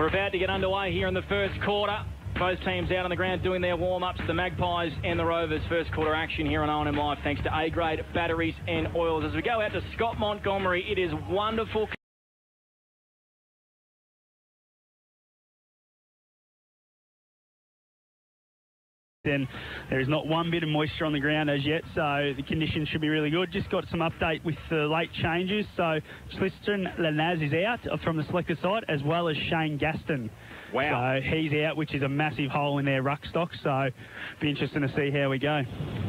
We're about to get underway here in the first quarter. Both teams out on the ground doing their warm-ups, the Magpies and the Rovers. First quarter action here on O&M Live thanks to A-grade batteries and oils. As we go out to Scott Montgomery, it is wonderful. And there is not one bit of moisture on the ground as yet, so the conditions should be really good. Just got some update with the late changes. So Tristan Lanaz is out from the selector side, as well as Shane Gaston. Wow. So he's out, which is a massive hole in their ruck stock, so be interesting to see how we go.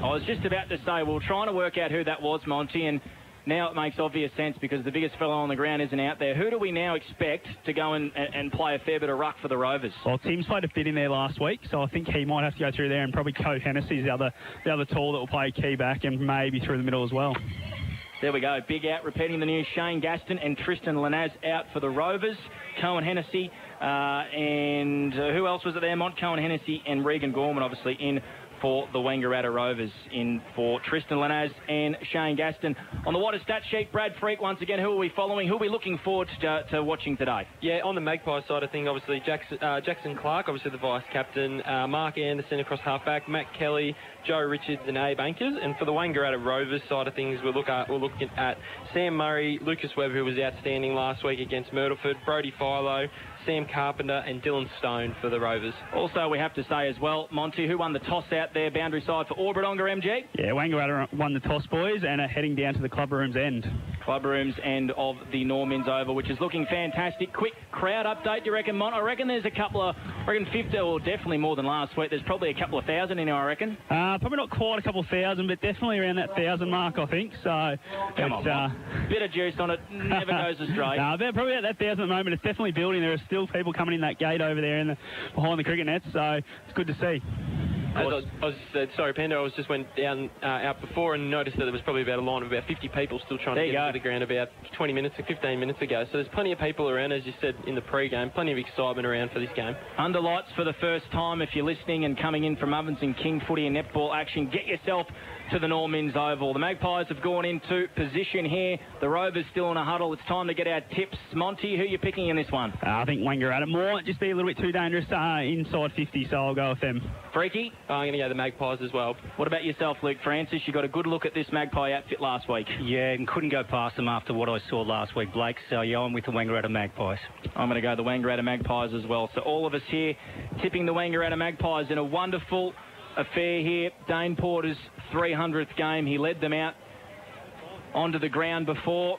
I was just about to say, we were trying to work out who that was, Monty, and now it makes obvious sense because the biggest fellow on the ground isn't out there. Who do we now expect to go and play a fair bit of ruck for the Rovers? Well, Tim's played a bit in there last week, so I think he might have to go through there, and probably Co Hennessy's the other tall that will play key back and maybe through the middle as well. There we go. Big out, repeating the news. Shane Gaston and Tristan Lanaz out for the Rovers. Cohen Hennessy and who else was it there? Cohen Hennessy and Regan Gorman, obviously, in for the Wangaratta Rovers, in for Tristan Lanaz and Shane Gaston. On the wider stat sheet, Brad Freak, once again, who are we following? Who are we looking forward to watching today? Yeah, on the Magpie side of things, obviously Jackson Clark, obviously the vice-captain, Mark Anderson across half-back, Matt Kelly, Joe Richards and Abe Ankers. And for the Wangaratta Rovers side of things, we're looking at Sam Murray, Lucas Webb, who was outstanding last week against Myrtleford, Brody Philo, Sam Carpenter and Dylan Stone for the Rovers. Also, we have to say as well, Monty, who won the toss out there, boundary side for Orberdonga, MG? Yeah, Wangaratta won the toss, boys, and are heading down to the club room's end. Club room's end of the Normans Oval, which is looking fantastic. Quick crowd update, do you reckon, Mont? I reckon there's a couple of, 50, or definitely more than last week. There's probably a couple of thousand in here, I reckon. Probably not quite a couple of thousand, but definitely around that 1,000 mark, I think. So, come on, bit of juice on it, never goes astray. No, probably at that 1,000 at the moment. It's definitely building. There are still people coming in that gate over there behind the cricket net, so it's good to see. Sorry, Pando, I was just went down out before and noticed that there was probably about a line of about 50 people still trying to get to the ground about 20 minutes or 15 minutes ago. So there's plenty of people around, as you said in the pre-game, plenty of excitement around for this game. Under lights for the first time. If you're listening and coming in from Ovens and King footy and netball action, get yourself to the Normans Oval. The Magpies have gone into position here. The Rovers still in a huddle. It's time to get our tips. Monty, who are you picking in this one? I think Wangaratta might just be a little bit too dangerous inside 50, so I'll go with them. Freaky? I'm going to go the Magpies as well. What about yourself, Luke Francis? You got a good look at this Magpie outfit last week. Yeah, and couldn't go past them after what I saw last week, Blake. So, yeah, I'm with the Wangaratta Magpies. I'm going to go the Wangaratta Magpies as well. So all of us here tipping the Wangaratta Magpies in a wonderful affair here. Dane Porter's 300th game. He led them out onto the ground before.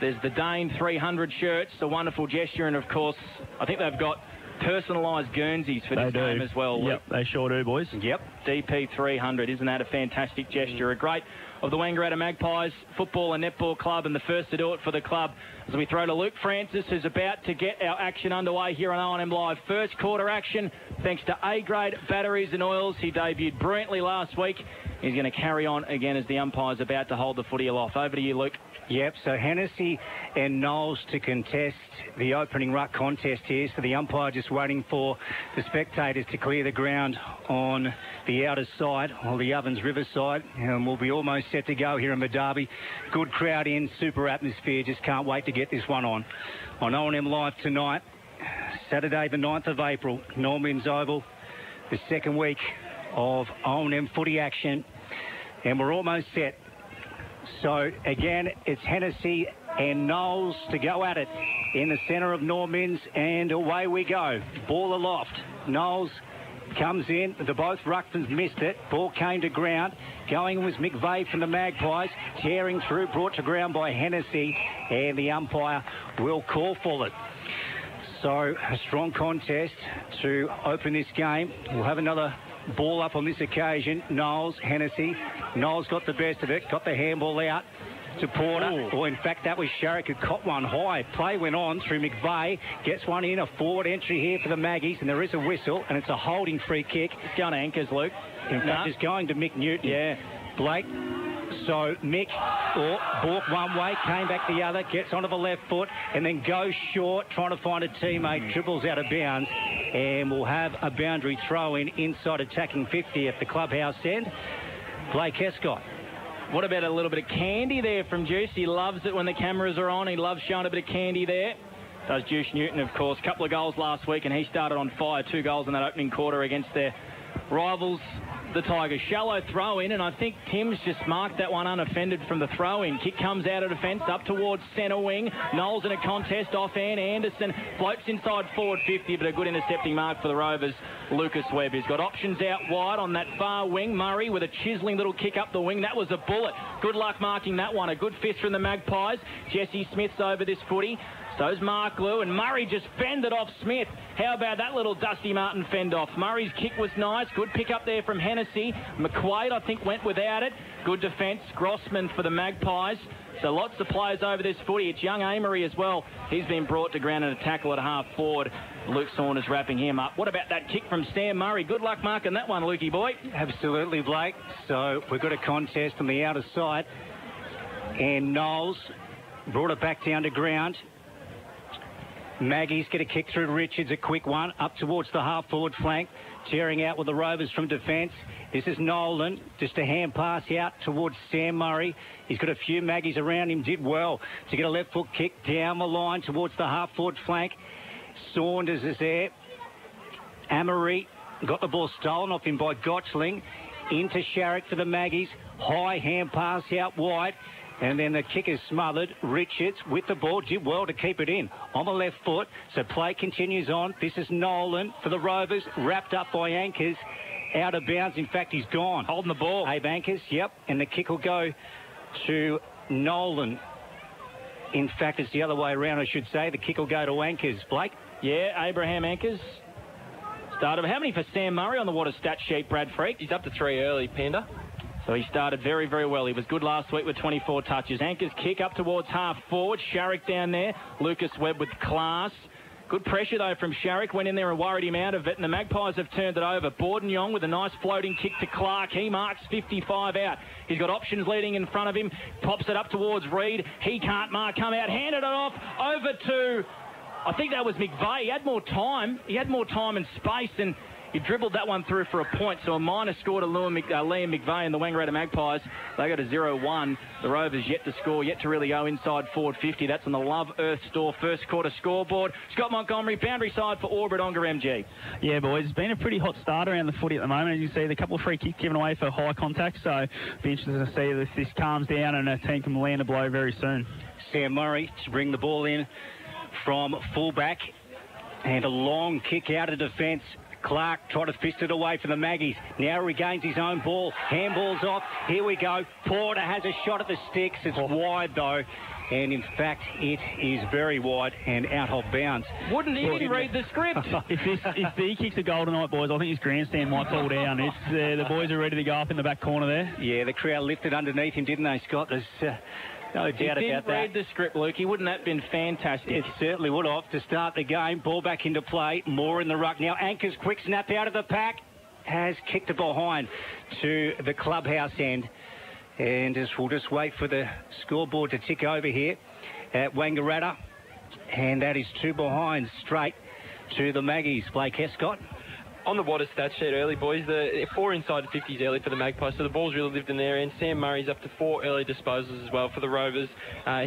There's the Dane 300 shirts, a wonderful gesture, and of course, I think they've got personalised Guernseys for this game as well. Yep, they sure do, boys. Yep, DP 300. Isn't that a fantastic gesture? A great of the Wangaratta Magpies Football and Netball Club, and the first to do it for the club. As we throw to Luke Francis, who's about to get our action underway here on O&M Live. First quarter action, thanks to A-grade batteries and oils. He debuted brilliantly last week. He's going to carry on again as the umpire's about to hold the footy aloft. Over to you, Luke. Yep, so Hennessy and Knowles to contest the opening ruck contest here. So the umpire just waiting for the spectators to clear the ground on the outer side, or the Ovens River side. And we'll be almost set to go here in the derby. Good crowd in, super atmosphere. Just can't wait to get this one on O&M Live tonight, Saturday the 9th of April, Normans Oval, the second week of O&M footy action. And we're almost set. So, again, it's Hennessy and Knowles to go at it in the centre of Normans, and away we go. Ball aloft. Knowles comes in. The both ruckmans missed it. Ball came to ground. Going was McVeigh from the Magpies. Tearing through, brought to ground by Hennessy, and the umpire will call for it. So, a strong contest to open this game. We'll have another ball up on this occasion. Knowles, Hennessy. Knowles got the best of it, got the handball out to Porter. Or in fact, that was Sharrock who caught one high. Play went on through McVeigh. Gets one in, a forward entry here for the Maggies, and there is a whistle, and it's a holding free kick. It's going to Anchors, Luke. In fact, it's going to Mick Newton. Yeah. Blake. So Mick balked one way, came back the other, gets onto the left foot, and then goes short, trying to find a teammate, dribbles out of bounds, and we'll have a boundary throw in inside attacking 50 at the clubhouse end. Blake Escott. What about a little bit of candy there from Juice? He loves it when the cameras are on. He loves showing a bit of candy there. Does Juice Newton, of course. Couple of goals last week, and he started on fire. 2 goals in that opening quarter against their rivals, the Tigers. Shallow throw in, and I think Tim's just marked that one unoffended from the throw in. Kick comes out of defence up towards centre wing. Knowles in a contest offhand. Anderson floats inside forward 50, but a good intercepting mark for the Rovers. Lucas Webb has got options out wide on that far wing. Murray with a chiselling little kick up the wing. That was a bullet. Good luck marking that one. A good fist from the Magpies. Jesse Smith's over this footy. So's Mark Lew, and Murray just fended off Smith. How about that little Dusty Martin fend off? Murray's kick was nice. Good pick up there from Hennessy. McQuaid, I think, went without it. Good defence. Grossman for the Magpies. So lots of players over this footy. It's young Amory as well. He's been brought to ground in a tackle at half forward. Luke Saunders wrapping him up. What about that kick from Sam Murray? Good luck marking that one, Lukey boy. Absolutely, Blake. So we've got a contest on the outer side. And Knowles brought it back down to ground. Maggie's going to kick through Richards, a quick one, up towards the half-forward flank, tearing out with the Rovers from defence. This is Nolan, just a hand pass out towards Sam Murray. He's got a few Maggies around him, did well to get a left-foot kick down the line towards the half-forward flank. Saunders is there. Amory got the ball stolen off him by Gotchling. Into Sharrock for the Maggies. High hand pass out wide. And then the kick is smothered. Richards with the ball did well to keep it in on the left foot. So play continues on. This is Nolan for the Rovers, wrapped up by Anchors. Out of bounds. In fact, he's gone. Holding the ball. Abe Anchors, yep. And the kick will go to Nolan. In fact, it's the other way around, I should say. The kick will go to Anchors. Blake? Yeah, Abraham Anchors. Started. How many for Sam Murray on the water stat sheet, Brad Freak? He's up to 3 early, Panda. So he started very, very well. He was good last week with 24 touches. Anchors kick up towards half forward. Sharrock down there. Lucas Webb with class. Good pressure, though, from Sharrock. Went in there and worried him out of it. And the Magpies have turned it over. Bordenyong with a nice floating kick to Clark. He marks 55 out. He's got options leading in front of him. Pops it up towards Reed. He can't mark. Come out. Handed it off over to... I think that was McVeigh. He had more time. He had more time and space, and he dribbled that one through for a point. So a minor score to Liam McVeigh and the Wangaratta Magpies. They go to 0-1. The Rovers yet to score, yet to really go inside forward 50. That's on the Love Earth Store first quarter scoreboard. Scott Montgomery, boundary side for Orbit Ongar MG. Yeah, boys, it's been a pretty hot start around the footy at the moment. As you see, the couple of free kicks given away for high contact. So be interested to see if this calms down and a team can land a blow very soon. Sam Murray to bring the ball in from fullback, and a long kick out of defence. Clark tried to fist it away for the Maggies. Now regains his own ball. Handball's off. Here we go. Porter has a shot at the sticks. It's wide though. And in fact, it is very wide and out of bounds. Wouldn't even read the script. If he kicks a goal tonight, boys, I think his grandstand might fall down. It's, the boys are ready to go up in the back corner there. Yeah, the crowd lifted underneath him, didn't they, Scott? There's no doubt about that. He didn't read the script, Lukey. Wouldn't that have been fantastic? It certainly would have to start the game. Ball back into play. More in the ruck. Now Anchors quick snap out of the pack. Has kicked it behind to the clubhouse end. And we'll just wait for the scoreboard to tick over here at Wangaratta. And that is 2 behind straight to the Maggies. Blake Escott. On the water stat sheet early, boys, the 4 inside 50s early for the Magpies, so the ball's really lived in there, and Sam Murray's up to 4 early disposals as well for the Rovers.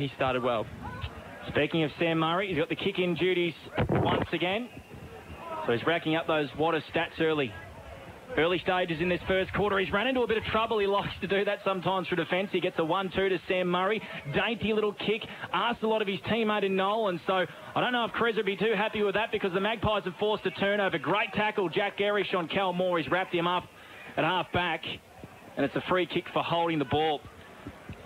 He started well. Speaking of Sam Murray, he's got the kick-in duties once again. So he's racking up those water stats early. Early stages in this first quarter. He's run into a bit of trouble. He likes to do that sometimes through defence. He gets a 1-2 to Sam Murray. Dainty little kick. Asked a lot of his teammate in Nolan. So I don't know if Krez would be too happy with that because the Magpies have forced a turnover. Great tackle. Jack Garish on Cal Moore. He's wrapped him up at half back. And it's a free kick for holding the ball.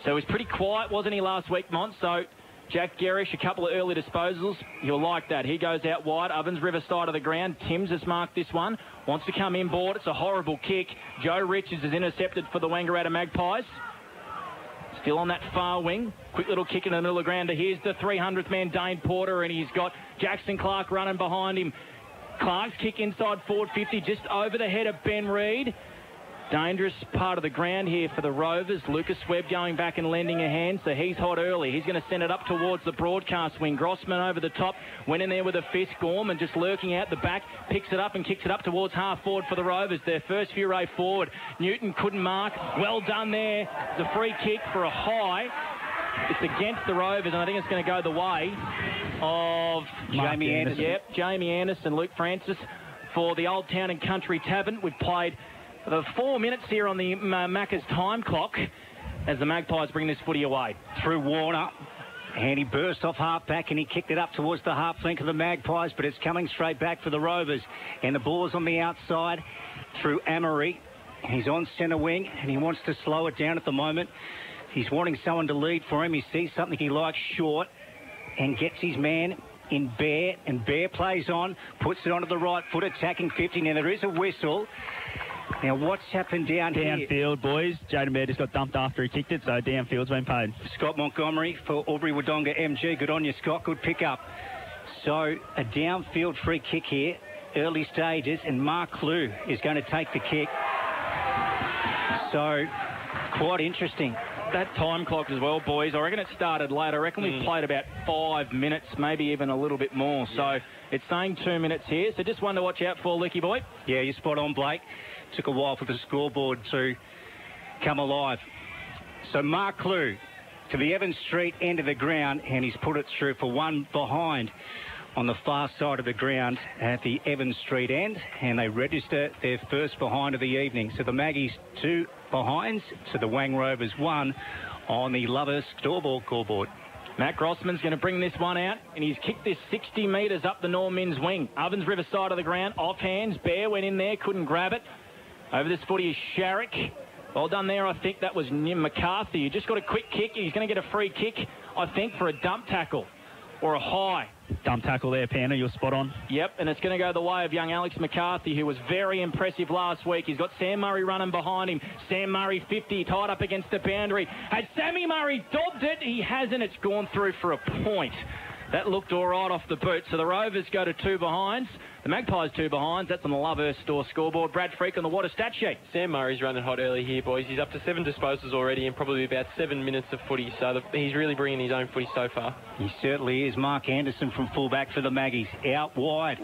So he was pretty quiet, wasn't he, last week, Mont? So Jack Garish, a couple of early disposals. You'll like that. He goes out wide. Ovens, River side of the ground. Timms has marked this one. Wants to come inboard. It's a horrible kick. Joe Richards is intercepted for the Wangaratta Magpies. Still on that far wing. Quick little kick in the middle of the ground. Here's the 300th man, Dane Porter, and he's got Jackson Clark running behind him. Clark's kick inside forward 50, just over the head of Ben Reid. Dangerous part of the ground here for the Rovers. Lucas Webb going back and lending a hand, so he's hot early. He's going to send it up towards the broadcast wing. Grossman over the top, went in there with a fist. Gorman just lurking out the back, picks it up and kicks it up towards half forward for the Rovers. Their first foray forward. Newton couldn't mark. Well done there. The free kick for a high. It's against the Rovers, and I think it's going to go the way of Jamie Anderson. Yep, Jamie Anderson, Luke Francis for the Old Town and Country Tavern. We've played the 4 minutes here on the Macca's time clock as the Magpies bring this footy away. Through Warner. And he burst off half-back and he kicked it up towards the half-flank of the Magpies, but it's coming straight back for the Rovers. And the ball's on the outside through Amory. He's on centre wing and he wants to slow it down at the moment. He's wanting someone to lead for him. He sees something he likes short and gets his man in Bear. And Bear plays on, puts it onto the right foot, attacking 50. Now, there is a whistle. Now, what's happened down here? Downfield, boys. Jaden Bear just got dumped after he kicked it, so downfield's been paid. Scott Montgomery for Albury-Wodonga MG. Good on you, Scott. Good pick up. So, a downfield free kick here, early stages, and Mark Clue is going to take the kick. So, quite interesting. That time clock as well, boys. I reckon it started late. I reckon we've played about 5 minutes, maybe even a little bit more. So it's saying 2 minutes here. So just one to watch out for, Licky boy. Yeah, you're spot on, Blake. Took a while for the scoreboard to come alive. So Mark Clue to the Evans Street end of the ground, and he's put it through for one behind on the far side of the ground at the Evans Street end, and they register their first behind of the evening. So the Maggies 2 behinds to the Wang Rovers 1 on the Lovers scoreboard. Matt Grossman's going to bring this one out, and he's kicked this 60 metres up the Norman's wing. Ovens River side of the ground, off hands. Bear went in there, couldn't grab it. Over this footy is Sharrock. Well done there, I think that was McCarthy. He just got a quick kick. He's going to get a free kick, I think, for a dump tackle or a high. Dump tackle there, Panda. You're spot on. Yep, and it's going to go the way of young Alex McCarthy, who was very impressive last week. He's got Sam Murray running behind him. Sam Murray, 50, tied up against the boundary. Has Sammy Murray dobbed it? He hasn't. It's gone through for a point. That looked all right off the boot. So the Rovers go to 2 behinds. The Magpies 2 behinds. That's on the Lovehurst Store scoreboard. Brad Freak on the water stat sheet. Sam Murray's running hot early here, boys. He's up to 7 disposals already and probably about 7 minutes of footy. So he's really bringing his own footy so far. He certainly is. Mark Anderson from fullback for the Maggies. Out wide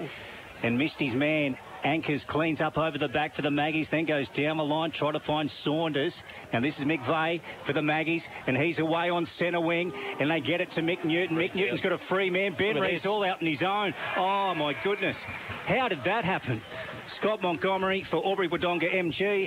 and missed his man. Anchors, cleans up over the back for the Maggies, then goes down the line, try to find Saunders. Now this is McVeigh for the Maggies, and he's away on centre wing, and they get it to Mick Newton. Mick Newton's got a free man. Ben Reed's all out on his own. Oh, my goodness. How did that happen? Scott Montgomery for Albury-Wodonga MG.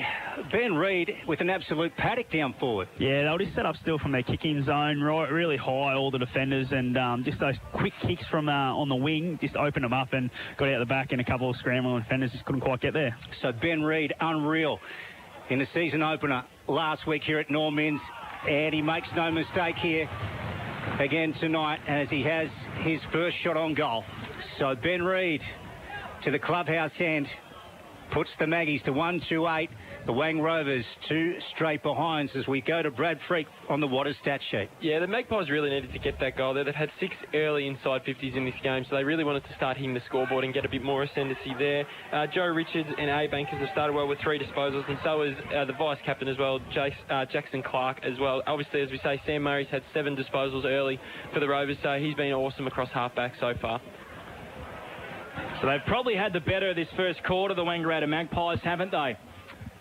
Ben Reed with an absolute paddock down forward. Yeah, they'll just set up still from their kicking zone, right, really high, all the defenders, and just those quick kicks from on the wing just opened them up and got out the back, and a couple of scrambling defenders just couldn't quite get there. So Ben Reed, unreal in the season opener last week here at Norman's, and he makes no mistake here again tonight as he has his first shot on goal. So Ben Reed to the clubhouse end puts the Maggies to 1-2-8. The Wang Rovers 2 straight behinds as we go to Brad Freak on the water stat sheet. Yeah, the Magpies really needed to get that goal there. They've had 6 early inside 50s in this game, so they really wanted to start hitting the scoreboard and get a bit more ascendancy there. Joe Richards and A. Bankers have started well with 3 disposals, and so has the vice-captain as well, Jackson Clark as well. Obviously, as we say, Sam Murray's had 7 disposals early for the Rovers, so he's been awesome across half-back so far. So they've probably had the better of this first quarter, the Wangaratta Magpies, haven't they?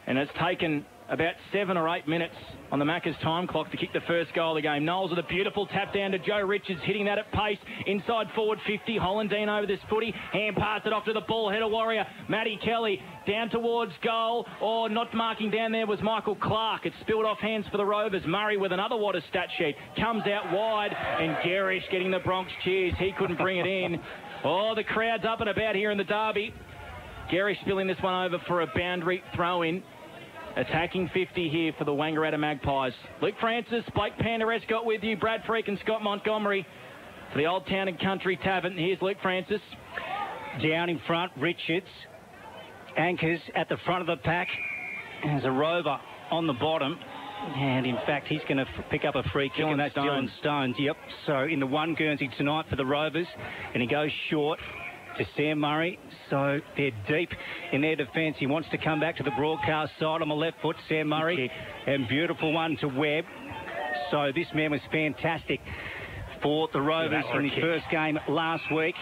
And it's taken about 7 or 8 minutes on the Macca's time clock to kick the first goal of the game. Knowles with a beautiful tap down to Joe Richards, hitting that at pace. Inside forward 50. Hollandine over this footy. Hand pass it off to the ball header warrior. Matty Kelly down towards goal. Oh, not marking down there was Michael Clark. It spilled off hands for the Rovers. Murray with another water stat sheet. Comes out wide, and Garish getting the Bronx cheers. He couldn't bring it in. Oh, the crowd's up and about here in the derby. Garish spilling this one over for a boundary throw-in. Attacking 50 here for the Wangaratta Magpies. Luke Francis, Blake Panderes got with you, Brad Freak and Scott Montgomery for the Old Town and Country Tavern. Here's Luke Francis. Down in front, Richards. Anchors at the front of the pack. There's a Rover on the bottom. And, in fact, he's going to pick up a free kick, and that's Dylan Stones. Yep, so in the one Guernsey tonight for the Rovers. And he goes short to Sam Murray. So they're deep in their defence. He wants to come back to the broadcast side on the left foot, Sam Murray. And beautiful one to Webb. So this man was fantastic for the Rovers in his first game last week.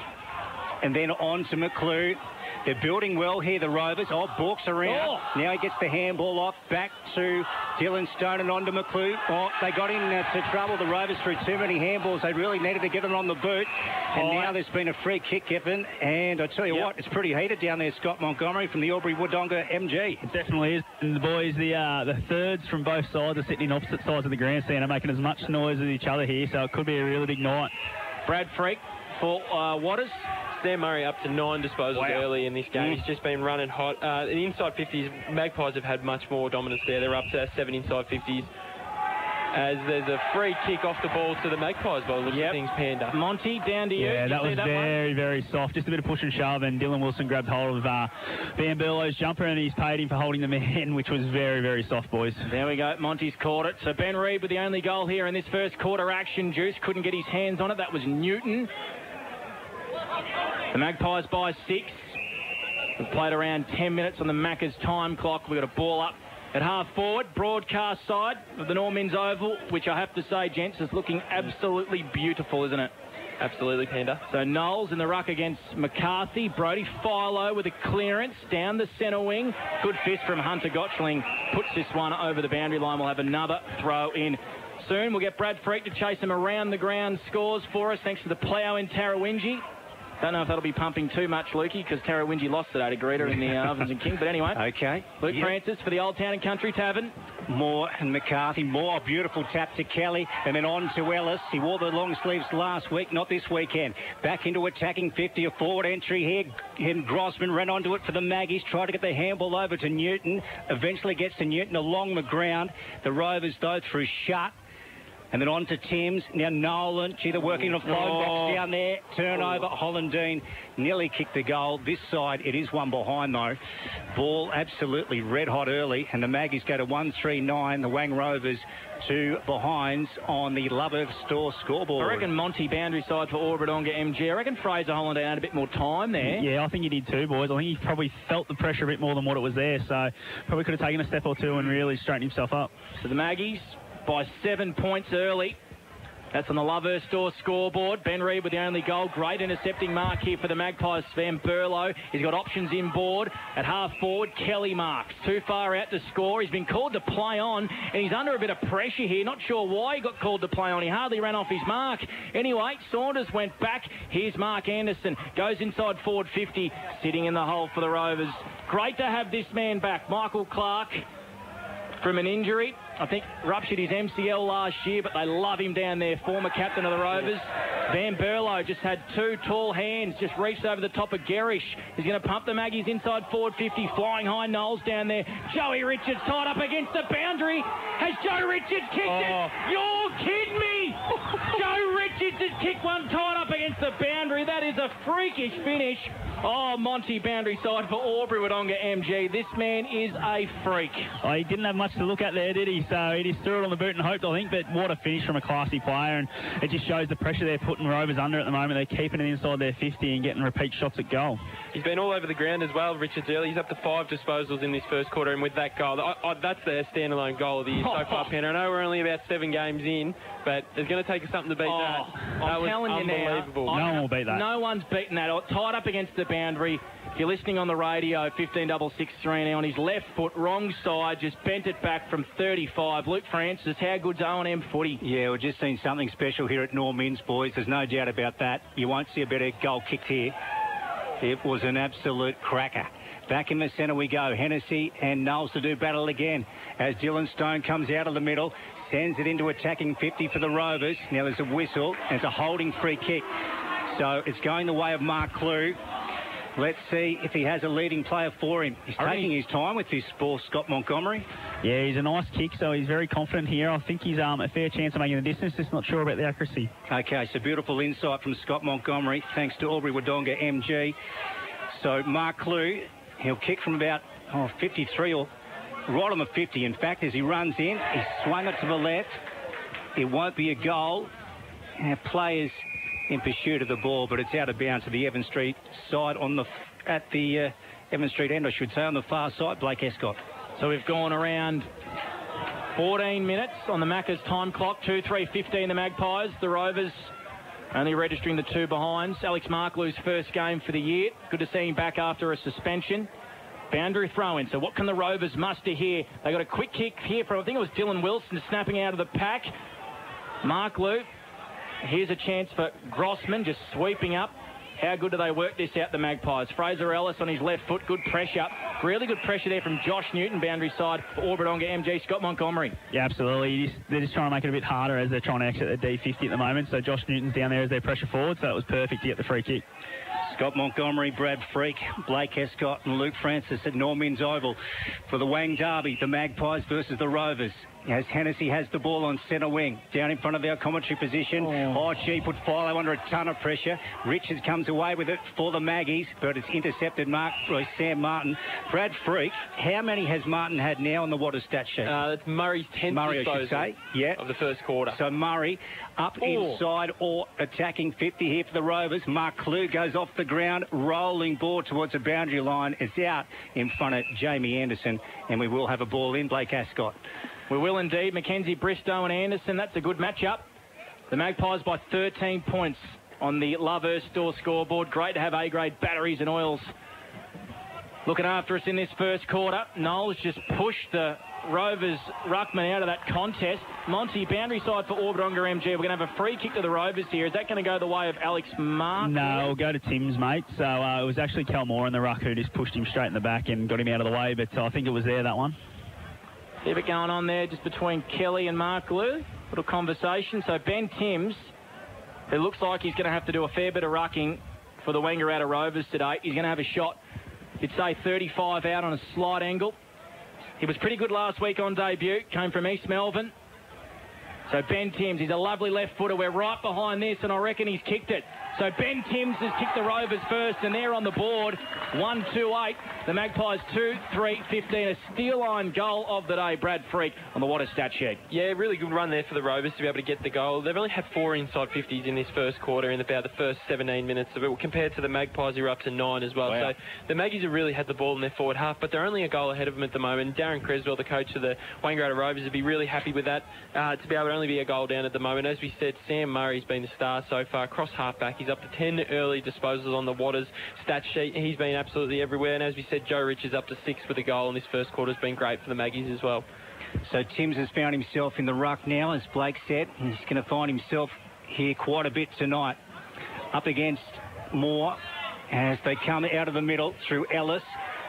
And then on to McClue. They're building well here, the Rovers. Oh, balks around. Now he gets the handball off. Back to Dylan Stone and on to McClue. Oh, they got into trouble, the Rovers, through too many handballs. They really needed to get them on the boot. And now there's been a free kick given. And I tell you what, it's pretty heated down there, Scott Montgomery, from the Albury-Wodonga MG. It definitely is. And the boys, the thirds from both sides are sitting in opposite sides of the grandstand and making as much noise as each other here. So it could be a really big night. Brad Freak for Waters. Sam Murray up to 9 disposals early in this game. He's just been running hot. In inside 50s, Magpies have had much more dominance there. They're up to 7 inside 50s. As there's a free kick off the ball to the Magpies by the looks of things, Panda. Monty, down to you. Yeah, that was very soft. Just a bit of push and shove, and Dylan Wilson grabbed hold of Van Berlo's jumper, and he's paid him for holding the man, which was very soft, boys. There we go. Monty's caught it. So Ben Reid with the only goal here in this first quarter action. Juice couldn't get his hands on it. That was Newton. The Magpies by 6. We've played around 10 minutes on the Macca's time clock. We've got a ball up at half forward, broadcast side of the Normans Oval, which I have to say, gents, is looking absolutely beautiful, isn't it? Absolutely, Panda. So Knowles in the ruck against McCarthy. Brody Philo with a clearance down the centre wing. Good fist from Hunter Gottschling. Puts this one over the boundary line. We'll have another throw in soon. We'll get Brad Freak to chase him around the ground scores for us, thanks to the plough in Tarrawingi. Don't know if that'll be pumping too much, Lukey, because Tarrawingi lost today to Greeter in the Ovens and King. But anyway, okay. Luke Francis for the Old Town and Country Tavern. Moore and McCarthy. Moore, beautiful tap to Kelly, and then on to Ellis. He wore the long sleeves last week, not this weekend. Back into attacking 50, a forward entry here. And Grossman ran onto it for the Maggies, tried to get the handball over to Newton. Eventually gets to Newton along the ground. The Rovers, though, through Shutt. And then on to Timms. Now Nolan. Gee, they're working in a phone box down there. Turnover. Hollandine nearly kicked the goal. This side, it is one behind, though. Ball absolutely red hot early. And the Maggies go to 1-3-9. The Wang Rovers 2 behinds on the Lover Store scoreboard. I reckon Monty boundary side for Albury-Wodonga MG. I reckon Fraser Hollandine had a bit more time there. Yeah, I think he did too, boys. I think he probably felt the pressure a bit more than what it was there. So probably could have taken a step or two and really straightened himself up. So the Maggies by 7 points early. That's on the Lover Store scoreboard. Ben Reid with the only goal. Great intercepting mark here for the Magpies. Van Berlo. He's got options inboard. At half forward, Kelly marks. Too far out to score. He's been called to play on, and he's under a bit of pressure here. Not sure why he got called to play on. He hardly ran off his mark. Anyway, Saunders went back. Here's Mark Anderson. Goes inside forward 50. Sitting in the hole for the Rovers. Great to have this man back. Michael Clark from an injury. I think ruptured his MCL last year, but they love him down there. Former captain of the Rovers. Van Berlo just had 2 tall hands, just reached over the top of Gerish. He's going to pump the Maggies inside forward 50, flying high. Knowles down there. Joey Richards tied up against the boundary. Has Joe Richards kicked it? You're kidding me! Joe Richards has kicked one tied up against the boundary. That is a freakish finish. Oh, Monty boundary side for Albury-Wodonga MG. This man is a freak. Oh, he didn't have much to look at there, did he? So he just threw it on the boot and hoped, I think, but what a finish from a classy player, and it just shows the pressure they're putting Rovers under at the moment. They're keeping it inside their 50 and getting repeat shots at goal. He's been all over the ground as well, Richards early. He's up to 5 disposals in this first quarter, and with that goal, that's their standalone goal of the year so far, Penner. I know we're only about 7 games in, but it's going to take us something to beat that. I'm telling you now, no one will beat that. No one's beaten that. Tied up against the boundary. If you're listening on the radio, 15-6-3 now on his left foot, wrong side, just bent it back from 35. Luke Francis, how good's O&M footy? Yeah, we've just seen something special here at Norm Inns, boys. There's no doubt about that. You won't see a better goal kicked here. It was an absolute cracker. Back in the centre we go. Hennessy and Knowles to do battle again as Dylan Stone comes out of the middle, sends it into attacking 50 for the Rovers. Now there's a whistle and it's a holding free kick. So it's going the way of Mark Clue. Let's see if he has a leading player for him. He's taking his time with this ball, Scott Montgomery. Yeah, he's a nice kick, so he's very confident here. I think he's a fair chance of making the distance, just not sure about the accuracy. Okay, so beautiful insight from Scott Montgomery, thanks to Albury-Wodonga MG. So Mark Clue, he'll kick from about 53 or right on the 50. In fact, as he runs in, he swung it to the left. It won't be a goal. Our players in pursuit of the ball, but it's out of bounds to the Evan Street side at the Evan Street end, I should say, on the far side. Blake Escott. So we've gone around 14 minutes on the Macca's time clock. 2-3-15 the Magpies. The Rovers Only registering the 2 behinds. Alex Marklu's first game for the year. Good to see him back after a suspension. Boundary throw-in. So what can the Rovers muster here? They got a quick kick here from, I think it was Dylan Wilson, snapping out of the pack. Marklu. Here's a chance for Grossman, just sweeping up. How good do they work this out, the Magpies? Fraser Ellis on his left foot, good pressure. Really good pressure there from Josh Newton, boundary side for Wangaratta MG, Scott Montgomery. Yeah, absolutely. They're just trying to make it a bit harder as they're trying to exit the D50 at the moment. So Josh Newton's down there as their pressure forward, so it was perfect to get the free kick. Scott Montgomery, Brad Freak, Blake Escott and Luke Francis at Norman's Oval for the Wang Derby, the Magpies versus the Rovers. As Hennessy has the ball on centre wing, down in front of our commentary position. She put Philo under a ton of pressure. Richards comes away with it for the Maggies, but it's intercepted by Sam Martin. Brad Freak, how many has Martin had now on the Water stat sheet? That's Murray's 10th Murray, I should say. Yeah. Of the first quarter. So Murray up inside or attacking 50 here for the Rovers. Mark Clue goes off the ground, rolling ball towards the boundary line. It's out in front of Jamie Anderson, and we will have a ball in. Blake Ascott. We will indeed. Mackenzie Bristow and Anderson. That's a good matchup. The Magpies by 13 points on the Love Earth Store scoreboard. Great to have A-grade batteries and oils looking after us in this first quarter. Knowles just pushed the Rovers ruckman out of that contest. Monty, boundary side for Wangaratta MG. We're going to have a free kick to the Rovers here. Is that going to go the way of Alex Mark? No, it'll go to Tim's, mate. So it was actually Cal Moore in the ruck who just pushed him straight in the back and got him out of the way. But I think it was there, that one. A bit going on there just between Kelly and Mark Lou. Little conversation. So Ben Timms, who looks like he's going to have to do a fair bit of rucking for the Wangaratta Rovers today. He's going to have a shot, you'd say 35 out on a slight angle. He was pretty good last week on debut. Came from East Melbourne. So Ben Timms, he's a lovely left footer. We're right behind this, and I reckon he's kicked it. So Ben Timms has kicked the Rovers first, and they're on the board. 1-2-8. The Magpies 2-3-15. A steel line goal of the day. Brad Freak on the Water stat sheet. Yeah, really good run there for the Rovers to be able to get the goal. They've only had 4 inside 50s in this first quarter in about the first 17 minutes of it, compared to the Magpies who are up to 9 as well. Wow. So the Maggies have really had the ball in their forward half, but they're only a goal ahead of them at the moment. Darren Creswell, the coach of the Wangaratta Rovers, would be really happy with that, to be able to only be a goal down at the moment. As we said, Sam Murray's been the star so far. Cross half-back, he's up to 10 early disposals on the Waters stat sheet. He's been absolutely everywhere. And as we said, Joe Richards up to 6 with a goal in this first quarter has been great for the Maggies as well. So Timms has found himself in the ruck now, as Blake said. He's going to find himself here quite a bit tonight. Up against Moore as they come out of the middle through Ellis.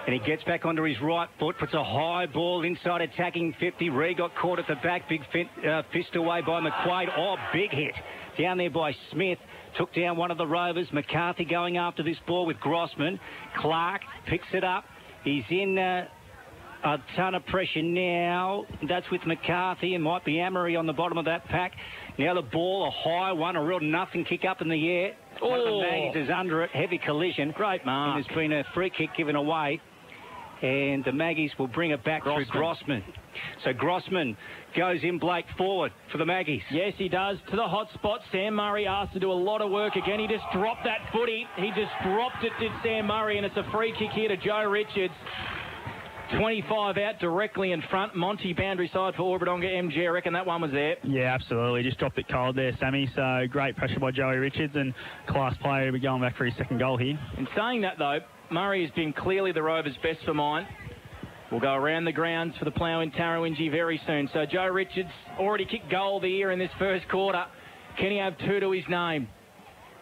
And he gets back onto his right foot, puts a high ball inside attacking 50. Ree got caught at the back, big fist away by McQuaid. Oh, big hit. Down there by Smith. Took down one of the Rovers. McCarthy going after this ball with Grossman. Clark picks it up. He's in a ton of pressure now. That's with McCarthy, and might be Amory on the bottom of that pack. Now the ball, a high one, a real nothing kick up in the air. One of the Maggies is under it. Heavy collision. Great mark. And there's been a free kick given away. And the Maggies will bring it back through Grossman. So Grossman goes in Blake forward for the Maggies. Yes, he does. To the hot spot. Sam Murray asked to do a lot of work again. He just dropped that footy. He just dropped it, did Sam Murray, and it's a free kick here to Joe Richards. 25 out directly in front. Monty, boundary side for Wangaratta MG. I reckon that one was there. Yeah, absolutely. Just dropped it cold there, Sammy. So great pressure by Joey Richards, and class player will be going back for his second goal here. In saying that, though, Murray has been clearly the Rovers' best for mine. We'll go around the grounds for the plough in Tarrawingi very soon. So Joe Richards already kicked goal of the year in this first quarter. Can he have 2 to his name?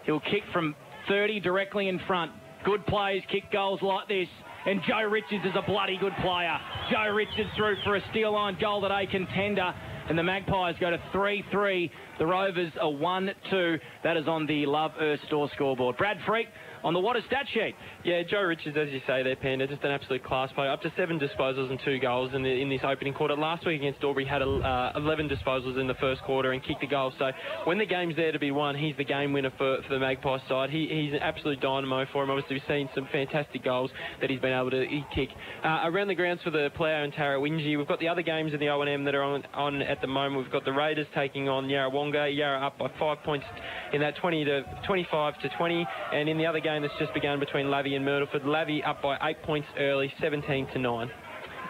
He'll kick from 30 directly in front. Good players kick goals like this. And Joe Richards is a bloody good player. Joe Richards through for a steel line goal today, contender. And the Magpies go to 3-3. The Rovers are 1-2. That is on the Love Earth Store scoreboard. Brad Freak on the Water stat sheet. Yeah, Joe Richards, as you say there, Panda, just an absolute class player. Up to 7 disposals and 2 goals in this opening quarter. Last week against Albury had 11 disposals in the first quarter and kicked a goal. So when the game's there to be won, he's the game winner for the Magpies side. He's an absolute dynamo for him. Obviously, we've seen some fantastic goals that he's been able to kick. Around the grounds for the Plough and Tarrawingi, we've got the other games in the O&M that are on at the moment. We've got the Raiders taking on Yarrawonga. Yarra up by 5 points in that 25-20. And in the other game that's just begun between Lavey and Myrtleford, Lavey up by 8 points early, 17-9.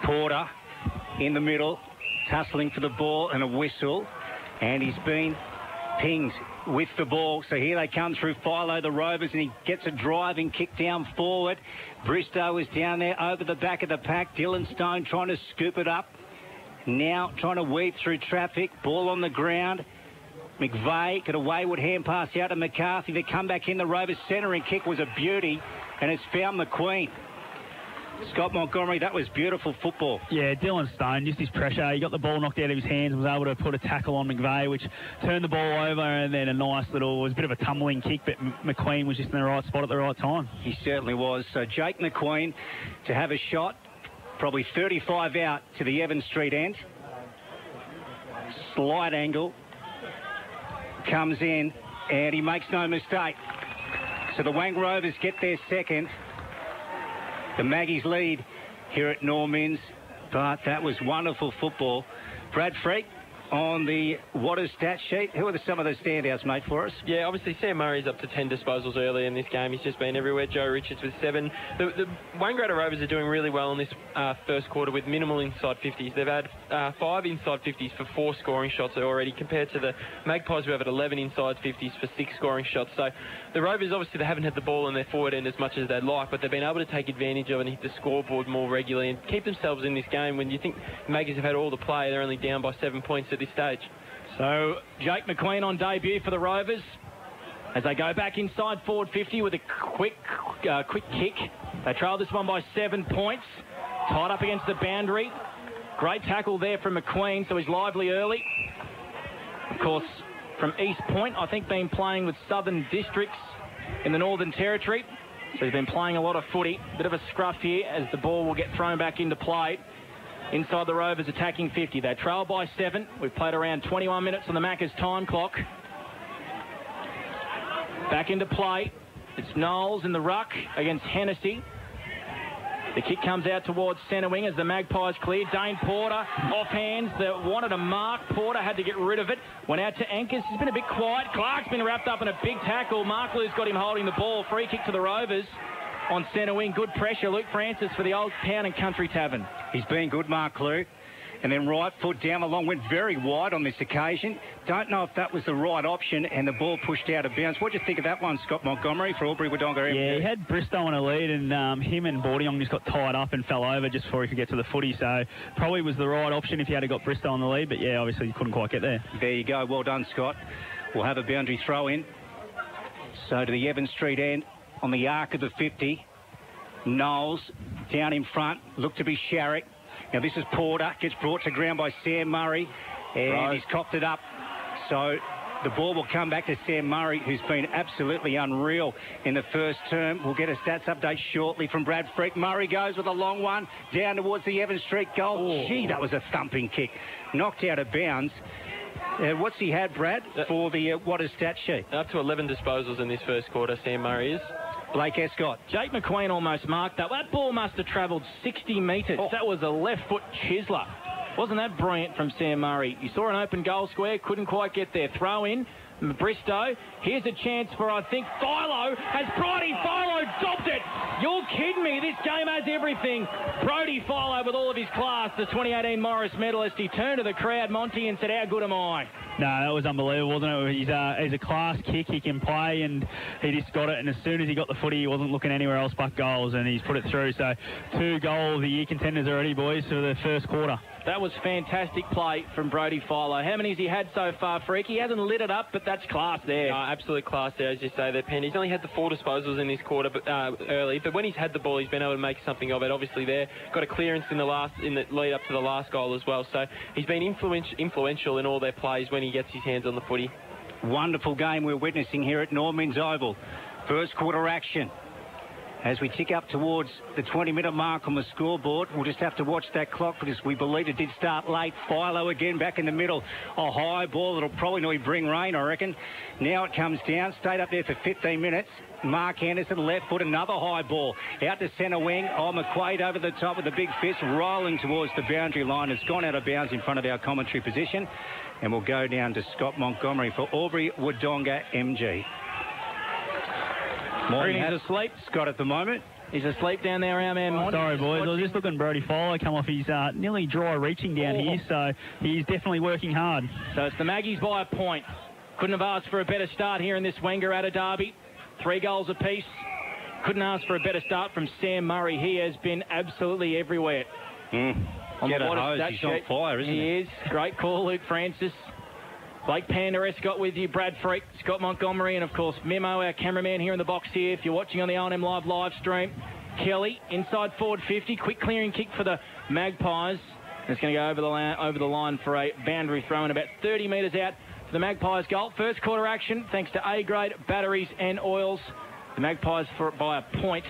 Porter in the middle, tussling for the ball and a whistle. And he's been pinged with the ball. So here they come through Philo, the Rovers, and he gets a driving kick down forward. Bristow is down there over the back of the pack. Dylan Stone trying to scoop it up. Now trying to weave through traffic. Ball on the ground. McVeigh got a wayward hand pass out to McCarthy. They come back in. The Rovers centering kick was a beauty, and it's found McQueen. Scott Montgomery, that was beautiful football. Yeah, Dylan Stone, just his pressure. He got the ball knocked out of his hands, was able to put a tackle on McVeigh, which turned the ball over, and then a nice little, it was a bit of a tumbling kick, but McQueen was just in the right spot at the right time. He certainly was. So Jake McQueen to have a shot, probably 35 out to the Evans Street end. Slight angle. Comes in, and he makes no mistake. So the Wang Rovers get their second. The Maggies lead here at Norman's, but that was wonderful football. Brad Freak on the Waters stat sheet. Who are some of the standouts, mate, for us? Yeah, obviously Sam Murray's up to 10 disposals early in this game. He's just been everywhere. Joe Richards with 7. The Wangaratta Rovers are doing really well in this first quarter with minimal inside 50s. They've had 5 inside 50s for 4 scoring shots already, compared to the Magpies, who have 11 inside 50s for 6 scoring shots. So the Rovers, obviously, they haven't had the ball in their forward end as much as they'd like, but they've been able to take advantage of it and hit the scoreboard more regularly and keep themselves in this game. When you think the Maggies have had all the play, they're only down by 7 points at this stage. So Jake McQueen on debut for the Rovers as they go back inside forward 50 with a quick kick. They trail this one by 7 points. Tied up against the boundary. Great tackle there from McQueen, so he's lively early. Of course, from East Point, I think been playing with Southern Districts in the Northern Territory. So he's been playing a lot of footy. Bit of a scruff here as the ball will get thrown back into play. Inside the Rovers attacking 50. They trail by 7. We've played around 21 minutes on the Macca's time clock. Back into play. It's Knowles in the ruck against Hennessy. The kick comes out towards centre wing as the Magpies clear. Dane Porter off hands that wanted a mark. Porter had to get rid of it. Went out to Anchors. He's been a bit quiet. Clark's been wrapped up in a big tackle. Mark Lou's got him holding the ball. Free kick to the Rovers. On centre wing, good pressure. Luke Francis for the Old Town and Country Tavern. He's been good, Mark Lou. And then right foot down the long, went very wide on this occasion. Don't know if that was the right option, and the ball pushed out of bounds. What do you think of that one, Scott Montgomery, for Albury-Wodonga? Yeah, he had Bristow on a lead, and him and Bordiong just got tied up and fell over just before he could get to the footy. So probably was the right option if he had got Bristow on the lead, but yeah, obviously he couldn't quite get there. There you go. Well done, Scott. We'll have a boundary throw in. So to the Evans Street end on the arc of the 50. Knowles down in front, look to be Sharrock. Now this is Porter, gets brought to ground by Sam Murray, and he's copped it up. So the ball will come back to Sam Murray, who's been absolutely unreal in the first term. We'll get a stats update shortly from Brad Freak. Murray goes with a long one down towards the Evans Street goal. Oh. Gee, that was a thumping kick. Knocked out of bounds. What's he had, Brad, for the Waters stat sheet? Up to 11 disposals in this first quarter, Sam Murray is. Blake Escott. Jake McQueen almost marked that. That ball must have travelled 60 metres. Oh. That was a left foot chiseler. Wasn't that brilliant from Sam Murray? You saw an open goal square, couldn't quite get there. Throw in, Bristow. Here's a chance for, I think, Philo. Has Brodie Philo dobbed it? You're kidding me. This game has everything. Brodie Philo with all of his class, the 2018 Morris medalist. He turned to the crowd, Monty, and said, how good am I? No, that was unbelievable, wasn't it? He's a class kick. He can play, and he just got it. And as soon as he got the footy, he wasn't looking anywhere else but goals, and he's put it through. So 2 goal of the year contenders already, boys, for the first quarter. That was fantastic play from Brodie Philo. How many has he had so far, Freak? He hasn't lit it up, but that's class there. Absolute class there, as you say there, Penn. He's only had the 4 disposals in this quarter early, but when he's had the ball, he's been able to make something of it. Obviously there, got a clearance in the lead up to the last goal as well. So he's been influential in all their plays when he gets his hands on the footy. Wonderful game we're witnessing here at Norman's Oval. First quarter action. As we tick up towards the 20-minute mark on the scoreboard, we'll just have to watch that clock because we believe it did start late. Philo again back in the middle. A high ball that'll probably nearly bring rain, I reckon. Now it comes down, stayed up there for 15 minutes. Mark Anderson, left foot, another high ball. Out to centre wing. McQuaid over the top with the big fist, rolling towards the boundary line. It's gone out of bounds in front of our commentary position. And we'll go down to Scott Montgomery for Albury-Wodonga MG. Morning. He's asleep. Scott at the moment. He's asleep down there, our man. Monty. Sorry, boys. I was just looking at Brodie Philo come off. He's nearly dry reaching down here, so he's definitely working hard. So it's the Maggies by a point. Couldn't have asked for a better start here in this Wangaratta derby. 3 goals apiece. Couldn't ask for a better start from Sam Murray. He has been absolutely everywhere. Get a hose. He's on fire, isn't he? He is. Great call, Luke Francis. Blake Pander, Escott with you, Brad Freak, Scott Montgomery, and of course Memo, our cameraman here in the box here. If you're watching on the O&M live stream, Kelly inside forward 50, quick clearing kick for the Magpies. It's going to go over the line for a boundary throw in about 30 metres out for the Magpies goal. First quarter action thanks to A-grade batteries and oils. The Magpies by a point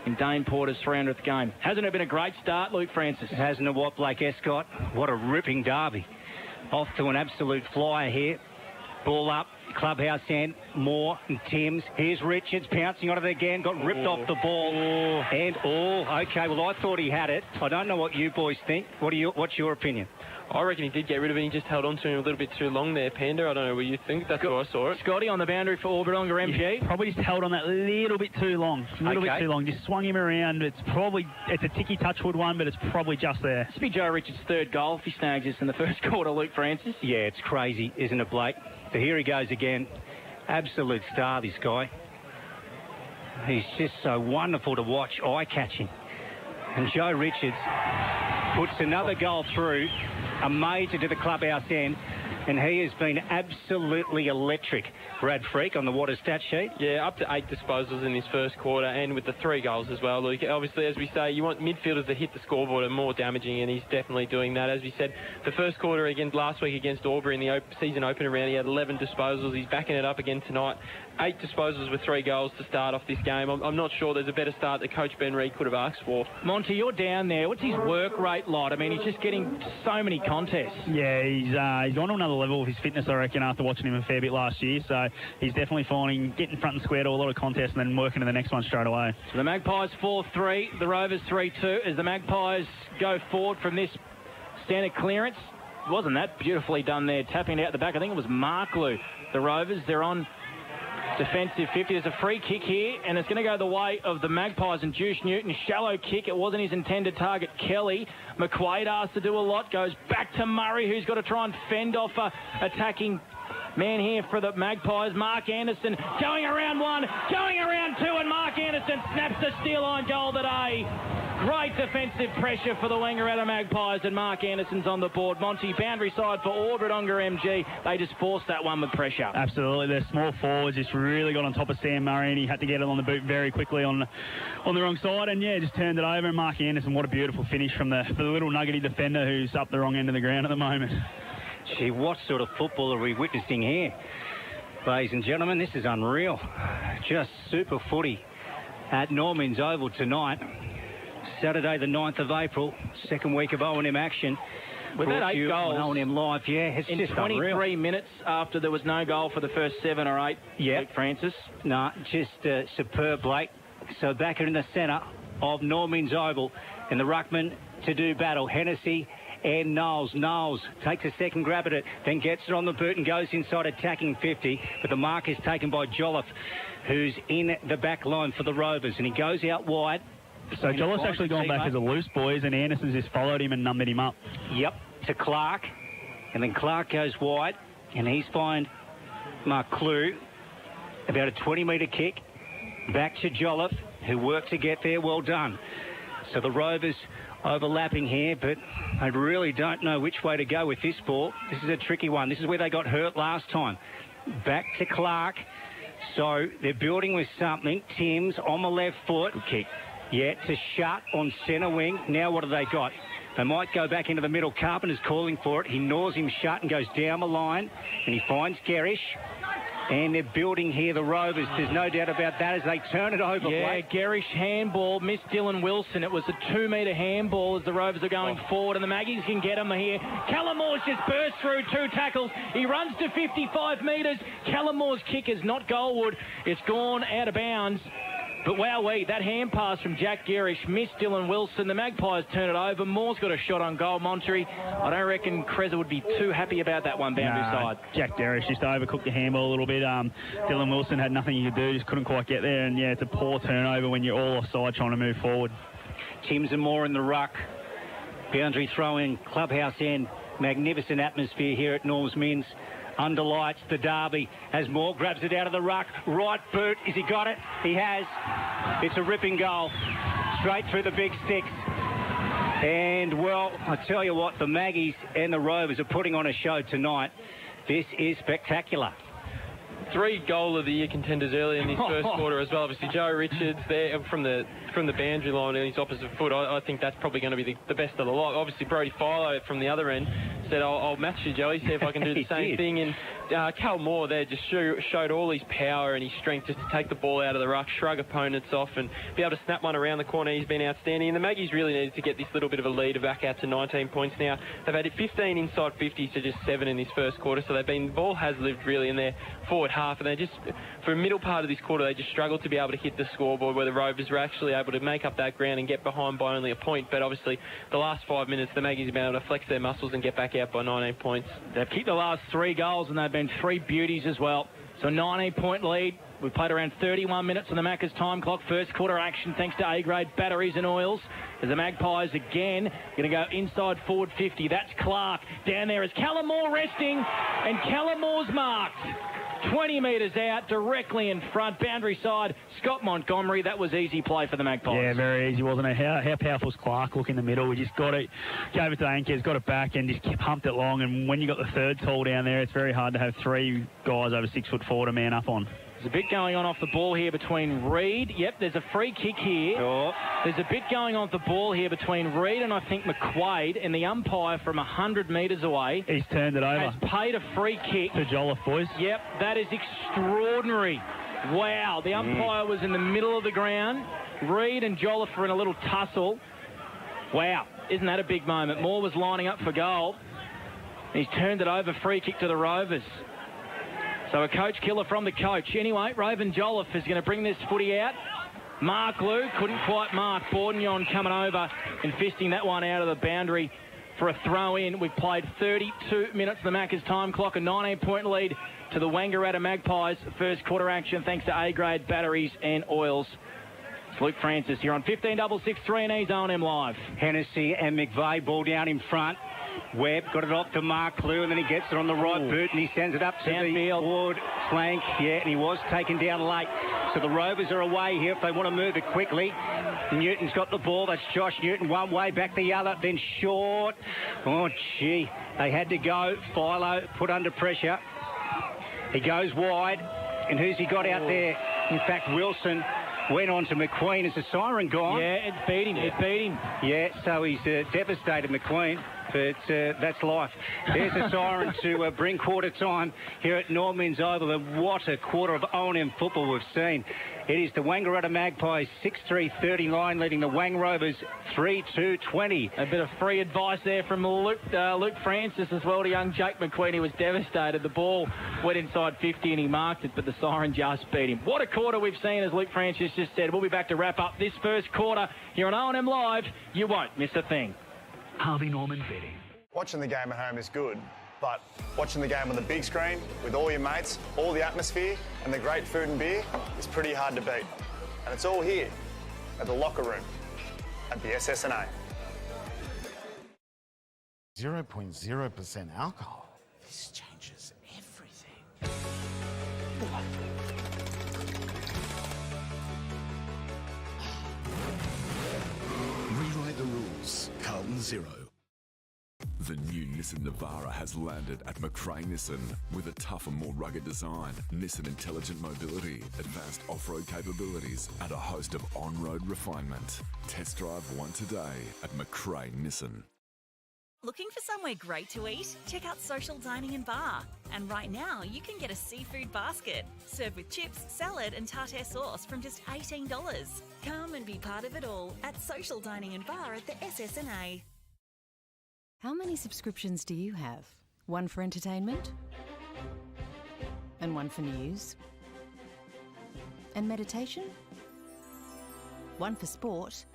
in Dane Porter's 300th game. Hasn't it been a great start, Luke Francis? Hasn't it what, Blake Escott? What a ripping derby. Off to an absolute flyer here. Ball up, clubhouse end, Moore and Timms. Here's Richards pouncing on it again, got ripped off the ball. Okay, well, I thought he had it. I don't know what you boys think. What's your opinion? I reckon he did get rid of it. He just held on to him a little bit too long there, Panda. I don't know what you think. That's how I saw it. Scotty on the boundary for Orberdonga MG. Yeah, probably just held on that little bit too long. A little bit too long. Just swung him around. It's a ticky touchwood one, but it's probably just there. This will be Joe Richards' 3rd goal if he snags this in the first quarter, Luke Francis. Yeah, it's crazy, isn't it, Blake? So here he goes again. Absolute star, this guy. He's just so wonderful to watch, eye-catching. And Joe Richards puts another goal through, a major to the clubhouse end, and he has been absolutely electric. Brad Freak on the water stat sheet. Yeah, up to 8 disposals in his first quarter, and with the 3 goals as well, Luke. Obviously, as we say, you want midfielders to hit the scoreboard and more damaging, and he's definitely doing that. As we said, the first quarter last week against Albury in the season opener round, he had 11 disposals. He's backing it up again tonight. 8 disposals with 3 goals to start off this game. I'm not sure there's a better start that Coach Ben Reid could have asked for. Monty, you're down there. What's his work rate like? I mean, he's just getting so many contests. Yeah, he's on another level of his fitness, I reckon, after watching him a fair bit last year. So he's definitely getting front and square to a lot of contests and then working to the next one straight away. So the Magpies 4-3, the Rovers 3-2. As the Magpies go forward from this standard clearance, wasn't that beautifully done there, tapping it out the back. I think it was Marklew. The Rovers, they're on defensive 50. There's a free kick here, and it's going to go the way of the Magpies and Juice Newton. Shallow kick. It wasn't his intended target, Kelly. McQuaid asked to do a lot. Goes back to Murray, who's got to try and fend off a attacking man here for the Magpies. Mark Anderson going around 1, going around 2, and Mark Anderson snaps the steal line goal today. Great defensive pressure for the Wangaratta Magpies, and Mark Anderson's on the board. Monty, boundary side for Orberdonga MG. They just forced that one with pressure. Absolutely. Their small forwards just really got on top of Sam Murray, and he had to get it on the boot very quickly on the wrong side, and yeah, just turned it over. And Mark Anderson, what a beautiful finish from the little nuggety defender who's up the wrong end of the ground at the moment. Gee, what sort of football are we witnessing here? Ladies and gentlemen, this is unreal. Just super footy at Norman's Oval tonight. Saturday the 9th of April, second week of O&M action. With that 8 goals on O&M Live, yeah, it's in just 23 unreal. minutes after there was no goal for the first 7 or 8, yeah. Luke Francis. No, just superb, Blake. So back in the centre of Norman's Oval, and the ruckman to do battle. Hennessy and Knowles. Knowles takes a second grab at it, then gets it on the boot and goes inside attacking 50. But the mark is taken by Jolliffe, who's in the back line for the Rovers. And he goes out wide. So Jolliffe's actually gone back as a loose, boys, and Anderson's just followed him and numbered him up. Yep, to Clark. And then Clark goes wide, and he's fined Mark Clue. About a 20-metre kick. Back to Jolliffe, who worked to get there. Well done. So the Rovers overlapping here, but I really don't know which way to go with this ball. This is a tricky one. This is where they got hurt last time. Back to Clark. So they're building with something. Timms on the left foot. Good kick. Yeah, to shut on centre wing. Now what have they got? They might go back into the middle. Carpenter's calling for it. He gnaws him shut and goes down the line, and he finds Garish. And they're building here, the Rovers. There's no doubt about that as they turn it over. Yeah, Blake. Garish handball, missed Dylan Wilson. It was a 2-metre handball as the Rovers are going forward, and the Maggies can get him here. Callum Moore's just burst through 2 tackles. He runs to 55 metres. Callum Moore's kick is not goalwood. It's gone out of bounds. But wowee, that hand pass from Jack Garish missed Dylan Wilson. The Magpies turn it over. Moore's got a shot on goal. Monterey, I don't reckon Kreza would be too happy about that one boundary side. Jack Garish just overcooked the handball a little bit. Dylan Wilson had nothing he could do, just couldn't quite get there. And yeah, it's a poor turnover when you're all offside trying to move forward. Timms and Moore in the ruck. Boundary throw in, clubhouse end. Magnificent atmosphere here at Norm's Mins. underlights the derby as Moore grabs it out of the ruck. Right boot. Has he got it? He has. It's a ripping goal. Straight through the big sticks. And, well, I tell you what, the Maggies and the Rovers are putting on a show tonight. This is spectacular. 3 goal of the year contenders early in his first quarter as well. Obviously, Joe Richards there from the boundary line on his opposite foot. I think that's probably going to be the best of the lot. Obviously, Brody Philo from the other end said, I'll match you, Joey, see if I can do the same thing. And Cal Moore there just showed all his power and his strength just to take the ball out of the ruck, shrug opponents off and be able to snap one around the corner. He's been outstanding. And the Maggies really needed to get this little bit of a lead back out to 19 points now. They've had 15 inside 50 to just 7 in this first quarter. So the ball has lived really in their forward half. And they just, for a middle part of this quarter, they just struggled to be able to hit the scoreboard where the Rovers were actually able to make up that ground and get behind by only a point. But obviously, the last 5 minutes, the Maggies have been able to flex their muscles and get back out by 19 points. They've kicked the last 3 goals and they've been 3 beauties as well. So 19-point lead. We've played around 31 minutes on the Macca's time clock. First quarter action thanks to A-grade batteries and oils. As the Magpies again going to go inside forward 50. That's Clark. Down there is Callum Moore resting, and Callum Moore's marked. 20 metres out, directly in front, boundary side, Scott Montgomery. That was easy play for the Magpies. Yeah, very easy, wasn't it? How powerful was Clark? Look in the middle. We just got it, gave it to Ankers, got it back and just pumped it long. And when you got the third tall down there, it's very hard to have 3 guys over 6'4" to man up on. There's a bit going on off the ball here between Reid. Yep, there's a free kick here. Oh. There's a bit going on the ball here between Reid and I think McQuaid, and the umpire from 100 metres away. He's turned it over. Has paid a free kick. To Jolliffe, boys. Yep, that is extraordinary. Wow, the umpire was in the middle of the ground. Reid and Jolliffe were in a little tussle. Wow, isn't that a big moment? Moore was lining up for goal. He's turned it over, free kick to the Rovers. So a coach killer from the coach. Anyway, Raven Jolliffe is going to bring this footy out. Mark Lou couldn't quite mark. Bourdignon coming over and fisting that one out of the boundary for a throw in. We've played 32 minutes on the Macca's time clock. A 19-point lead to the Wangaratta Magpies. First quarter action thanks to A-grade batteries and oils. It's Luke Francis here on 15-6-3 and E's O&M Live. Hennessy and McVeigh, ball down in front. Webb got it off to Mark Lou, and then he gets it on the right boot and he sends it up to the forward flank. Yeah, and he was taken down late. So the Rovers are away here if they want to move it quickly. Newton's got the ball. That's Josh Newton, one way, back the other, then short. Oh, gee. They had to go. Philo put under pressure. He goes wide. And who's he got out there? In fact, Wilson went on to McQueen. Is the siren gone? Yeah, it beat him. It beat him. Yeah, so he's devastated, McQueen. But that's life. There's a siren to bring quarter time here at Norman's Oval. And what a quarter of O&M football we've seen. It is the Wangaratta Magpies 6-3-39 leading the Wang Rovers 3-2-20. A bit of free advice there from Luke Francis as well to young Jake McQueen. He was devastated. The ball went inside 50 and he marked it, but the siren just beat him. What a quarter we've seen, as Luke Francis just said. We'll be back to wrap up this first quarter here on O&M Live. You won't miss a thing. Harvey Norman Betting. Watching the game at home is good, but watching the game on the big screen with all your mates, all the atmosphere and the great food and beer is pretty hard to beat. And it's all here at the locker room at the SSNA. 0.0% alcohol. This changes everything. Rewrite the rules. Carlton Zero. The new Nissan Navara has landed at McRae Nissan with a tougher, more rugged design, Nissan Intelligent Mobility, advanced off-road capabilities, and a host of on-road refinement. Test drive one today at McRae Nissan. Looking for somewhere great to eat? Check out Social Dining and Bar. And right now, you can get a seafood basket, served with chips, salad and tartare sauce from just $18. Come and be part of it all at Social Dining and Bar at the SSNA. How many subscriptions do you have? One for entertainment? And one for news? And meditation? One for sport?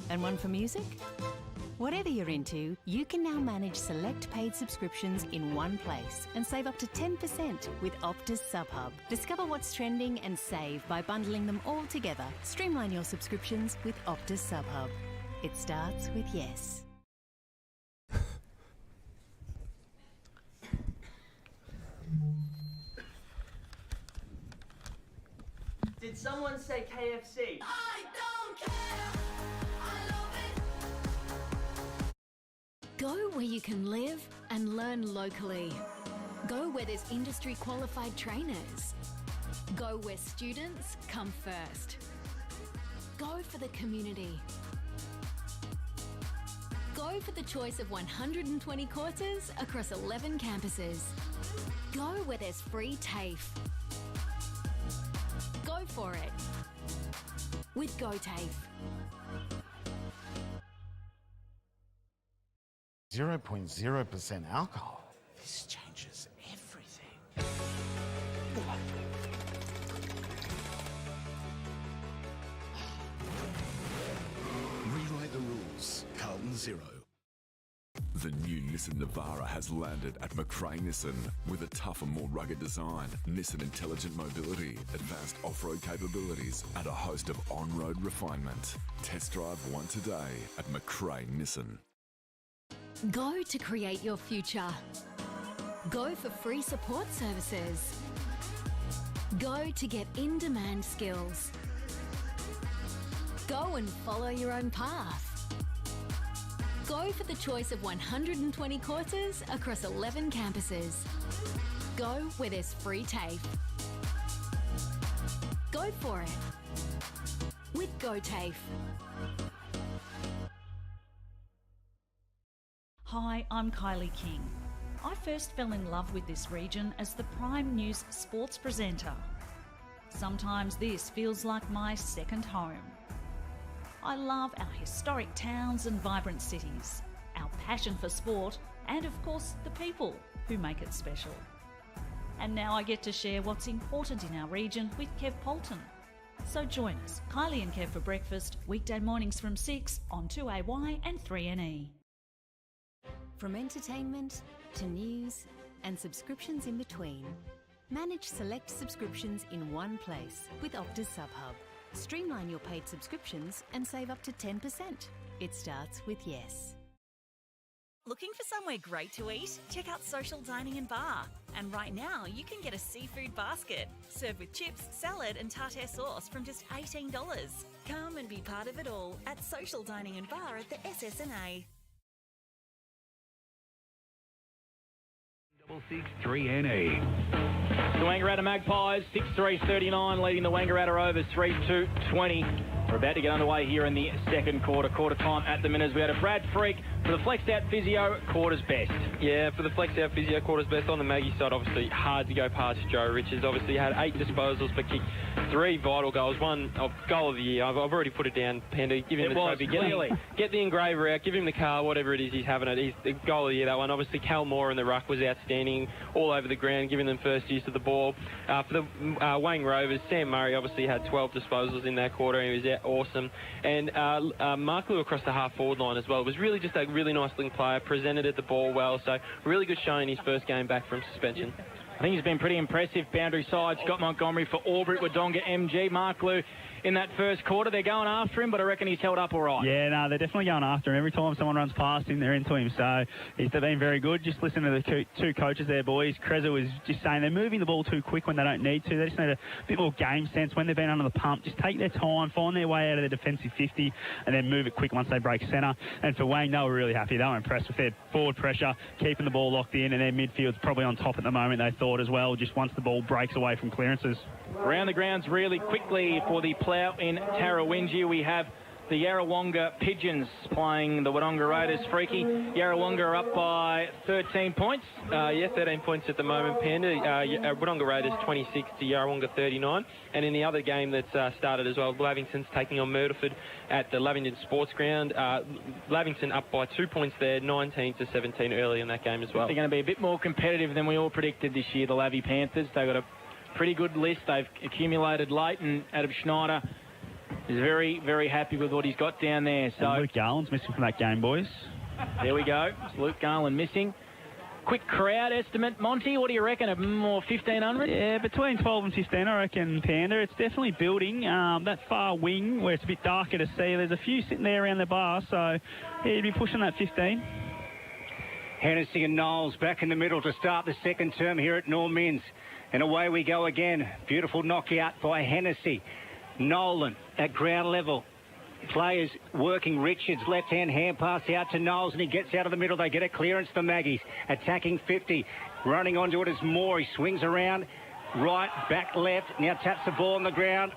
And one for music? Whatever you're into, you can now manage select paid subscriptions in one place and save up to 10% with Optus SubHub. Discover what's trending and save by bundling them all together. Streamline your subscriptions with Optus SubHub. It starts with yes. Someone say KFC. I don't care. I love it. Go where you can live and learn locally. Go where there's industry qualified trainers. Go where students come first. Go for the community. Go for the choice of 120 courses across 11 campuses. Go where there's free TAFE. Go for it with GoTAFE. 0.0% alcohol. This changes everything. Rewrite the rules. Carlton 0. The new Nissan Navara has landed at McRae Nissan with a tougher, more rugged design, Nissan intelligent mobility, advanced off-road capabilities, and a host of on-road refinement. Test drive one today at McRae Nissan. Go to create your future. Go for free support services. Go to get in-demand skills. Go and follow your own path. Go for the choice of 120 courses across 11 campuses. Go where there's free TAFE. Go for it with GoTAFE. Hi, I'm Kylie King. I first fell in love with this region as the Prime News sports presenter. Sometimes this feels like my second home. I love our historic towns and vibrant cities, our passion for sport, and of course the people who make it special. And now I get to share what's important in our region with Kev Polton. So join us, Kylie and Kev for breakfast, weekday mornings from 6 on 2AY and 3NE. From entertainment to news and subscriptions in between, manage select subscriptions in one place with Optus SubHub. Streamline your paid subscriptions and save up to 10%. It starts with yes. Looking for somewhere great to eat? Check out Social Dining and Bar. And right now, you can get a seafood basket, served with chips, salad and tartare sauce from just $18. Come and be part of it all at Social Dining and Bar at the SSNA. 3NE. The Wangaratta Magpies, 6-3-39, leading the Wangaratta Rovers 3-2-20. We're about to get underway here in the second quarter. Quarter time at the minutes. We had a Brad Freak for the flexed out physio, quarters best. Yeah, for the flexed out physio, quarters best. On the Maggie side, obviously hard to go past Joe Richards. Obviously had 8 disposals but kicked 3 vital goals. One goal of the year. I've already put it down, Panda. Give him the trophy. Get the engraver out. Give him the car, whatever it is he's having it. He's the goal of the year, that one. Obviously Cal Moore in the ruck was outstanding all over the ground, giving them first use of the ball. For the Wang Rovers, Sam Murray obviously had 12 disposals in that quarter. He was awesome. And Mark Lew across the half-forward line as well. It was really just a really nice link player, presented at the ball well. So really good showing his first game back from suspension. I think he's been pretty impressive. Boundary side, Scott Montgomery for Albury, Wodonga, MG. Mark Lew in that first quarter. They're going after him, but I reckon he's held up all right. Yeah, no, they're definitely going after him. Every time someone runs past him, they're into him. So they've been very good. Just listen to the two coaches there, boys. Kreza was just saying they're moving the ball too quick when they don't need to. They just need a bit more game sense when they've been under the pump. Just take their time, find their way out of their defensive 50, and then move it quick once they break centre. And for Wayne, they were really happy. They were impressed with their forward pressure, keeping the ball locked in, and their midfield's probably on top at the moment, they thought as well, just once the ball breaks away from clearances. Around the grounds really quickly for the plough in Tarrawingi. We have the Yarrawonga Pigeons playing the Wodonga Raiders. Freaky. Yarrawonga are up by 13 points. 13 points at the moment, Panda. Wodonga Raiders 26 to Yarrawonga 39. And in the other game that's started as well, Lavington's taking on Murderford at the Lavington Sports Ground. Lavington up by 2 points there, 19 to 17 early in that game as well. They're going to be a bit more competitive than we all predicted this year, the Lavy Panthers. They've got a pretty good list. They've accumulated late, and Adam Schneider is very, very happy with what he's got down there. So and Luke Garland's missing from that game, boys. There we go. Luke Garland missing. Quick crowd estimate, Monty. What do you reckon? More 1,500? Yeah, between 12 and 15, I reckon, Panda. It's definitely building. That far wing where it's a bit darker to see, there's a few sitting there around the bar, so yeah, you'd be pushing that 15. Hennessy and Knowles back in the middle to start the second term here at Norm Inns. And away we go again. Beautiful knockout by Hennessy. Nolan at ground level. Players working Richards, left-hand hand pass out to Knowles, and he gets out of the middle. They get a clearance, the Maggies. Attacking 50. Running onto it is Moore. He swings around. Right, back left, now taps the ball on the ground,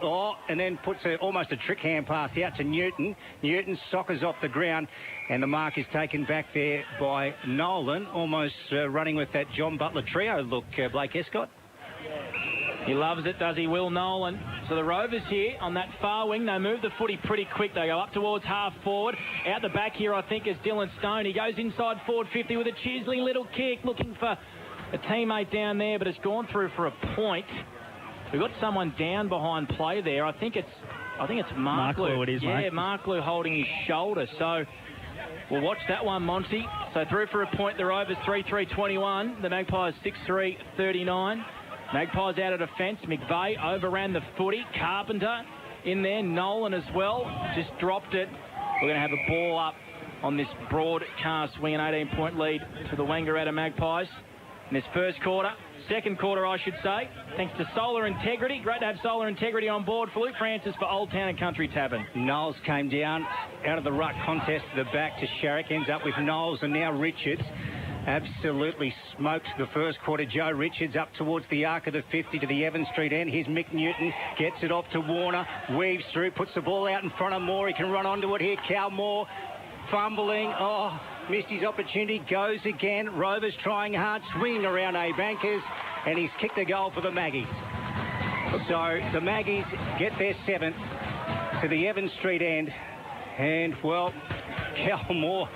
and then puts almost a trick hand pass out to Newton. Newton soccers off the ground, and the mark is taken back there by Nolan, almost running with that John Butler trio look, Blake Escott. He loves it, does he, Will Nolan? So the Rovers here on that far wing, they move the footy pretty quick. They go up towards half forward. Out the back here, I think, is Dylan Stone. He goes inside forward 50 with a chiseling little kick, looking for a teammate down there, but it's gone through for a point. We've got someone down behind play there. I think it's Marklew. It is, yeah, mate. Marklew holding his shoulder. So we'll watch that one, Monty. So through for a point, the Rovers 3-3-21. The Magpies 6-3-39. Magpies out of defence. McVeigh overran the footy. Carpenter in there. Nolan as well. Just dropped it. We're going to have a ball up on this broadcast wing, an 18-point lead to the Wangaratta Magpies in this first quarter. Second quarter, I should say, thanks to Solar Integrity. Great to have Solar Integrity on board for Luke Francis for Old Town and Country Tavern. Knowles came down out of the ruck contest to the back to Sharrock. Ends up with Knowles and now Richards. Absolutely smoked the first quarter. Joe Richards up towards the arc of the 50 to the Evans Street end. Here's Mick Newton. Gets it off to Warner. Weaves through. Puts the ball out in front of Moore. He can run onto it here. Cal Moore fumbling. Missed his opportunity. Goes again. Rovers trying hard. Swinging around A-Bankers. And he's kicked a goal for the Maggies. So the Maggies get their 7th to the Evans Street end. And, well, Cal Moore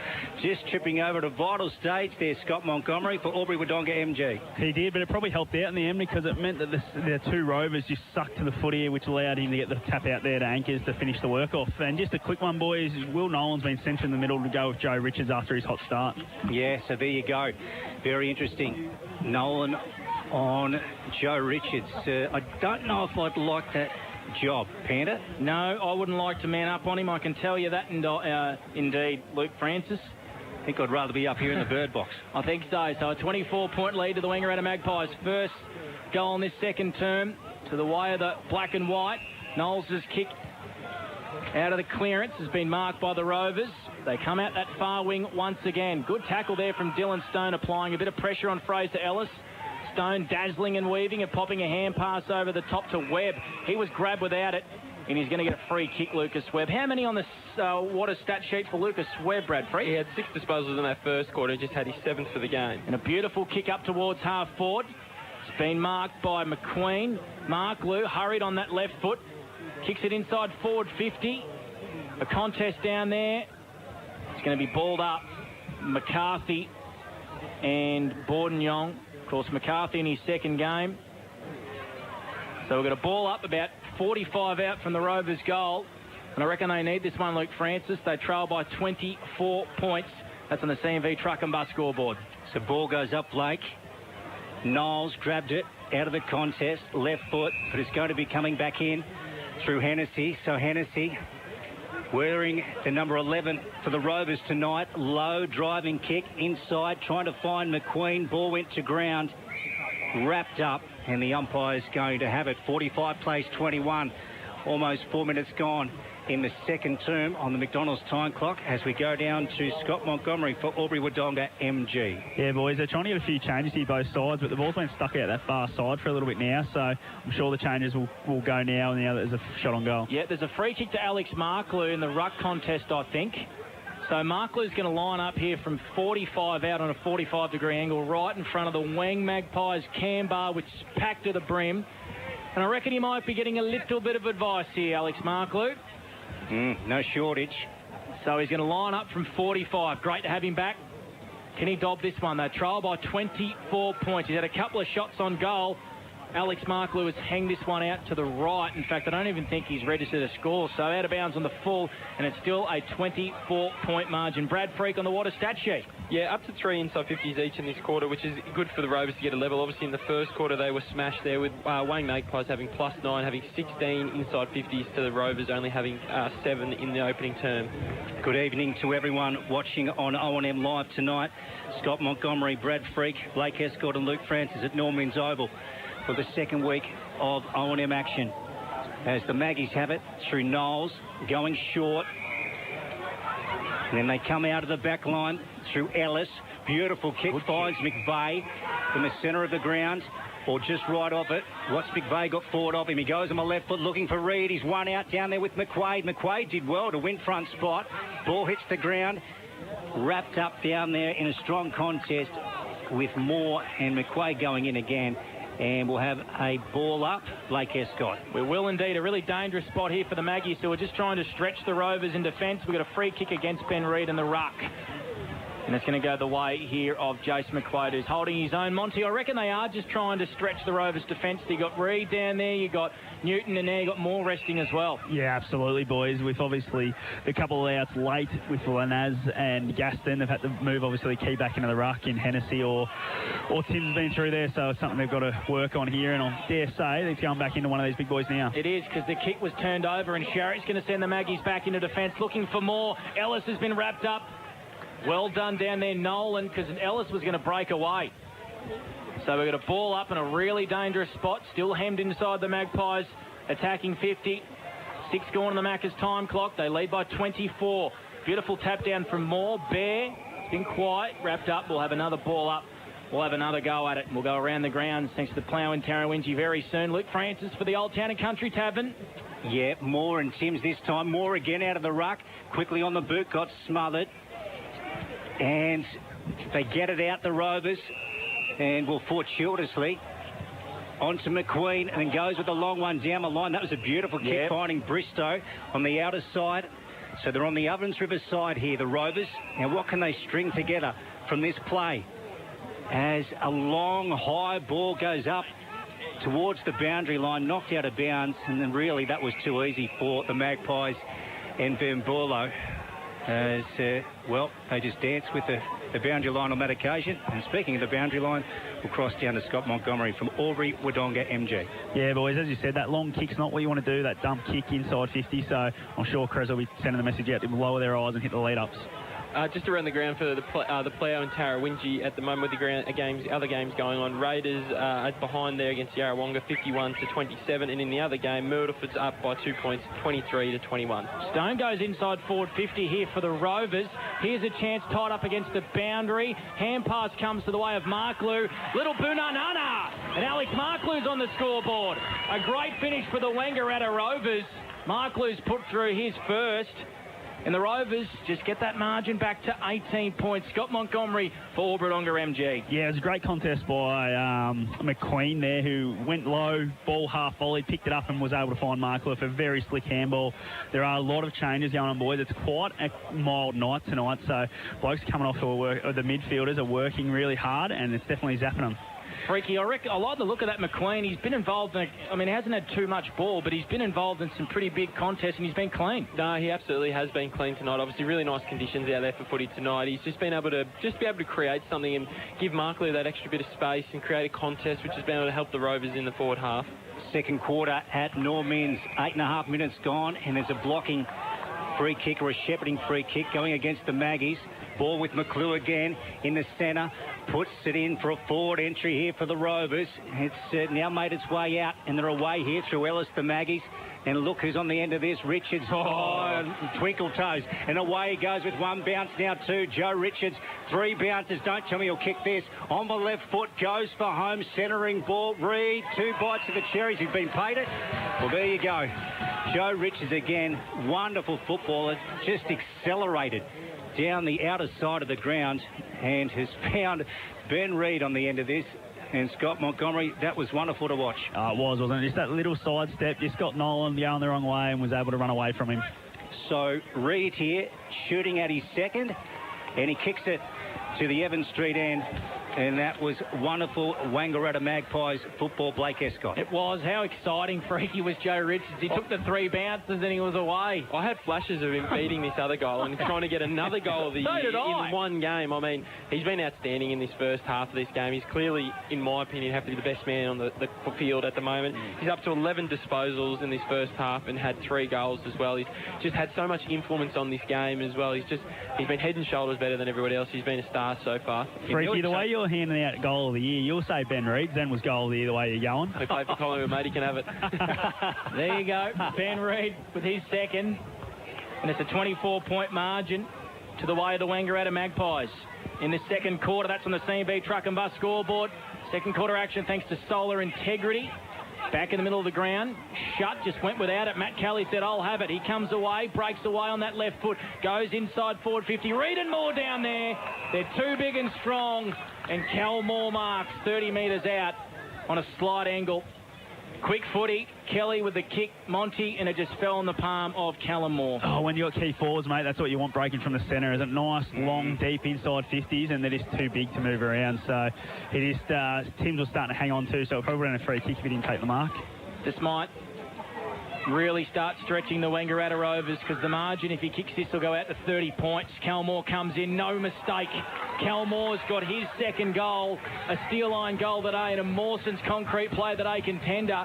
just tripping over to vital stage there, Scott Montgomery, for Albury-Wodonga MG. He did, but it probably helped out in the end because it meant that the two Rovers just sucked to the footy, which allowed him to get the tap out there to Anchors to finish the work off. And just a quick one, boys. Will Nolan's been sent in the middle to go with Joe Richards after his hot start. Yeah, so there you go. Very interesting. Nolan on Joe Richards. I don't know if I'd like that job, Panda. No, I wouldn't like to man up on him. I can tell you that, indeed, Luke Francis. I think I'd rather be up here in the bird box. I think so. So a 24-point lead to the Wangaratta Magpies. First goal in this second term to the way of the black and white. Knowles' kick out of the clearance has been marked by the Rovers. They come out that far wing once again. Good tackle there from Dylan Stone, applying a bit of pressure on Fraser Ellis. Stone dazzling and weaving and popping a hand pass over the top to Webb. He was grabbed without it, and he's going to get a free kick, Lucas Webb. How many on the what a stat sheet for Lucas Webb, Bradford? He had 6 disposals in that first quarter, just had his 7th for the game. And a beautiful kick up towards half forward. It's been marked by McQueen. Marklew hurried on that left foot. Kicks it inside forward 50. A contest down there. It's going to be balled up. McCarthy and Borden-Yong. Of course, McCarthy in his second game. So we've got a ball up about 45 out from the Rovers' goal. And I reckon they need this one, Luke Francis. They trail by 24 points. That's on the CMV truck and bus scoreboard. So ball goes up, Blake. Knowles grabbed it out of the contest, left foot, but it's going to be coming back in through Hennessy. So Hennessy wearing the number 11 for the Rovers tonight. Low driving kick inside, trying to find McQueen. Ball went to ground, wrapped up, and the umpire's going to have it. 45 plays 21. Almost 4 minutes gone in the second term on the McDonald's time clock as we go down to Scott Montgomery for Albury-Wodonga MG. Yeah, boys, they're trying to get a few changes here both sides, but the ball's been stuck out that far side for a little bit now, so I'm sure the changes will go now that there's a shot on goal. Yeah, there's a free kick to Alex Marklew in the ruck contest, I think. So Marklew's going to line up here from 45 out on a 45-degree angle right in front of the Wang Magpies cam bar, which is packed to the brim. And I reckon he might be getting a little bit of advice here, Alex Marklew. No shortage. So he's going to line up from 45. Great to have him back. Can he dob this one? They trail by 24 points. He's had a couple of shots on goal. Alex Marklew has hanged this one out to the right. In fact, I don't even think he's registered a score. So out of bounds on the full, and it's still a 24-point margin. Brad Freak on the water stat sheet. Yeah, up to 3 inside 50s each in this quarter, which is good for the Rovers to get a level. Obviously, in the first quarter, they were smashed there with Wang Magpies having +9, having 16 inside 50s to the Rovers, only having 7 in the opening term. Good evening to everyone watching on O&M Live tonight. Scott Montgomery, Brad Freak, Blake Escott and Luke Francis at Norman's Oval for the second week of O&M action. as the Maggies have it through Knowles, going short. And then they come out of the back line through Ellis. Beautiful kick, finds McVeigh in the centre of the ground, or just right off it. What's McVeigh got forward of him? He goes on the left foot looking for Reid. He's one out down there with McQuaid. McQuaid did well to win front spot. Ball hits the ground, wrapped up down there in a strong contest with Moore and McQuaid going in again. And we'll have a ball up, Blake Escott. We will indeed. A really dangerous spot here for the Maggies, who are just trying to stretch the Rovers in defence. We've got a free kick against Ben Reid in the ruck. And it's going to go the way here of Jace McQuaid, who's holding his own. Monty, I reckon they are just trying to stretch the Rovers' defence. You got Reid down there, you got Newton in there, you got Moore resting as well. Yeah, absolutely, boys. With obviously the couple of outs late with Lanaz and Gaston, they've had to move obviously key back into the ruck in Hennessy or Tim's been through there, so it's something they've got to work on here. And I dare say they're going back into one of these big boys now. It is, because the kick was turned over, and Sharrett's going to send the Maggies back into defence, looking for more. Ellis has been wrapped up. Well done down there, Nolan, because Ellis was going to break away. So we've got a ball up in a really dangerous spot, still hemmed inside the Magpies, attacking 50. 6 gone on the Macca's time clock. They lead by 24. Beautiful tap down from Moore. Bear, it's been quiet, wrapped up. We'll have another ball up. We'll have another go at it. We'll go around the grounds thanks to the plough in Tarrawingi very soon. Luke Francis for the Old Town and Country Tavern. Yeah, Moore and Tim's this time. Moore again out of the ruck. Quickly on the boot, got smothered. And they get it out, the Rovers, and will fortuitously onto McQueen, and goes with a long one down the line. That was a beautiful kick, finding Bristow on the outer side. So they're on the Ovens River side here, the Rovers. Now what can they string together from this play? As a long, high ball goes up towards the boundary line, knocked out of bounds, and then really that was too easy for the Magpies and Bambulo. As, well, they just danced with the boundary line on that occasion. And speaking of the boundary line, we'll cross down to Scott Montgomery from Albury, Wodonga, MG. Yeah, boys, as you said, that long kick's not what you want to do, that dump kick inside 50. So I'm sure Crez will be sending the message out to lower their eyes and hit the lead-ups. Just around the ground for the Plough and Tarrawingi at the moment with the other games going on. Raiders are behind there against Yarrawonga 51-27, and in the other game, Myrtleford's up by 2 points, 23-21. Stone goes inside forward 50 here for the Rovers. Here's a chance tied up against the boundary. Hand pass comes to the way of Marklew. Little Boonanana, and Alex Marklew's on the scoreboard. A great finish for the Wangaratta Rovers. Marklew's put through his first. And the Rovers just get that margin back to 18 points. Scott Montgomery for Wodonga MG. Yeah, it was a great contest by McQueen there, who went low, ball half volley, picked it up and was able to find Marklew for a very slick handball. There are a lot of changes going on, boys. It's quite a mild night tonight, so blokes coming off the midfielders are working really hard, and it's definitely zapping them. Freaky, I like the look of that McQueen. He's been involved in, he hasn't had too much ball, but he's been involved in some pretty big contests and he's been clean. No, he absolutely has been clean tonight. Obviously, really nice conditions out there for footy tonight. He's just been able to create something and give Markley that extra bit of space and create a contest, which has been able to help the Rovers in the forward half. Second quarter at Normans, 8.5 minutes gone, and there's a blocking free kick or a shepherding free kick going against the Maggies. Ball with McClure again in the centre. Puts it in for a forward entry here for the Rovers. It's now made its way out, and they're away here through Ellis, the Maggies. And look who's on the end of this. Richards. Twinkle toes. And away he goes with one bounce now too. Joe Richards. 3 bounces. Don't tell me he'll kick this. On the left foot. Goes for home. Centering ball. Reid. 2 bites of the cherries. He's been paid it. Well, there you go. Joe Richards again. Wonderful footballer. Just accelerated down the outer side of the ground and has found Ben Reid on the end of this. And Scott Montgomery, that was wonderful to watch. It was, wasn't it? Just that little side step. Just got Nolan going the wrong way and was able to run away from him. So Reid here shooting at his second, and he kicks it to the Evans Street end. And that was wonderful Wangaratta Magpies football, Blake Escott. It was. How exciting, Freaky, was Joe Richards. He took the 3 bounces and he was away. I had flashes of him beating this other goal and trying to get another goal of the year in one game. I mean, he's been outstanding in this first half of this game. He's clearly, in my opinion, have to be the best man on the field at the moment. He's up to 11 disposals in this first half and had 3 goals as well. He's just had so much influence on this game as well. He's been head and shoulders better than everybody else. He's been a star so far. Freaky, the way you're you're handing out goal of the year, you'll say Ben Reid then was goal of the year the way you're going. They played for Collingwood, mate. He can have it. There you go. Ben Reid with his second. And it's a 24-point margin to the way of the Wangaratta Magpies. In the second quarter, that's on the C&B Truck and Bus scoreboard. Second quarter action thanks to Solar Integrity. Back in the middle of the ground. Shut, just went without it. Matt Kelly said, I'll have it. He comes away, breaks away on that left foot, goes inside forward 50. Reid and Moore down there. They're too big and strong. And Cal Moore marks 30 metres out on a slight angle. Quick footy, Kelly with the kick, Monty, and it just fell on the palm of Callum Moore. Oh, when you've got key forwards, mate, that's what you want breaking from the centre. Is it nice, long, deep inside 50s, and they're just too big to move around. So it is, teams are starting to hang on too, so it'll probably run a free kick if he didn't take the mark. This might really start stretching the Wangaratta Rovers because the margin, if he kicks this, will go out to 30 points. Cal Moore comes in, no mistake. Cal Moore's got his second goal, a steel line goal today, and a Mawson's concrete play today contender.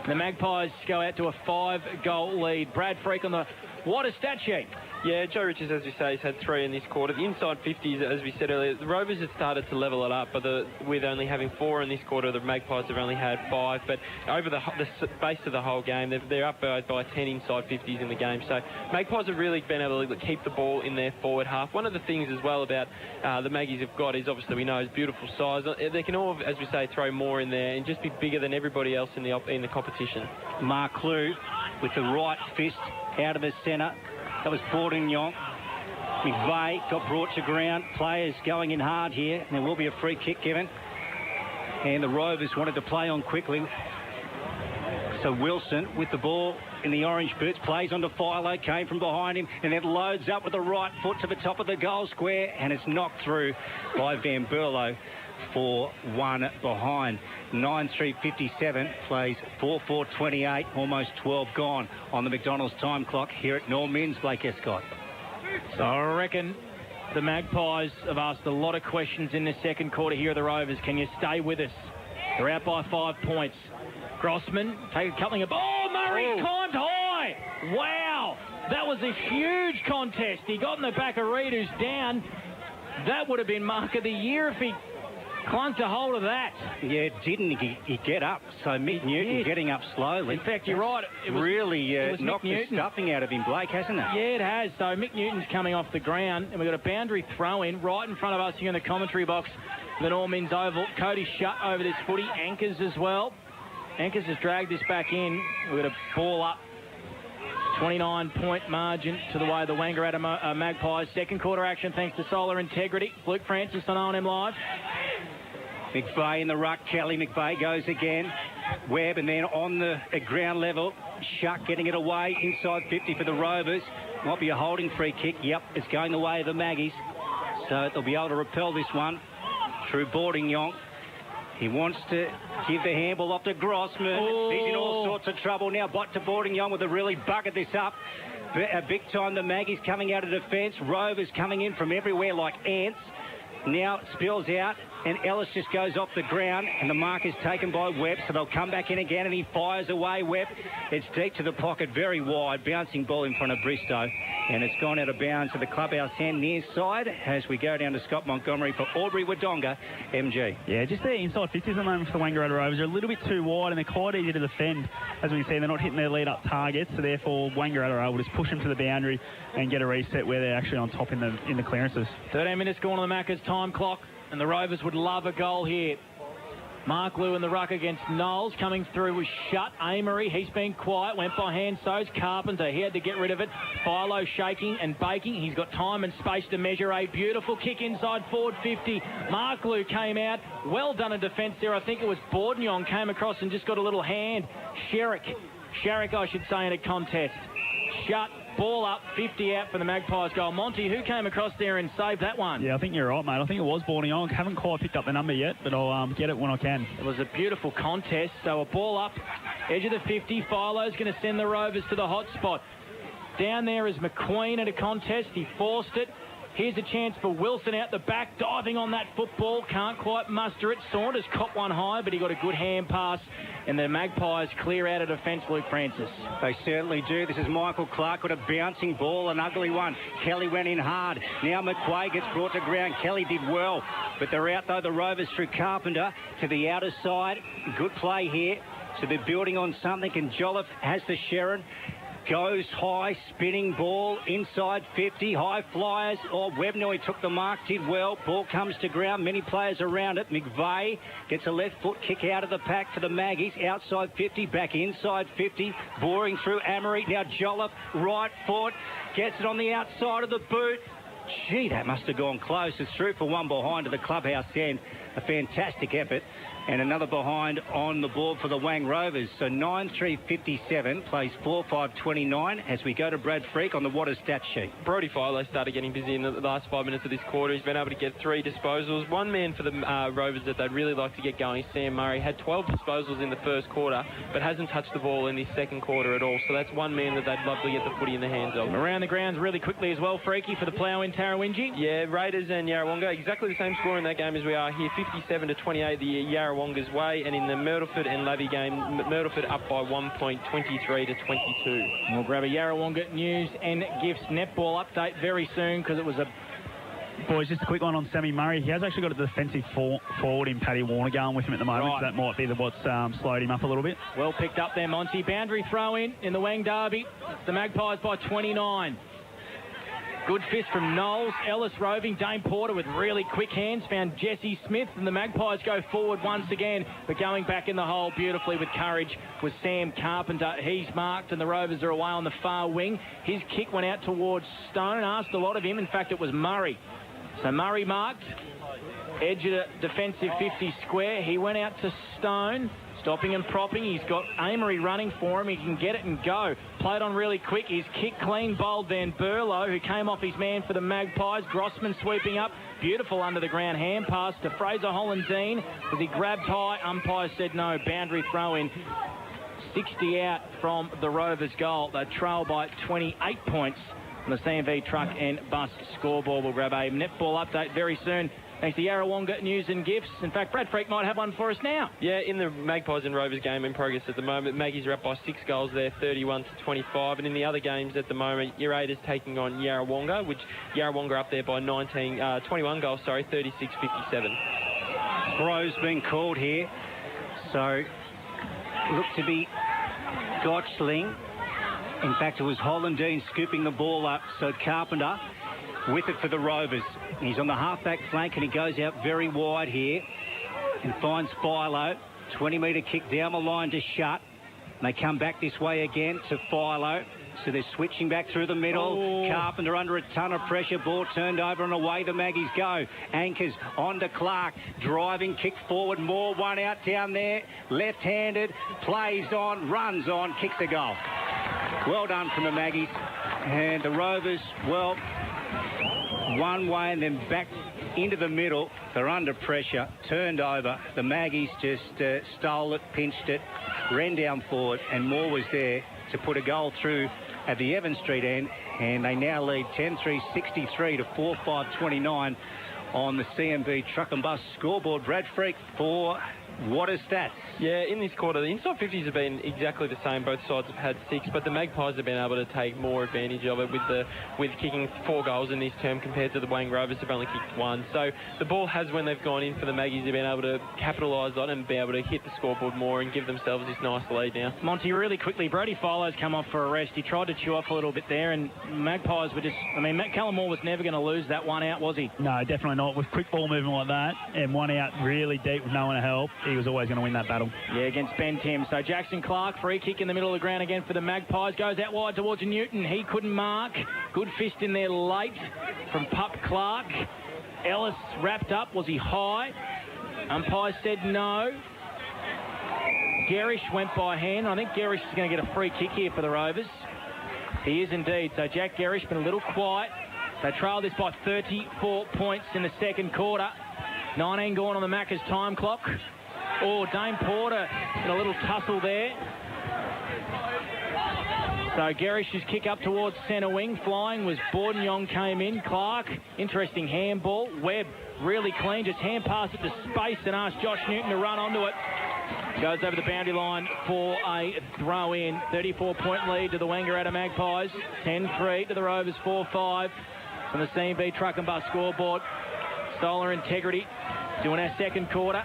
The Magpies go out to a 5-goal lead. Brad Freak on the what a stat sheet. Yeah, Joe Richards, as we say, has had 3 in this quarter. The inside 50s, as we said earlier, the Rovers have started to level it up, but with only having 4 in this quarter, the Magpies have only had 5. But over the base of the whole game, they're up by 10 inside 50s in the game. So Magpies have really been able to keep the ball in their forward half. One of the things as well about the Maggies have got is obviously we know is beautiful size. They can all, as we say, throw more in there and just be bigger than everybody else in the competition. Mark Clue with the right fist out of the centre. That was Bourdignon. McVeigh got brought to ground. Players going in hard here. And there will be a free kick given. And the Rovers wanted to play on quickly. So Wilson with the ball in the orange boots. Plays onto Philo. Came from behind him. And then loads up with the right foot to the top of the goal square. And it's knocked through by Van Berlo for 1 behind. 9-3-57 plays 4-4-28, almost 12 gone on the McDonald's time clock here at Norm Inns, Blake Escott. So I reckon the Magpies have asked a lot of questions in the second quarter here at the Rovers. Can you stay with us? They're out by 5 points. Grossman take a coupling of... Oh, Murray climbed high! Wow! That was a huge contest. He got in the back of Reid, who's down. That would have been mark of the year if he clung to hold of that. Yeah, didn't he get up? So Mick Newton getting up slowly. In fact, you're right. It was really knocked the Newton. stuffing out of him, Blake, hasn't it? Yeah, it has. So Mick Newton's coming off the ground, and we've got a boundary throw in right in front of us here in the commentary box. The Norm Inns Oval. Cody Shutt over this footy. Anchors as well. Anchors has dragged this back in. We've got a ball up. 29-point margin to the way of the Wangaratta Magpies. Second quarter action thanks to Solar Integrity. Luke Francis on O&M Live. McVeigh in the ruck. Kelly McVeigh goes again. Webb, and then on the ground level, Shuck getting it away inside 50 for the Rovers. Might be a holding free kick. Yep, it's going the way of the Maggies. So they'll be able to repel this one through Bourdignon. He wants to give the handball off to Grossman. Oh. He's in all sorts of trouble now. Bot to Bourdignon with a really buggered this up. Big time, the Maggies coming out of defence. Rovers coming in from everywhere like ants. Now it spills out, and Ellis just goes off the ground, and the mark is taken by Webb, so they'll come back in again, and he fires away Webb. It's deep to the pocket, very wide, bouncing ball in front of Bristow, and it's gone out of bounds to the clubhouse end near side as we go down to Scott Montgomery for Aubrey Wodonga, MG. Yeah, just their inside 50s at the moment for the Wangaratta Rovers. They're a little bit too wide, and they're quite easy to defend. As we see, they're not hitting their lead-up targets, so therefore Wangaratta are able to just push them to the boundary and get a reset where they're actually on top in the clearances. 13 minutes gone on the Macca's time clock, and the Rovers would love a goal here. Mark Lew in the ruck against Knowles. Coming through was Shutt. Amory, he's been quiet. Went by hand, so's Carpenter. He had to get rid of it. Philo shaking and baking. He's got time and space to measure a beautiful kick inside forward 50. Mark Lew came out. Well done in defence there. I think it was Bourdignon came across and just got a little hand. Sherrick, I should say, in a contest. Shutt. Ball up, 50 out for the Magpies goal. Monty, who came across there and saved that one? Yeah, I think you're right, mate. I think it was Bourdignon. I haven't quite picked up the number yet, but I'll get it when I can. It was a beautiful contest. So a ball up, edge of the 50. Philo's going to send the Rovers to the hot spot. Down there is McQueen at a contest. He forced it. Here's a chance for Wilson out the back, diving on that football. Can't quite muster it. Saunders caught one high, but he got a good hand pass. And the Magpies clear out of defence, Luke Francis. They certainly do. This is Michael Clark with a bouncing ball, an ugly one. Kelly went in hard. Now McQuaid gets brought to ground. Kelly did well, but they're out though, the Rovers, through Carpenter to the outer side. Good play here. So they're building on something, and Jolliffe has the Sharon. Goes high, spinning ball, inside 50, high flyers. Oh, Webnoy took the mark, did well. Ball comes to ground, many players around it. McVeigh gets a left foot kick out of the pack for the Maggies. Outside 50, back inside 50, boring through Amory. Now Jolliffe, right foot, gets it on the outside of the boot. Gee, that must have gone close. It's through for one behind to the clubhouse end. A fantastic effort. And another behind on the board for the Wang Rovers. So 9-3-57 plays 4-5-29 as we go to Brad Freak on the Water stat sheet. Brody Philo started getting busy in the last 5 minutes of this quarter. He's been able to get 3 disposals. One man for the Rovers that they'd really like to get going, Sam Murray, had 12 disposals in the first quarter, but hasn't touched the ball in this second quarter at all. So that's one man that they'd love to get the footy in the hands of. Around the grounds really quickly as well, Freaky, for the plough in Tarawinji. Yeah, Raiders and Yarrawonga, exactly the same score in that game as we are here. 57-28 the Yarrawonga's way, and in the Myrtleford and Lavey game, Myrtleford up by 1 point, 23-22. We'll grab a Yarrawonga news and gifts netball update very soon, because it was a... Boys, just a quick one on Sammy Murray. He has actually got a defensive forward in Paddy Warner going with him at the moment, so that might be what's slowed him up a little bit. Well picked up there, Monty. Boundary throw in the Wang Derby. It's the Magpies by 29. Good fist from Knowles. Ellis roving. Dame Porter with really quick hands found Jesse Smith, and the Magpies go forward once again, but going back in the hole beautifully with courage was Sam Carpenter. He's marked, and the Rovers are away on the far wing. His kick went out towards Stone. Asked a lot of him. In fact, it was Murray. So Murray marked. Edge of a defensive 50 square. He went out to Stone. Stopping and propping. He's got Amory running for him. He can get it and go. Played on really quick. He's kicked clean, bowled Van Berlo, who came off his man for the Magpies. Grossman sweeping up. Beautiful under the ground hand pass to Fraser Hollandine. As he grabbed high, umpire said no. Boundary throw in. 60 out from the Rovers goal. They trail by 28 points on the CMV truck and bus scoreboard. We'll grab a netball update very soon. Thanks to Yarrawonga News and Gifts. In fact, Brad Freak might have one for us now. Yeah, in the Magpies and Rovers game in progress at the moment, Maggies are up by 6 goals there, 31-25. And in the other games at the moment, your Raiders taking on Yarrawonga, which Yarrawonga up there by 21 goals, 36-57. Throws been called here. So, look to be Gotchling. In fact, it was Hollandine scooping the ball up. So Carpenter with it for the Rovers. He's on the half-back flank, and he goes out very wide here and finds Philo. 20-metre kick down the line to Shut. And they come back this way again to Philo. So they're switching back through the middle. Oh. Carpenter under a ton of pressure. Ball turned over and away the Maggies go. Anchors on to Clark. Driving kick forward. More one out down there. Left-handed. Plays on. Runs on. Kicks a goal. Well done from the Maggies. And the Rovers, well, one way and then back into the middle. They're under pressure. Turned over. The Maggies just stole it, pinched it, ran down forward, and Moore was there to put a goal through at the Evans Street end, and they now lead 10-3-63 to 4-5-29 on the CMB truck and bus scoreboard. Brad Freak for What is that? Yeah, in this quarter, the inside 50s have been exactly the same. Both sides have had 6, but the Magpies have been able to take more advantage of it with kicking 4 goals in this term compared to the Wang Rovers have only kicked 1. So the ball has, when they've gone in for the Maggies, they've been able to capitalise on and be able to hit the scoreboard more and give themselves this nice lead now. Monty, really quickly, Brody Filo's come off for a rest. He tried to chew off a little bit there, and Magpies were just... I mean, Callum Moore was never going to lose that one out, was he? No, definitely not. With quick ball movement like that and one out really deep with no one to help, he was always going to win that battle. Yeah, against Ben Tim. So Jackson Clark, free kick in the middle of the ground again for the Magpies. Goes out wide towards Newton. He couldn't mark. Good fist in there late from Pup Clark. Ellis wrapped up. Was he high? Umpire said no. Garish went by hand. I think Garish is going to get a free kick here for the Rovers. He is indeed. So Jack Garish been a little quiet. They trail this by 34 points in the second quarter. 19 gone on the Macca's time clock. Oh, Dame Porter in a little tussle there. So Gerrish's kick up towards centre wing. Flying was Bordenyong came in. Clark, interesting handball. Webb, really clean. Just hand pass it to space and asked Josh Newton to run onto it. Goes over the boundary line for a throw-in. 34-point lead to the Wangaratta Magpies. 10-3 to the Rovers, 4-5 from the C&B Truck and Bus scoreboard. Solar Integrity doing our second quarter.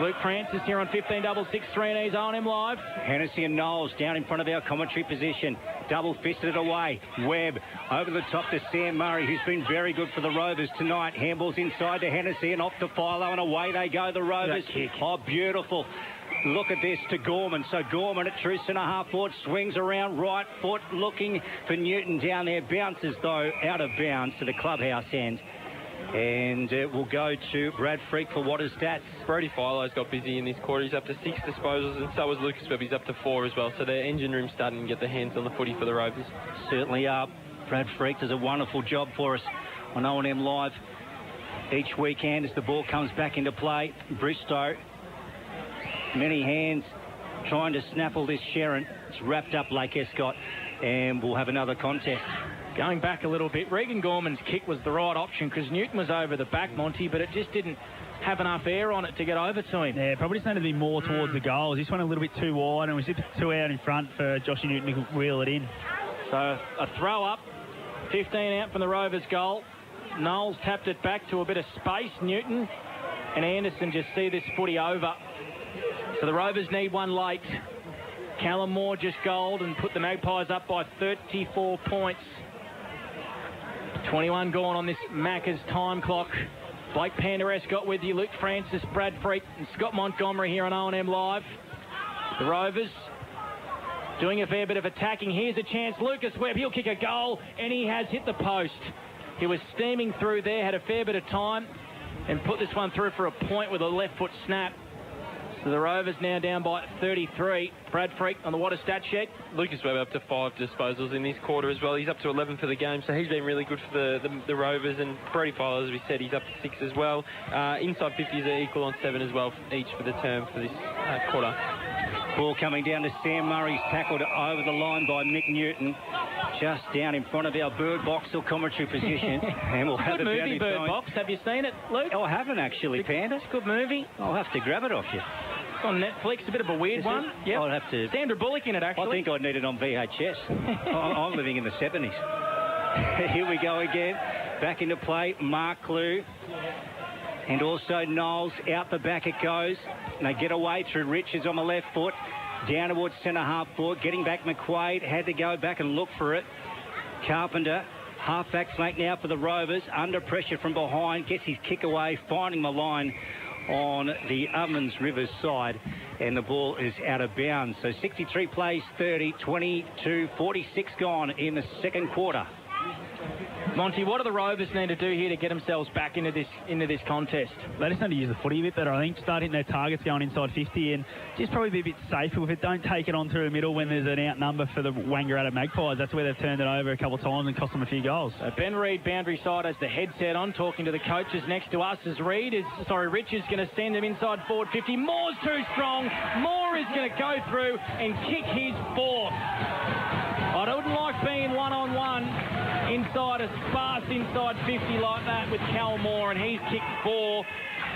Luke Francis here on 15-6-3 and he's on him live. Hennessy and Knowles down in front of our commentary position. Double-fisted it away. Webb over the top to Sam Murray, who's been very good for the Rovers tonight. Handballs inside to Hennessy and off to Philo, and away they go, the Rovers. Oh, beautiful. Look at this to Gorman. So Gorman at true centre half forward swings around right foot looking for Newton down there. Bounces, though, out of bounds to the clubhouse end. And we'll go to Brad Freak for what is stats. Brody Philo's got busy in this quarter. He's up to 6 disposals, and so is Lucas Webb. He's up to 4 as well. So their engine room's starting to get their hands on the footy for the Rovers. Certainly are. Brad Freak does a wonderful job for us on O&M Live each weekend as the ball comes back into play. Bristow, many hands trying to snaffle this Sharon. It's wrapped up Lake Escott, and we'll have another contest. Going back a little bit, Regan Gorman's kick was the right option because Newton was over the back, Monty, but it just didn't have enough air on it to get over to him. Yeah, probably just needed to be more towards the goals. This one a little bit too wide, and we zipped too out in front for Joshy Newton to wheel it in. So a throw up, 15 out from the Rovers goal. Knowles tapped it back to a bit of space. Newton and Anderson just see this footy over. So the Rovers need one late. Callum Moore just goaled and put the Magpies up by 34 points. 21 gone on this Macca's time clock. Blake Pandaress got with you, Luke Francis, Brad Freak and Scott Montgomery here on O&M Live. The Rovers doing a fair bit of attacking. Here's a chance. Lucas Webb, he'll kick a goal, and he has hit the post. He was steaming through there, had a fair bit of time, and put this one through for a point with a left foot snap. So the Rovers now down by 33. Brad Freak on the water stat sheet. Lucas Webb up to 5 disposals in this quarter as well. He's up to 11 for the game, so he's been really good for the Rovers. And Brody Philo, as we said, he's up to 6 as well. Inside 50s are equal on 7 as well, each for the term for this quarter. Ball coming down to Sam Murray's tackled over the line by Mick Newton. Just down in front of our Bird Box or commentary position. And we'll have good movie, Bird Box. Have you seen it, Luke? Oh, I haven't actually, Panda. It's a good movie. I'll have to grab it off you. It's on Netflix, a bit of a weird one. Yep. I'll have to. Sandra Bullock in it, actually. I think I'd need it on VHS. I'm living in the 70s. Here we go again. Back into play. Mark Clue. And also Knowles. Out the back it goes. And they get away through Richards on the left foot. Down towards centre half forward. Getting back McQuaid. Had to go back and look for it. Carpenter. Half-back flank now for the Rovers. Under pressure from behind. Gets his kick away. Finding the line on the Ovens Rivers side, and the ball is out of bounds. So 63 plays 30, 22, 46 gone in the second quarter. Monty, what do the Rovers need to do here to get themselves back into this contest? They just need to use the footy a bit better, I think. Start hitting their targets going inside 50 and just probably be a bit safer with it. Don't take it on through the middle when there's an outnumber for the Wangaratta Magpies. That's where they've turned it over a couple of times and cost them a few goals. Ben Reid, boundary side, has the headset on, talking to the coaches next to us as Rich is going to send them inside forward 50. Moore's too strong. Moore is going to go through and kick his fourth. I wouldn't like being one-on-one inside a sparse inside 50 like that with Cal Moore, and he's kicked 4.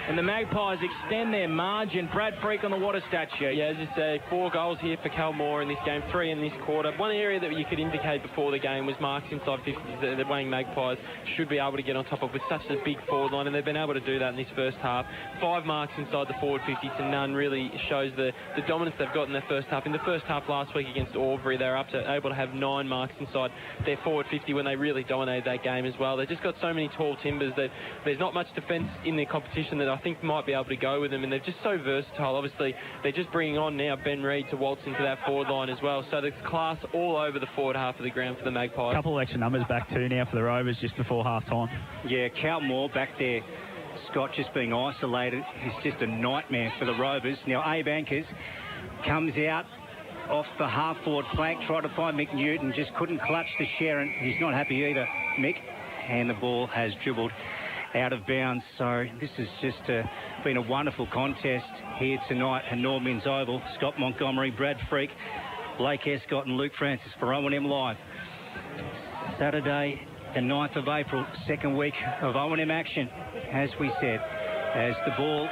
And the Magpies extend their margin. Brad Freak on the water stat sheet. Yeah, as you say, 4 goals here for Cal Moore in this game, 3 in this quarter. One area that you could indicate before the game was marks inside 50s that the Wang Magpies should be able to get on top of with such a big forward line, and they've been able to do that in this first half. 5 marks inside the forward 50 to none really shows the dominance they've got in their first half. In the first half last week against Albury, they were able to have 9 marks inside their forward 50 when they really dominated that game as well. They've just got so many tall timbers that there's not much defence in their competition that I think might be able to go with them, and they're just so versatile. Obviously, they're just bringing on now Ben Reid to waltz into that forward line as well. So there's class all over the forward half of the ground for the Magpies. A couple of extra numbers back too now for the Rovers just before half-time. Yeah, Cal Moore back there. Scott just being isolated. It's just a nightmare for the Rovers. Now, Abe Ankers comes out off the half-forward flank, tried to find Mick Newton, just couldn't clutch the Sharon. He's not happy either, Mick. And the ball has dribbled out of bounds. So this has just been a wonderful contest here tonight at Norman's Oval. Scott Montgomery, Brad Freak Blake Escott and Luke Francis for O&M Live. Saturday, the 9th of April, second week of O&M action, as we said, as the ball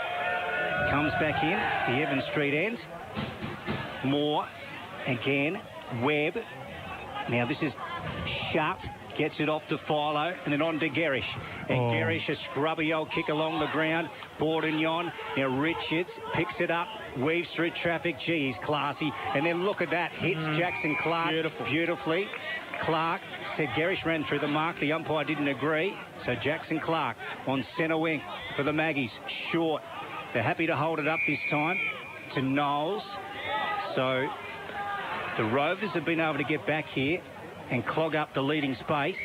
comes back in, the Evans Street end. Moore, again, Webb. Now this is Sharp, gets it off to Philo, and then on to Gerish. And Gerish, a scrubby old kick along the ground. Bourdignon, now Richards picks it up, weaves through traffic. Gee, he's classy. And then look at that, hits Jackson Clark beautifully. Clark said Gerish ran through the mark. The umpire didn't agree. So Jackson Clark on centre wing for the Maggies. Short. They're happy to hold it up this time to Knowles. So the Rovers have been able to get back here and clog up the leading space.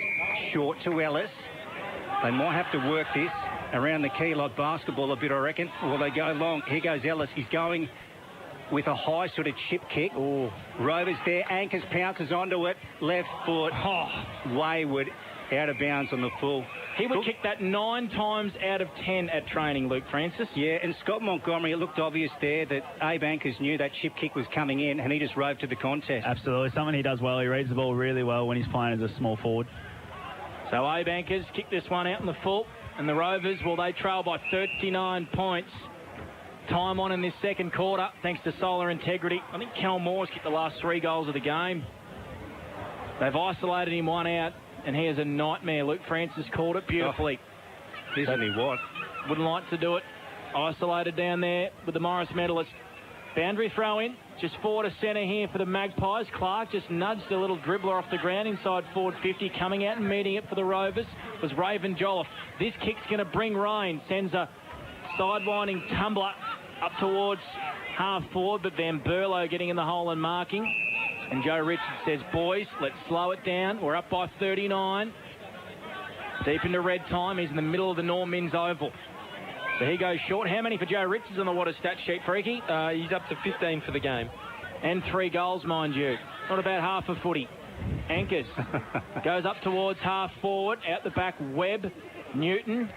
Short to Ellis. They might have to work this around the key like basketball a bit, I reckon. Or they go long. Here goes Ellis. He's going with a high sort of chip kick. Rovers there. Anchors pounces onto it. Left foot. Wayward. Out of bounds on the full. He would kick that 9 times out of 10 at training, Luke Francis. Yeah, and Scott Montgomery, it looked obvious there that Abe Anchors knew that chip kick was coming in and he just rode to the contest. Absolutely. Something he does well. He reads the ball really well when he's playing as a small forward. So Abe Anchors kick this one out in the full. And the Rovers, well, they trail by 39 points. Time on in this second quarter, thanks to solar integrity. I think Cal Moore's kicked the last 3 goals of the game. They've isolated him one out. And he is a nightmare. Luke Francis called it beautifully. Isn't he what? Wouldn't like to do it. Isolated down there with the Morris medalist. Boundary throw in. Just forward to centre here for the Magpies. Clark just nudged a little dribbler off the ground inside forward 50. Coming out and meeting it for the Rovers was Raven Jolliffe. This kick's going to bring rain. Sends a sidewinding tumbler up towards half forward. But Van Berlo getting in the hole and marking. And Joe Richards says, boys, let's slow it down. We're up by 39. Deep into red time. He's in the middle of the Norm Minns Oval. So he goes short. How many for Joe Richards on the water stat sheet, Freaky? He's up to 15 for the game. And 3 goals, mind you. Not about half a footy. Anchors. Goes up towards half forward. Out the back, Webb. Newton.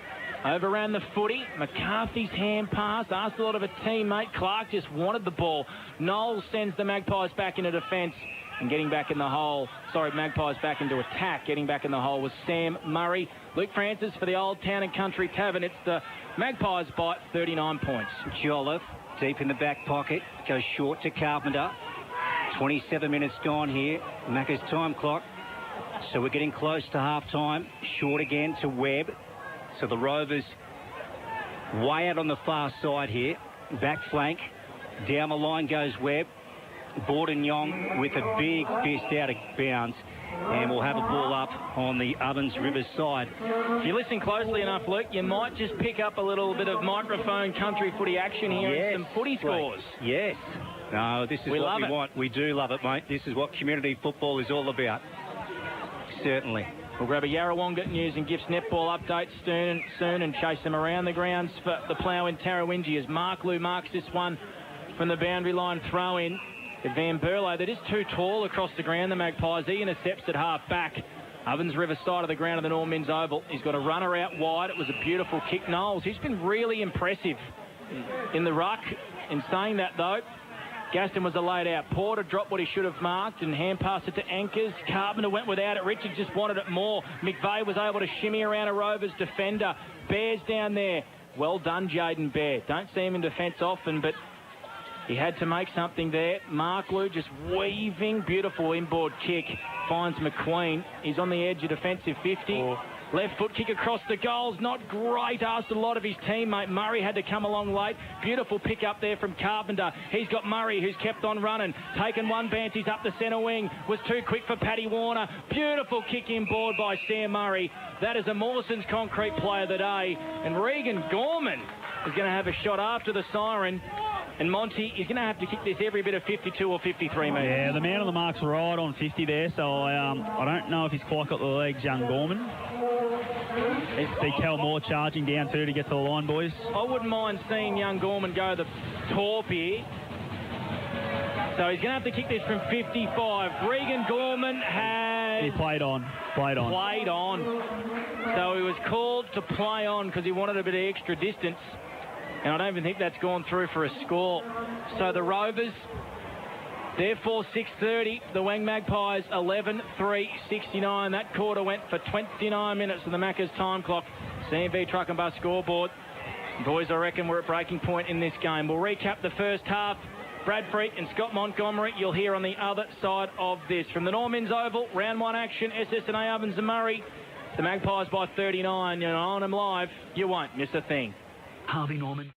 Overran the footy. McCarthy's hand pass. Asked a lot of a teammate. Clark just wanted the ball. Knowles sends the Magpies back into defence. And getting back in the hole. Sorry, Magpies back into attack. Getting back in the hole was Sam Murray. Luke Francis for the Old Town and Country Tavern. It's the Magpies by 39 points. Jolliffe deep in the back pocket. Goes short to Carpenter. 27 minutes gone here. Macca's time clock. So we're getting close to half time. Short again to Webb. So the Rovers way out on the far side here. Back flank. Down the line goes Webb. Bourdignon with a big fist out of bounds. And we'll have a ball up on the Ovens River side. If you listen closely enough, Luke, you might just pick up a little bit of microphone country footy action here and some footy scores. Yes. No, this is what we want. We do love it, mate. This is what community football is all about. Certainly. We'll grab a Yarrawonga News and Gifts netball update soon and chase them around the grounds for the plough in Tarrawingi as Mark Lou marks this one from the boundary line throw in. Van Berlo, that is too tall across the ground, the Magpies. He intercepts at half back. Ovens River side of the ground of the Norm Minns Oval. He's got a runner out wide. It was a beautiful kick. Knowles, he's been really impressive in the ruck. In saying that, though, Gaston was a laid out. Porter dropped what he should have marked and hand passed it to Anchors. Carpenter went without it. Richards just wanted it more. McVeigh was able to shimmy around a Rovers defender. Bear's down there. Well done, Jaden Bear. Don't see him in defence often, but he had to make something there. Mark Lou just weaving. Beautiful inboard kick. Finds McQueen. He's on the edge of defensive 50. Left foot kick across the goals. Not great. Asked a lot of his teammate. Murray had to come along late. Beautiful pick up there from Carpenter. He's got Murray who's kept on running. Taken one bounce. He's up the centre wing. Was too quick for Paddy Warner. Beautiful kick inboard by Sam Murray. That is a Mawson's concrete player of the day. And Regan Gorman is going to have a shot after the siren. And Monty is going to have to kick this every bit of 52 or 53 metres. Yeah, the man on the mark's right on 50 there, so I don't know if he's quite got the legs, young Gorman. See Cal Moore charging down too to get to the line, boys. I wouldn't mind seeing young Gorman go the torp here. So he's going to have to kick this from 55. Regan Gorman has... He played on. Played on. So he was called to play on because he wanted a bit of extra distance. And I don't even think that's gone through for a score. So the Rovers Therefore, 6:30, the Wang Magpies 11:3:69. That quarter went for 29 minutes of the Macca's time clock. CMV Truck and Bus scoreboard. Boys, I reckon we're at breaking point in this game. We'll recap the first half. Brad Freak and Scott Montgomery, you'll hear on the other side of this. From the Normans Oval, round one action, SSNA Ovens and Murray. The Magpies by 39. You're on them live. You won't miss a thing. Harvey Norman.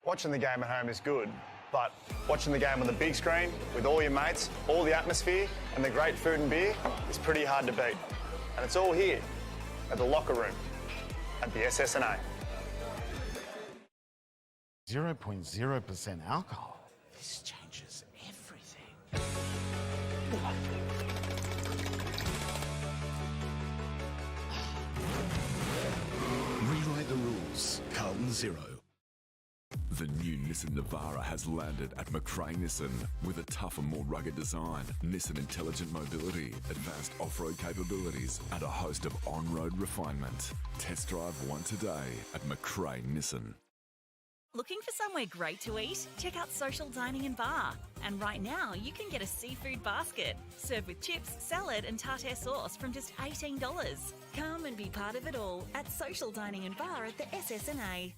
Watching the game at home is good, but watching the game on the big screen with all your mates, all the atmosphere and the great food and beer is pretty hard to beat. And it's all here at the locker room at the SSNA. 0.0% alcohol. This changes everything. Rewrite the rules. Carlton 0. The new Nissan Navara has landed at McRae Nissan with a tougher, more rugged design, Nissan Intelligent Mobility, advanced off-road capabilities, and a host of on-road refinement. Test drive one today at McRae Nissan. Looking for somewhere great to eat? Check out Social Dining and Bar. And right now, you can get a seafood basket served with chips, salad and tartare sauce from just $18. Come and be part of it all at Social Dining and Bar at the SSNA.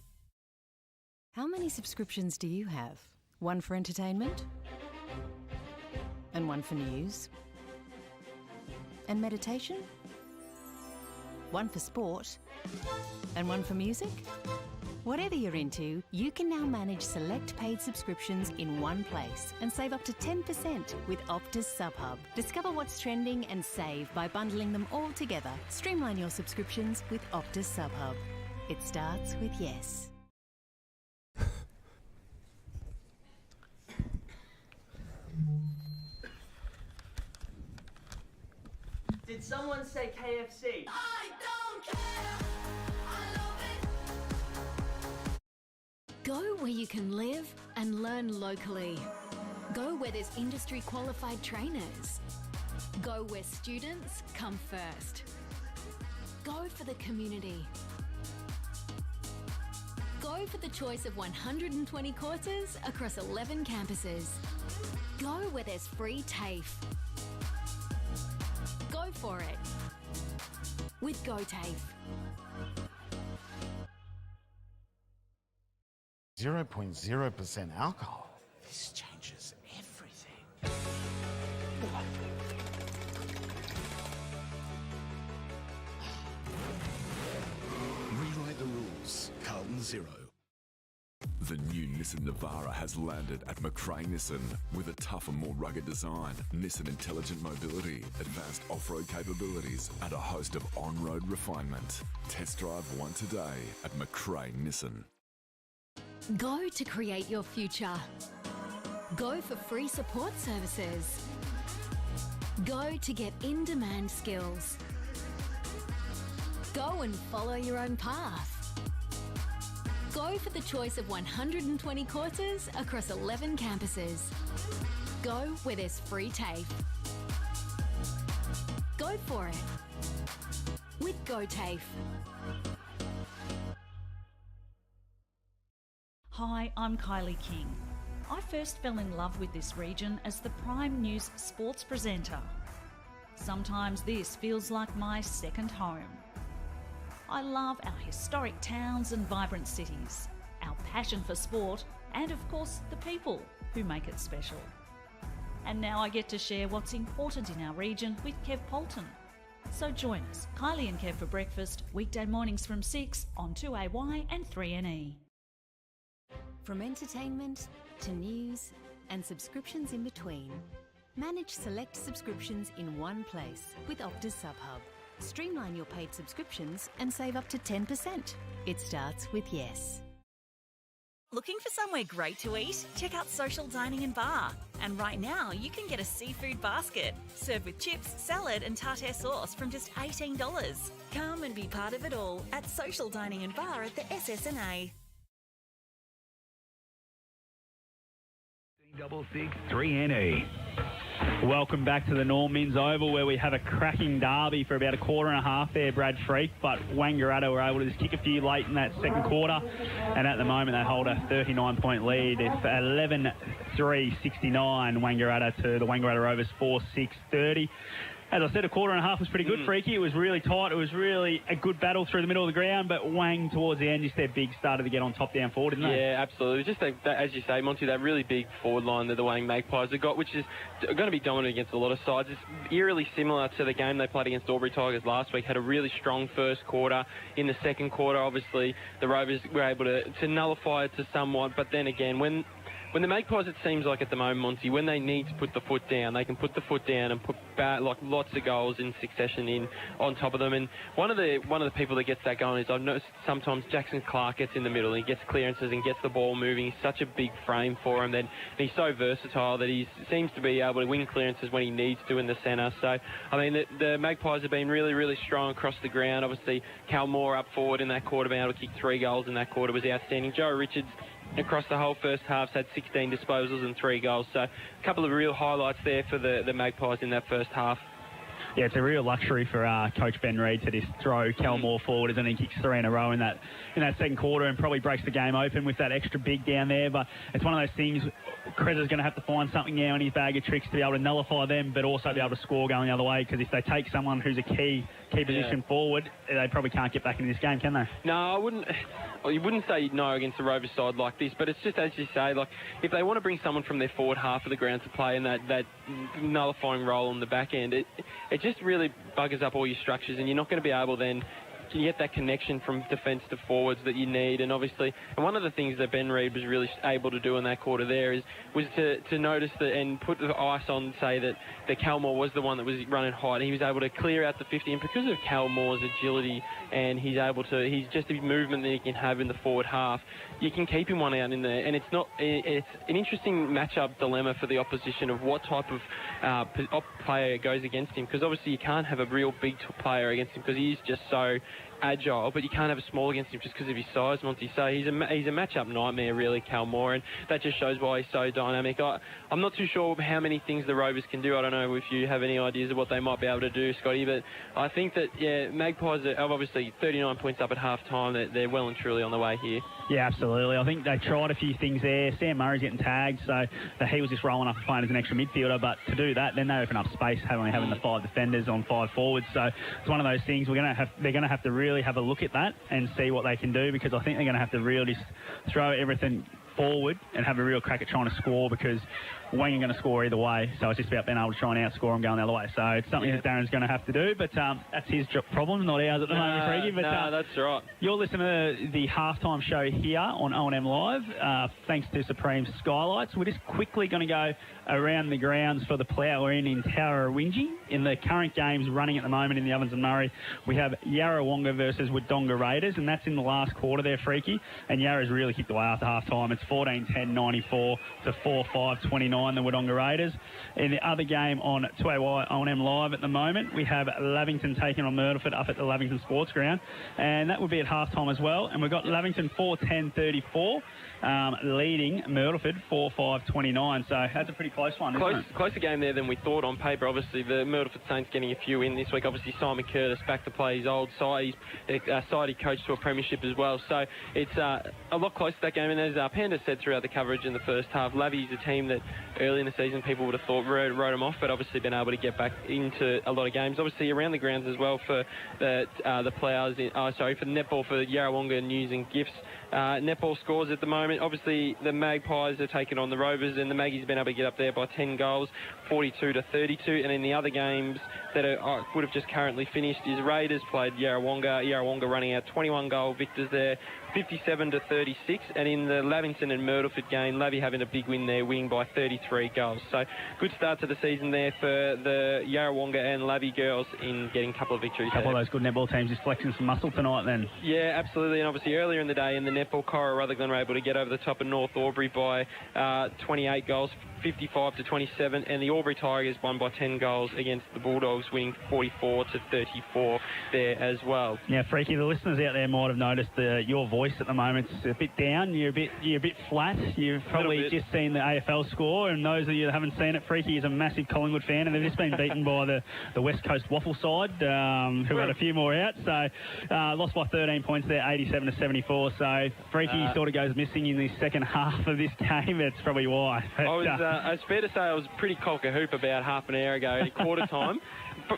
How many subscriptions do you have? One for entertainment? And one for news? And meditation? One for sport? And one for music? Whatever you're into, you can now manage select paid subscriptions in one place and save up to 10% with Optus SubHub. Discover what's trending and save by bundling them all together. Streamline your subscriptions with Optus SubHub. It starts with yes. Did someone say KFC? I don't care. I love it. Go where you can live and learn locally. Go where there's industry qualified trainers. Go where students come first. Go for the community. Go for the choice of 120 courses across 11 campuses. Go where there's free TAFE. Go for it with GoTAFE. 0.0% alcohol. This changes everything. Rewrite the rules. Carlton 0. The new Nissan Navara has landed at McRae Nissan with a tougher, more rugged design, Nissan Intelligent Mobility, advanced off-road capabilities, and a host of on-road refinement. Test drive one today at McRae Nissan. Go to create your future. Go for free support services. Go to get in-demand skills. Go and follow your own path. Go for the choice of 120 courses across 11 campuses. Go where there's free TAFE. Go for it with GoTAFE. Hi, I'm Kylie King. I first fell in love with this region as the Prime News sports presenter. Sometimes this feels like my second home. I love our historic towns and vibrant cities, our passion for sport, and of course the people who make it special. And now I get to share what's important in our region with Kev Polton. So join us, Kylie and Kev for breakfast, weekday mornings from 6 on 2AY and 3NE. From entertainment to news and subscriptions in between, manage select subscriptions in one place with Optus SubHub. Streamline your paid subscriptions and save up to 10%. It starts with yes. Looking for somewhere great to eat? Check out Social Dining and Bar. And right now, you can get a seafood basket served with chips, salad and tartare sauce from just $18. Come and be part of it all at Social Dining and Bar at the SSNA. 663NE. Welcome back to the Norm Inns Oval, where we have a cracking derby for about a quarter and a half there, Brad Freak, but Wangaratta were able to just kick a few late in that second quarter, and at the moment they hold a 39-point lead. It's 11-3-69 Wangaratta to the Wangaratta Rovers 4-6-30. As I said, a quarter and a half was pretty good, Freaky. It was really tight. It was really a good battle through the middle of the ground, but Wang, towards the end, just their big started to get on top down forward, didn't they? Yeah, absolutely. Just that, as you say, Monty, that really big forward line that the Wang Magpies have got, which is going to be dominant against a lot of sides. It's eerily similar to the game they played against Albury Tigers last week. Had a really strong first quarter. In the second quarter, obviously, the Rovers were able to nullify it to somewhat, but then again, when the Magpies, it seems like at the moment, Monty, when they need to put the foot down, they can put the foot down and put lots of goals in succession in on top of them. And one of the people that gets that going is, I've noticed sometimes Jackson Clark gets in the middle and he gets clearances and gets the ball moving. He's such a big frame for him. Then he's so versatile that he seems to be able to win clearances when he needs to in the centre. So, I mean, the Magpies have been really, really strong across the ground. Obviously, Cal Moore up forward in that quarter, being able to kick 3 goals in that quarter was outstanding. Joe Richards across the whole first half had 16 disposals and 3 goals. So a couple of real highlights there for the Magpies in that first half. Yeah, it's a real luxury for Coach Ben Reid to just throw Cal Moore forward, and he kicks 3 in a row in that second quarter and probably breaks the game open with that extra big down there. But it's one of those things, Kreza's going to have to find something now in his bag of tricks to be able to nullify them, but also be able to score going the other way, because if they take someone who's a key position forward, they probably can't get back into this game, can they? No, I wouldn't. Well, you wouldn't say no against the Rovers side like this, but it's just, as you say, like, if they want to bring someone from their forward half of the ground to play in that nullifying role on the back end, it just really buggers up all your structures, and you're not going to be able then to get that connection from defence to forwards that you need. And obviously, and one of the things that Ben Reid was really able to do in that quarter there was to notice that and put the ice on, say that Calmore was the one that was running high. He was able to clear out the 50, and because of Calmore's agility and he's just the movement that he can have in the forward half, you can keep him one out in there. And it's an interesting matchup dilemma for the opposition of what type of player goes against him, because obviously you can't have a real big player against him because he is just so agile, but you can't have a small against him just because of his size, Monty. So he's a matchup nightmare, really, Cal Moore, and that just shows why he's so dynamic. I'm not too sure how many things the Rovers can do. I don't know if you have any ideas of what they might be able to do, Scotty, but I think that, Magpies are obviously 39 points up at half-time. They're well and truly on the way here. Yeah, absolutely. I think they tried a few things there. Sam Murray's getting tagged, so he was just rolling up and playing as an extra midfielder, but to do that, then they open up space, only having the 5 defenders on 5 forwards. So it's one of those things they're going to have to really have a look at that and see what they can do, because I think they're going to have to really throw everything forward and have a real crack at trying to score, because Wang are going to score either way, so it's just about being able to try and outscore them going the other way. So it's something that Darren's going to have to do, but that's his problem, not ours at the moment, Freaky. But that's right. You're listening to the halftime show here on O&M Live, thanks to Supreme Skylights. We're just quickly going to go around the grounds for the Plough Inn in Tarawinji. In the current games running at the moment in the Ovens and Murray, we have Yarrawonga versus Wodonga Raiders, and that's in the last quarter there, Freaky. And Yarra's really kicked away after half-time. It's 14-10-94 to 4-5-29, the Wodonga Raiders. In the other game on 2AY O&M Live at the moment, we have Lavington taking on Myrtleford up at the Lavington Sports Ground, and that would be at half-time as well. And we've got Lavington 4-10-34, leading Myrtleford 4-5-29. So that's a pretty close one, isn't it? Closer game there than we thought on paper. Obviously, the Myrtleford Saints getting a few in this week. Obviously, Simon Curtis back to play his old side. He's side he coached to a premiership as well. So it's a lot closer to that game. And as Panda said throughout the coverage in the first half, Lavy's a team that early in the season people would have thought wrote them off, but obviously been able to get back into a lot of games. Obviously around the grounds as well for the Ploughs, for the netball for Yarrawonga News and Gifts. Netball scores at the moment. Obviously the Magpies are taking on the Rovers, and the Maggies have been able to get up there by 10 goals, 42-32. And in the other games that would have just currently finished is Raiders played Yarrawonga. Yarrawonga running out 21-goal victors there, 57-36. And in the Lavington and Myrtleford game, Lavy having a big win there, winning by 33 goals. So good start to the season there for the Yarrawonga and Lavy girls in getting a couple of victories. A couple of those good netball teams just flexing some muscle tonight then. Yeah, absolutely. And obviously earlier in the day in the netball, Cora Rutherglen were able to get over the top of North Albury by 28 goals, 55 to 27, and the Albury Tigers won by 10 goals against the Bulldogs, winning 44 to 34 there as well. Yeah, Freaky, the listeners out there might have noticed your voice at the moment's a bit down. You're a bit flat. You've probably just seen the AFL score, and those of you that haven't seen it, Freaky is a massive Collingwood fan, and they've just been beaten by the West Coast Waffle side, who had a few more out. So lost by 13 points there, 87 to 74. So Freaky sort of goes missing in the second half of this game. That's probably why. It's fair to say I was pretty cock-a-hoop about half an hour ago at quarter time.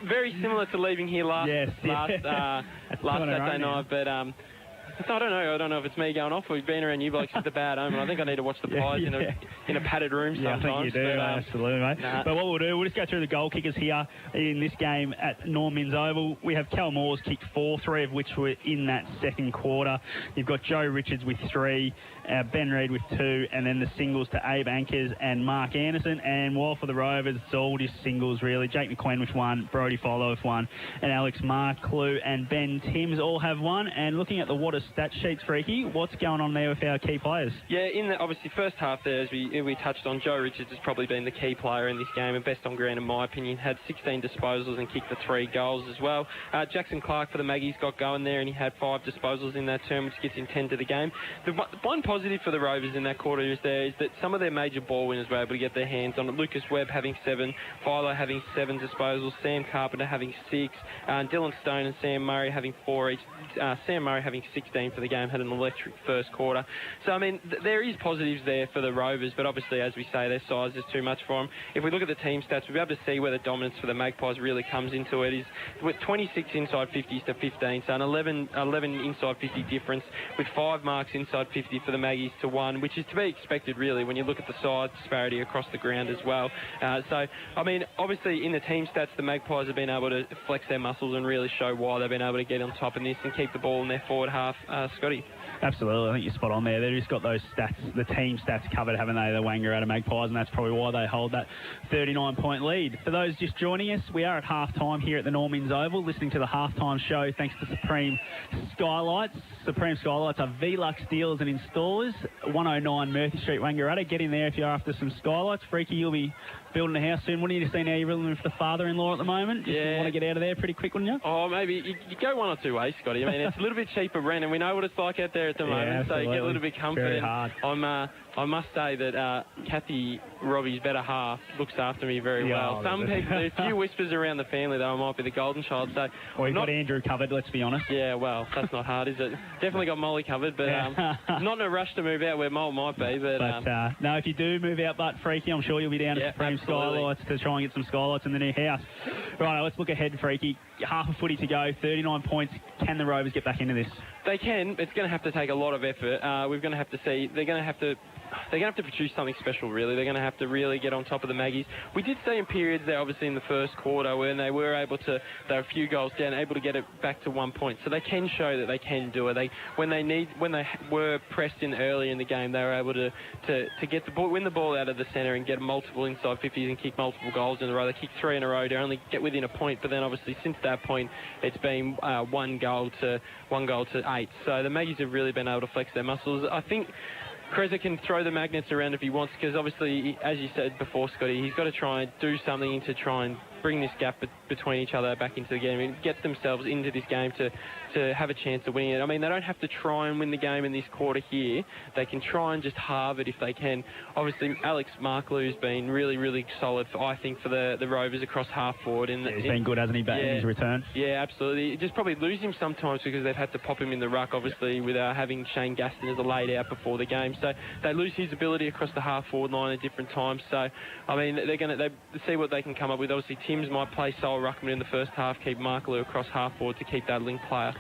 Very similar to leaving here last Saturday night, but I don't know if it's me going off. We've been around you blokes with the bad home, and I think I need to watch the Pies in a padded room sometimes. I think you do, absolutely, mate. Nah. But what we'll do, we'll just go through the goal kickers here in this game at Norm Minns Oval. We have Cal Moores kicked 4, 3 of which were in that second quarter. You've got Joe Richards with 3, Ben Reid with 2, and then the singles to Abe Ankers and Mark Anderson. And while for the Rovers, it's all just singles, really. Jake McQueen with 1, Brodie Fowler with 1, and Alex Marklew and Ben Timms all have 1. And looking at the Water stat sheets, Freaky, what's going on there with our key players? Yeah, in the obviously first half there, as we touched on, Joe Richards has probably been the key player in this game and best on ground in my opinion. Had 16 disposals and kicked the 3 goals as well. Jackson Clark for the Maggies got going there and he had 5 disposals in that term, which gets him 10 to the game. The one positive for the Rovers in that quarter is that some of their major ball winners were able to get their hands on it. Lucas Webb having 7, Philo having 7 disposals, Sam Carpenter having 6, Dylan Stone and Sam Murray having 4 each. Sam Murray having 16 for the game, had an electric first quarter. So, I mean, there is positives there for the Rovers, but obviously, as we say, their size is too much for them. If we look at the team stats, we'll be able to see where the dominance for the Magpies really comes into it. Is with 26 inside 50s to 15, so an 11 inside 50 difference, with 5 marks inside 50 for the Maggies to 1, which is to be expected, really, when you look at the size disparity across the ground as well. So, I mean, obviously, in the team stats, the Magpies have been able to flex their muscles and really show why they've been able to get on top in this and keep the ball in their forward half. Scotty? Absolutely, I think you're spot on there. They've just got those stats, the team stats covered, haven't they, the Wangaratta Magpies, and that's probably why they hold that 39-point lead. For those just joining us, we are at half-time here at the Norm Minns Oval, listening to the half-time show thanks to Supreme Skylights. Supreme Skylights are Velux dealers and installers, 109 Murphy Street, Wangaratta. Get in there if you're after some skylights. Freaky, you'll be building a house soon. Wouldn't you just see now you're living with the father-in-law at the moment? Just want to get out of there pretty quick, wouldn't you? Oh, maybe. You go one or two ways, Scotty. I mean, it's a little bit cheaper rent, and we know what it's like out there at the moment, so you get a little bit comfort. Very hard. I must say that Kathy, Robbie's better half, looks after me very well. Some people, there's a few whispers around the family that I might be the golden child. So you've got Andrew covered, let's be honest. Yeah, well, that's not hard, is it? Definitely got Molly covered, but not in a rush to move out where Mole might be. But no, if you do move out, but Freaky, I'm sure you'll be down at Supreme Skylights to try and get some skylights in the new house. Right, let's look ahead, Freaky. Half a footy to go, 39 points. Can the Rovers get back into this? They can. It's going to have to take a lot of effort. We're going to have to see. They're going to have to produce something special, really. They're going to have to really get on top of the Maggies. We did see in periods there, obviously in the first quarter, when they were able to, they were a few goals down, able to get it back to 1 point. So they can show that they can do it. When they were pressed in early in the game, they were able to get the ball, win the ball out of the centre and get multiple inside 50s and kick multiple goals in a row. They kicked 3 in a row to only get within a point, but then obviously since that point, it's been 1 goal to 8. So the Maggies have really been able to flex their muscles. I think Kreza can throw the magnets around if he wants, because obviously, as you said before, Scotty, he's got to try and do something to try and bring this gap between each other back into the game and get themselves into this game to have a chance of winning it. I mean, they don't have to try and win the game in this quarter here. They can try and just halve it if they can. Obviously, Alex Marklew's been really, really solid, I think, for the Rovers across half forward. And he's been good, hasn't he, in his return? Yeah, absolutely. Just probably lose him sometimes because they've had to pop him in the ruck, obviously, with having Shane Gaston as a laid out before the game. So they lose his ability across the half forward line at different times. So, I mean, they're going to see what they can come up with. Obviously, Timms might play sole ruckman in the first half, keep Marklew across half forward to keep that link player.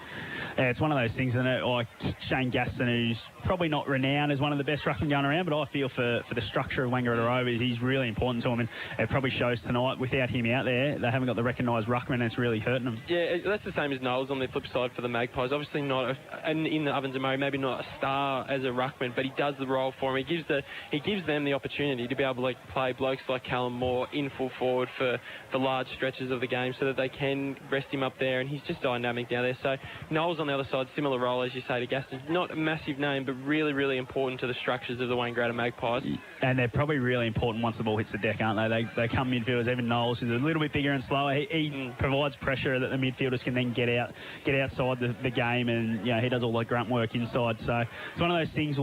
Yeah, it's one of those things, isn't it? Like Shane Gaston, who's probably not renowned as one of the best ruckmen going around, but I feel for the structure of Wangaratta Rovers, he's really important to them, and it probably shows tonight. Without him out there, they haven't got the recognised ruckman, and it's really hurting them. Yeah, that's the same as Knowles on the flip side for the Magpies. Obviously not, in the Ovens and Murray, maybe not a star as a ruckman, but he does the role for him. He gives them the opportunity to be able to play blokes like Callum Moore in full forward for large stretches of the game so that they can rest him up there, and he's just dynamic down there. So Knowles on the other side, similar role, as you say, to Gaston. Not a massive name, but really, really important to the structures of the Wangaratta Magpies. And they're probably really important once the ball hits the deck, aren't they? They come midfielders. Even Knowles, who's a little bit bigger and slower, he provides pressure that the midfielders can then get outside the game, and he does all the grunt work inside. So it's one of those things.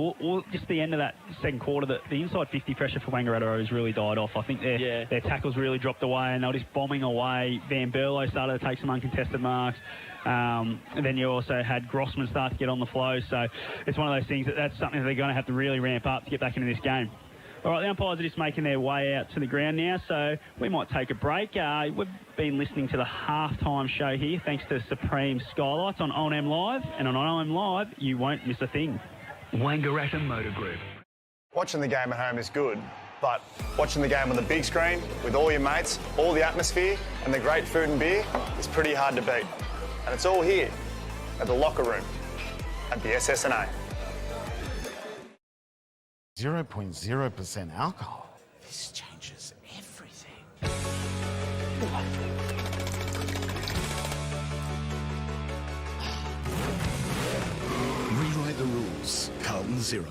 Just the end of that second quarter, the inside 50 pressure for Wangaratta Rovers really died off. I think their tackles really dropped away, and they were just bombing away. Van Berlo started to take some uncontested marks. And then you also had Grossman start to get on the flow. So it's one of those things that's something that they're going to have to really ramp up to get back into this game. All right, the umpires are just making their way out to the ground now, so we might take a break. We've been listening to the halftime show here, thanks to Supreme Skylights on OM Live, and on OM Live, you won't miss a thing. Wangaratta Motor Group. Watching the game at home is good, but watching the game on the big screen with all your mates, all the atmosphere, and the great food and beer is pretty hard to beat. And it's all here at the locker room at the SSNA. 0.0% alcohol. This changes everything. Rewrite the rules. Carlton 0.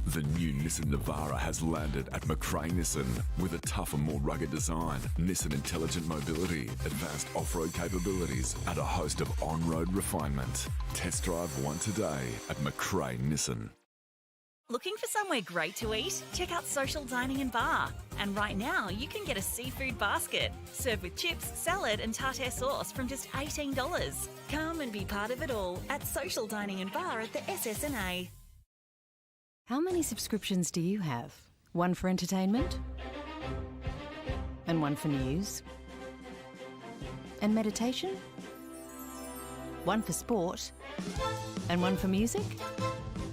The new Nissan Navara has landed at McRae Nissan with a tougher, more rugged design, Nissan Intelligent Mobility, advanced off-road capabilities, and a host of on-road refinement. Test drive one today at McRae Nissan. Looking for somewhere great to eat? Check out Social Dining and Bar. And right now, you can get a seafood basket, served with chips, salad and tartare sauce from just $18. Come and be part of it all at Social Dining and Bar at the SSNA. How many subscriptions do you have? One for entertainment? And one for news? And meditation? One for sport? And one for music?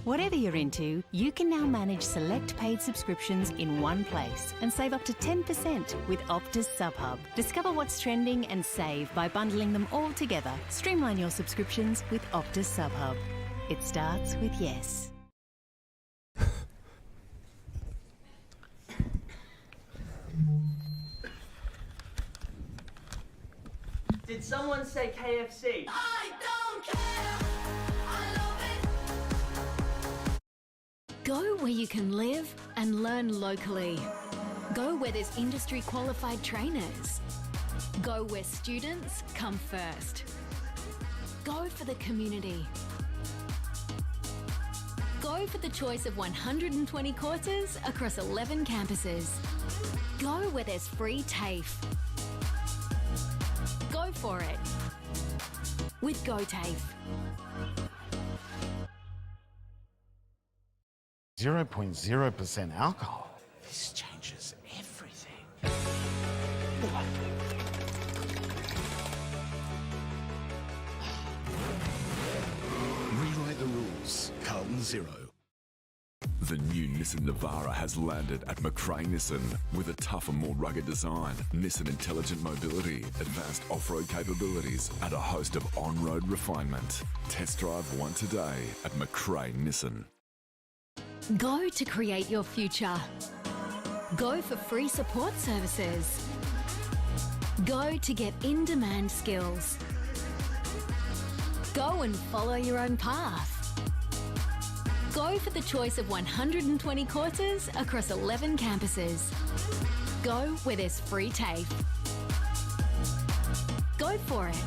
Whatever you're into, you can now manage select paid subscriptions in one place and save up to 10% with Optus SubHub. Discover what's trending and save by bundling them all together. Streamline your subscriptions with Optus SubHub. It starts with yes. Did someone say KFC? I don't care. I love it. Go where you can live and learn locally. Go where there's industry qualified trainers. Go where students come first. Go for the community. Go for the choice of 120 courses across 11 campuses. Go where there's free TAFE. Go for it with GoTAFE. 0.0% alcohol. This changes everything. Rewrite the rules. Carlton 0. The new Nissan Navara has landed at McRae Nissan with a tougher, more rugged design, Nissan Intelligent Mobility, advanced off-road capabilities, and a host of on-road refinement. Test drive one today at McRae Nissan. Go to create your future. Go for free support services. Go to get in-demand skills. Go and follow your own path. Go for the choice of 120 courses across 11 campuses. Go where there's free TAFE. Go for it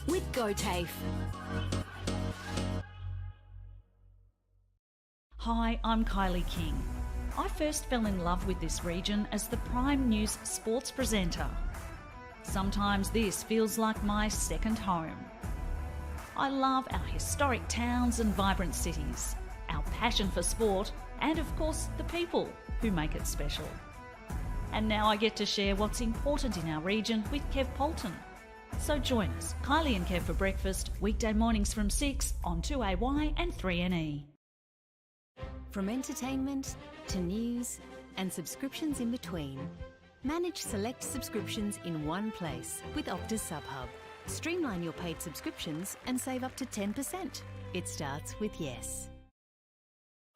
with GoTAFE. Hi, I'm Kylie King. I first fell in love with this region as the Prime News sports presenter. Sometimes this feels like my second home. I love our historic towns and vibrant cities, our passion for sport, and of course the people who make it special. And now I get to share what's important in our region with Kev Polton. So join us, Kylie and Kev for breakfast, weekday mornings from 6 on 2AY and 3NE. From entertainment to news and subscriptions in between, manage select subscriptions in one place with Optus SubHub. Streamline your paid subscriptions and save up to 10%. It starts with yes.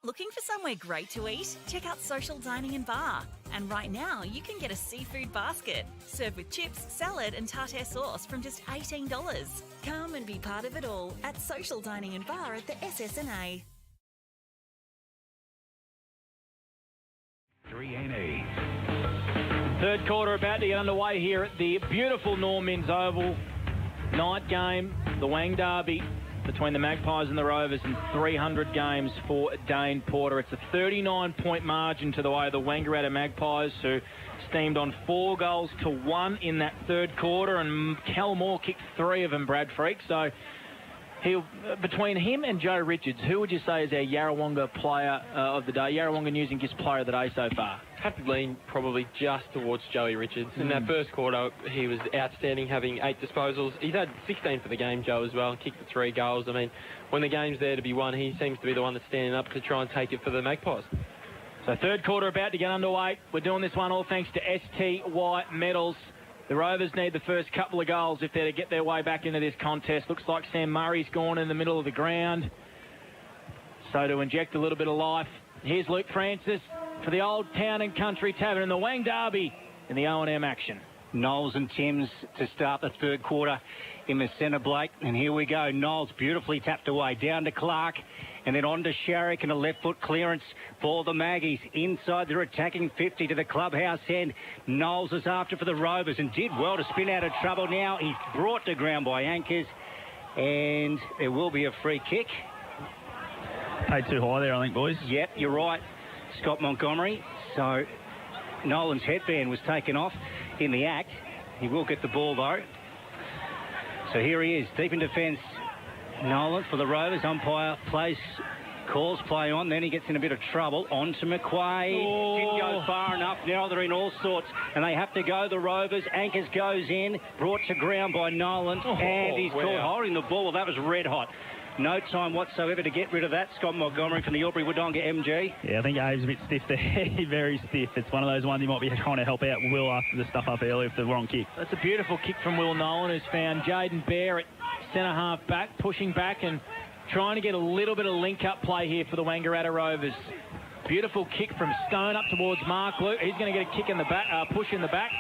Looking for somewhere great to eat? Check out Social Dining and Bar. And right now, you can get a seafood basket, served with chips, salad and tartare sauce from just $18. Come and be part of it all at Social Dining and Bar at the SSNA. 3NE. Third quarter about to get underway here at the beautiful Norman's Oval. Night game, the Wang Derby between the Magpies and the Rovers, and 300 games for Dane Porter. It's a 39-point margin to the way of the Wangaratta Magpies, who steamed on 4-1 in that third quarter, and Cal Moore kicked 3 of them, Brad Freak. So between him and Joe Richards, who would you say is our Yarrawonga player of the day? Yarrawonga News and Gifts player of the day so far? Have to lean probably just towards Joey Richards. In that first quarter, he was outstanding, having 8 disposals. He's had 16 for the game, Joe, as well, and kicked the 3 goals. I mean, when the game's there to be won, he seems to be the one that's standing up to try and take it for the Magpies. So third quarter about to get underway. We're doing this one all thanks to STY Metals. The Rovers need the first couple of goals if they're to get their way back into this contest. Looks like Sam Murray's gone in the middle of the ground. So to inject a little bit of life, here's Luke Francis for the Old Town and Country Tavern in the Wang Derby in the O&M action. Knowles and Timms to start the third quarter in the centre, Blake. And here we go. Knowles beautifully tapped away down to Clark, and then on to Sharrock and a left foot clearance for the Maggies. Inside their attacking 50 to the clubhouse end. Knowles is after for the Rovers and did well to spin out of trouble now. He's brought to ground by anchors, and there will be a free kick. Paid too high there, I think, boys. Yep, you're right, Scott Montgomery. So Nolan's headband was taken off in the act. He will get the ball though. So here he is, deep in defence. Nolan for the Rovers. Umpire calls play on. Then he gets in a bit of trouble. On to McQuaid. Oh. Didn't go far enough. Now they're in all sorts, and they have to go. The Rovers. Anchors goes in, brought to ground by Nolan, and he's caught holding the ball. Well, that was red hot. No time whatsoever to get rid of that. Scott Montgomery from the Albury Wodonga MG. Yeah, I think Abe's a bit stiff there. Very stiff. It's one of those ones you might be trying to help out Will after the stuff up early with the wrong kick. That's a beautiful kick from Will Nolan, who's found Jaden Bear at centre half back, pushing back and trying to get a little bit of link-up play here for the Wangaratta Rovers. Beautiful kick from Stone up towards Mark Luke. He's going to get a kick in the back, push in the back.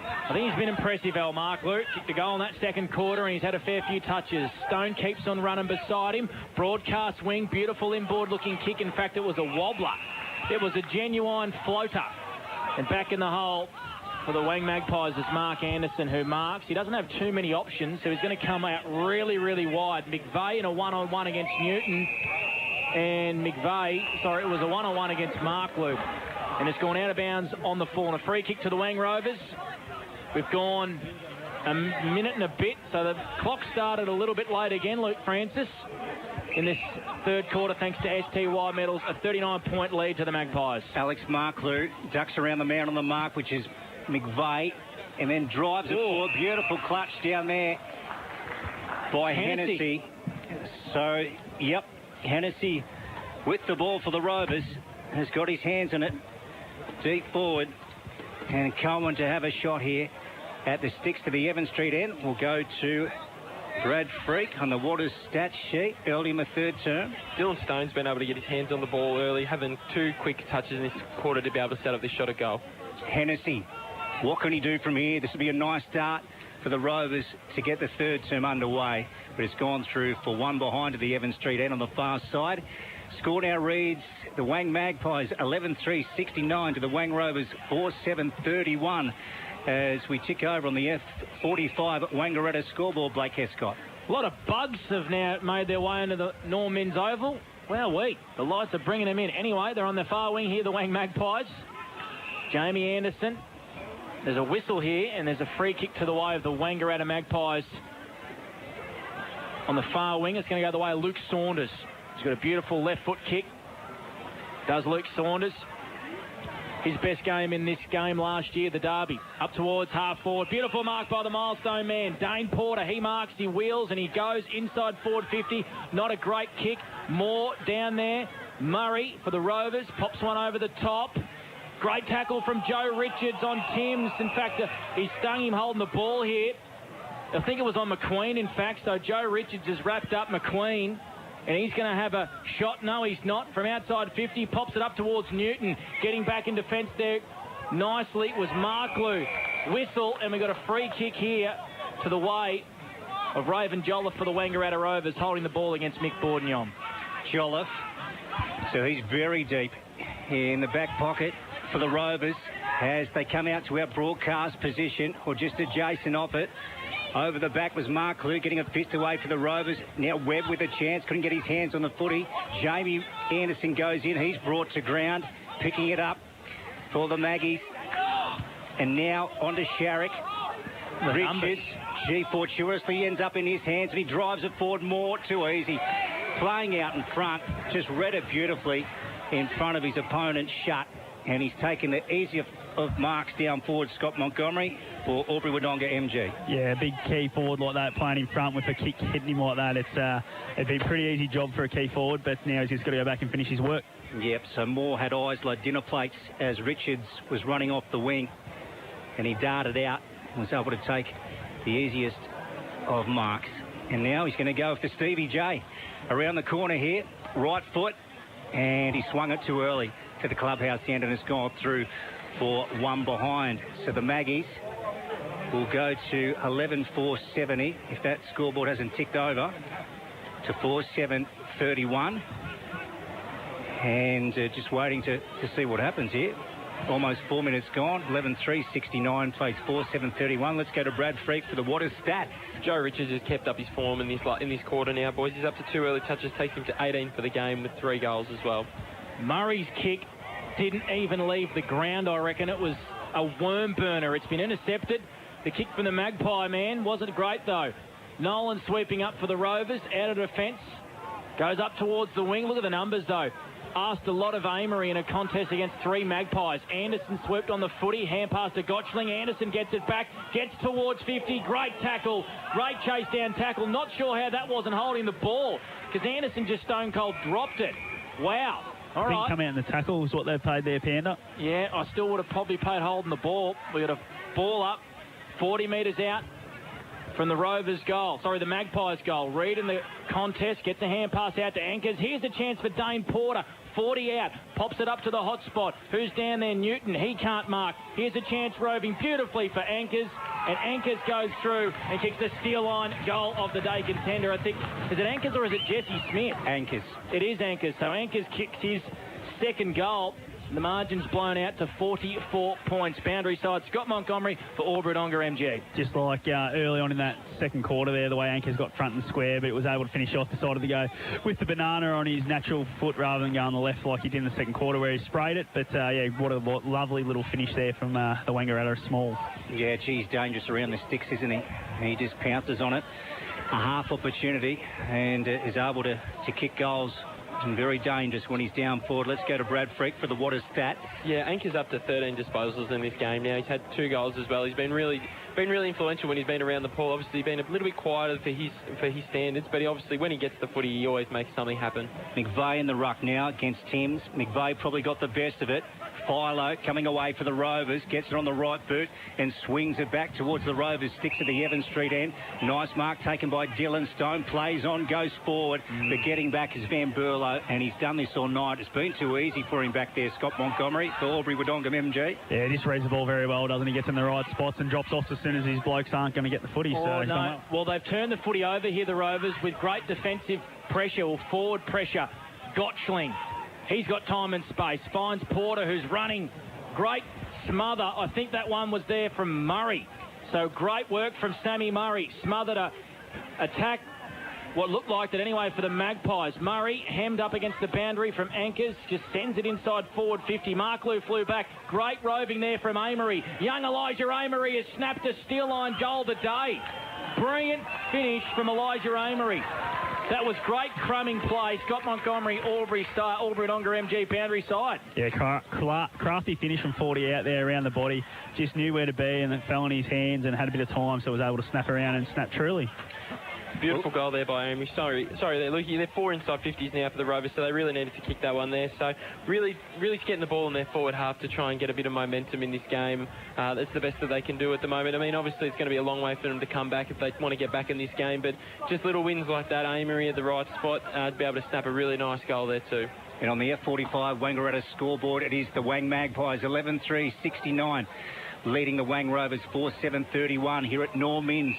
I think he's been impressive, Mark Luke. Kicked a goal in that second quarter, and he's had a fair few touches. Stone keeps on running beside him. Broadcast wing, beautiful inboard-looking kick. In fact, it was a wobbler. It was a genuine floater. And back in the hole for the Wang Magpies is Mark Anderson, who marks. He doesn't have too many options, so he's going to come out really, really wide. McVeigh in a one-on-one against Newton. And it was a one-on-one against Mark Luke. And it's gone out of bounds on the full. And a free kick to the Wang Rovers. We've gone a minute and a bit, so the clock started a little bit late again, Luke Francis, in this third quarter, thanks to STY Metals, a 39-point lead to the Magpies. Alex Marklew ducks around the man on the mark, which is McVeigh, and then drives it forward. Beautiful clutch down there by Hennessy. So, yep, Hennessy with the ball for the Rovers has got his hands on it, deep forward, and Coleman to have a shot here at the sticks to the Evan Street end. We'll go to Brad Freak on the Waters stats sheet early in the third term. Dylan Stone's been able to get his hands on the ball early, having 2 quick touches in this quarter to be able to set up this shot at goal. Hennessy, what can he do from here? This will be a nice start for the Rovers to get the third term underway, but it's gone through for one behind to the Evan Street end on the far side. Score now reads the Wang Magpies 11-3-69 to the Wang Rovers 4-7-31 as we tick over on the F45 at Wangaratta scoreboard, Blake Hescott. A lot of bugs have now made their way into the Norman's Oval. Wowee, the lights are bringing them in. Anyway, they're on the far wing here, the Wang Magpies. Jamie Anderson. There's a whistle here, and there's a free kick to the way of the Wangaratta Magpies. On the far wing, it's going to go the way of Luke Saunders. He's got a beautiful left foot kick. Does Luke Saunders. His best game in this game last year, the Derby. Up towards half forward. Beautiful mark by the milestone man. Dane Porter, he marks, he wheels, and he goes inside forward 50. Not a great kick. Moore down there. Murray for the Rovers. Pops one over the top. Great tackle from Joe Richards on Timms. In fact, he stung him holding the ball here. I think it was on McQueen, in fact. So Joe Richards has wrapped up McQueen. and he's going to have a shot. No, he's not. From outside 50, pops it up towards Newton. Getting back in defence there nicely was Marklew. Whistle, and we've got a free kick here to the way of Raven Jolliffe for the Wangaratta Rovers, holding the ball against Mick Bourdignon. Jolliffe, so he's very deep in the back pocket for the Rovers as they come out to our broadcast position, or just adjacent of it. Over the back was Marklew getting a fist away for the Rovers. Now Webb with a chance, couldn't get his hands on the footy. Jamie Anderson goes in, he's brought to ground, picking it up for the Maggies. And now on to Sharrock. Richards, fortuitously ends up in his hands, and he drives it forward more. Too easy. Playing out in front, just read it beautifully in front of his opponent, shut. And he's taken the easier of marks down forward, Scott Montgomery, for Albury Wodonga MG. Yeah, big key forward like that, playing in front with a kick hitting him like that. It'd be a pretty easy job for a key forward, but now he's just got to go back and finish his work. Yep, so Moore had eyes like dinner plates as Richards was running off the wing, and he darted out and was able to take the easiest of marks. And now he's going to go for Stevie J around the corner here, right foot, and he swung it too early to the clubhouse end, and it's gone through for one behind. So the Maggies will go to 11-4-70 if that scoreboard hasn't ticked over to 4-7-31. And just waiting to see what happens here. Almost 4 minutes gone. 11-3-69 plays 4-7-31. Let's go to Brad Freak for the Waters stat. Joe Richards has kept up his form in this quarter now, boys. He's up to 2 early touches, takes him to 18 for the game with 3 goals as well. Murray's kick didn't even leave the ground, I reckon. It was a worm burner. It's been intercepted. The kick from the Magpie man wasn't great, though. Nolan sweeping up for the Rovers, out of defence. Goes up towards the wing. Look at the numbers, though. Asked a lot of aimery in a contest against 3 Magpies. Anderson swooped on the footy, hand pass to Gottschling. Anderson gets it back, gets towards 50. Great tackle, great chase down tackle. Not sure how that wasn't holding the ball, because Anderson just stone cold dropped it. Wow. All right. Come out in the tackle was what they paid there, Panda. Yeah, I still would have probably paid holding the ball. We got a ball up, 40 metres out from the Rovers' goal. Sorry, the Magpies' goal. Reid in the contest gets a hand pass out to Ankers. Here's a chance for Dane Porter. 40 out, pops it up to the hot spot. Who's down there? Newton. He can't mark. Here's a chance roving beautifully for Ankers, and Ankers goes through and kicks the steel line goal of the day contender. I think, is it Ankers or is it Jesse Smith? Ankers. It is Ankers. So Ankers kicks his second goal. The margin's blown out to 44 points. Boundary side, Scott Montgomery for Albury Wodonga MG. Just like early on in that second quarter there, the way Ankers got front and square, but it was able to finish off, decided to go with the banana on his natural foot rather than go on the left like he did in the second quarter where he sprayed it. But, yeah, what a lovely little finish there from the Wangaratta Small. Yeah, geez, dangerous around the sticks, isn't he? He just pounces on it. A half opportunity and is able to kick goals. And very dangerous when he's down forward. Let's go to Brad Freak for the Waters stat. Yeah, Anker's up to 13 disposals in this game now. He's had 2 goals as well. He's been really influential when he's been around the ball. Obviously, been a little bit quieter for his standards, but he obviously, when he gets the footy, he always makes something happen. McVeigh in the ruck now against Timms. McVeigh probably got the best of it. Philo coming away for the Rovers, gets it on the right boot and swings it back towards the Rovers, sticks at the Evans Street end. Nice mark taken by Dylan Stone, plays on, goes forward. The getting back is Van Burlo, and he's done this all night. It's been too easy for him back there, Scott Montgomery, for Albury Wodonga MG. Yeah, he just reads the ball very well, doesn't he? Gets in the right spots and drops off as soon as his blokes aren't going to get the footy. Oh, no. Well, they've turned the footy over here, the Rovers, with great defensive pressure or forward pressure. Gottschling, he's got time and space, finds Porter, who's running. Great smother. I think that one was there from Murray. So great work from Sammy Murray. Smothered a attack, what looked like it anyway, for the Magpies. Murray hemmed up against the boundary from Ankers. Just sends it inside forward 50. Marklew flew back. Great roving there from Amory. Young Elijah Amory has snapped a steel line goal of the day. Brilliant finish from Elijah Amory. That was great crumbing play. Scott Montgomery, Albury Wodonga MG boundary side. Yeah, crafty finish from 40 out there around the body. Just knew where to be and it fell in his hands and had a bit of time, so was able to snap around and snap truly. Beautiful goal there by Amy. Sorry there, Lukey. They're 4 inside 50s now for the Rovers, so they really needed to kick that one there. So really getting the ball in their forward half to try and get a bit of momentum in this game. That's the best that they can do at the moment. I mean, obviously it's going to be a long way for them to come back if they want to get back in this game, but just little wins like that, Amory at the right spot, to be able to snap a really nice goal there too. And on the F45 Wangaratta scoreboard, it is the Wang Magpies 11-3-69, leading the Wang Rovers 4-7-31 here at Norm Inns.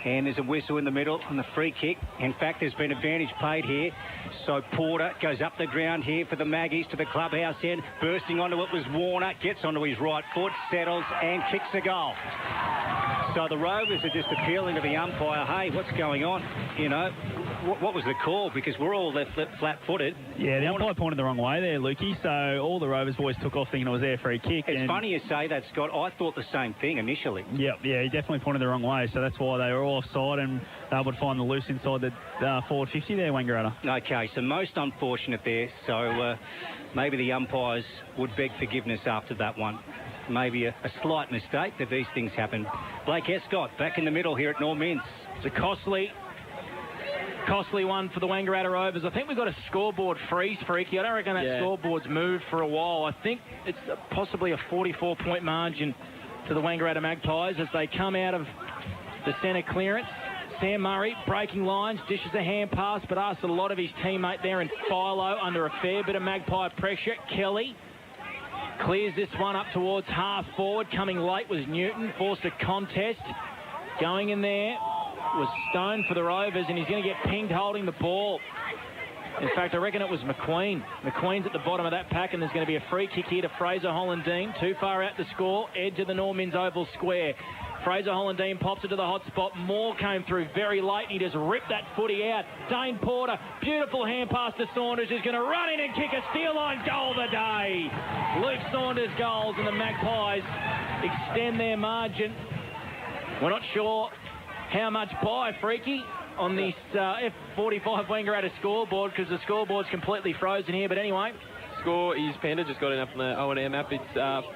And there's a whistle in the middle on the free kick. In fact, there's been advantage paid here. So Porter goes up the ground here for the Maggies to the clubhouse end. Bursting onto it was Warner. Gets onto his right foot, settles and kicks a goal. So the Rovers are just appealing to the umpire, hey, what's going on? You know, what was the call? Because we're all left flat-footed. Yeah, the umpire pointed the wrong way there, Lukey. So all the Rovers boys took off thinking it was their free kick. It's funny you say that, Scott. I thought the same thing initially. Yeah, he definitely pointed the wrong way. So that's why they were all offside and able to find the loose inside the forward 50 there, Wangaratta. Okay, so most unfortunate there. So maybe the umpires would beg forgiveness after that one. Maybe a slight mistake, that these things happen. Blake Escott back in the middle here at Norm Inns. It's a costly one for the Wangaratta Rovers. I think we've got a scoreboard freeze, Freaky. I don't reckon that scoreboard's moved for a while. I think it's possibly a 44-point margin to the Wangaratta Magpies as they come out of the centre clearance. Sam Murray breaking lines, dishes a hand pass, but asks a lot of his teammate there in Philo under a fair bit of Magpie pressure. Kelly clears this one up towards half forward. Coming late was Newton, forced a contest. Going in there was Stone for the Rovers, and he's going to get pinged holding the ball. In fact, I reckon it was McQueen. McQueen's at the bottom of that pack, and there's going to be a free kick here to Fraser Hollandine. Too far out to score, edge of the Norm Inns oval square. Fraser Hollandine pops it to the hot spot. Moore came through very late, and he just ripped that footy out. Dane Porter, beautiful hand pass to Saunders, who's going to run in and kick a steel line goal of the day. Luke Saunders goals, and the Magpies extend their margin. We're not sure how much by, Freaky, on this F45 Wangaratta scoreboard, because the scoreboard's completely frozen here. But anyway, score is Panda just got it up on the O&M app. It's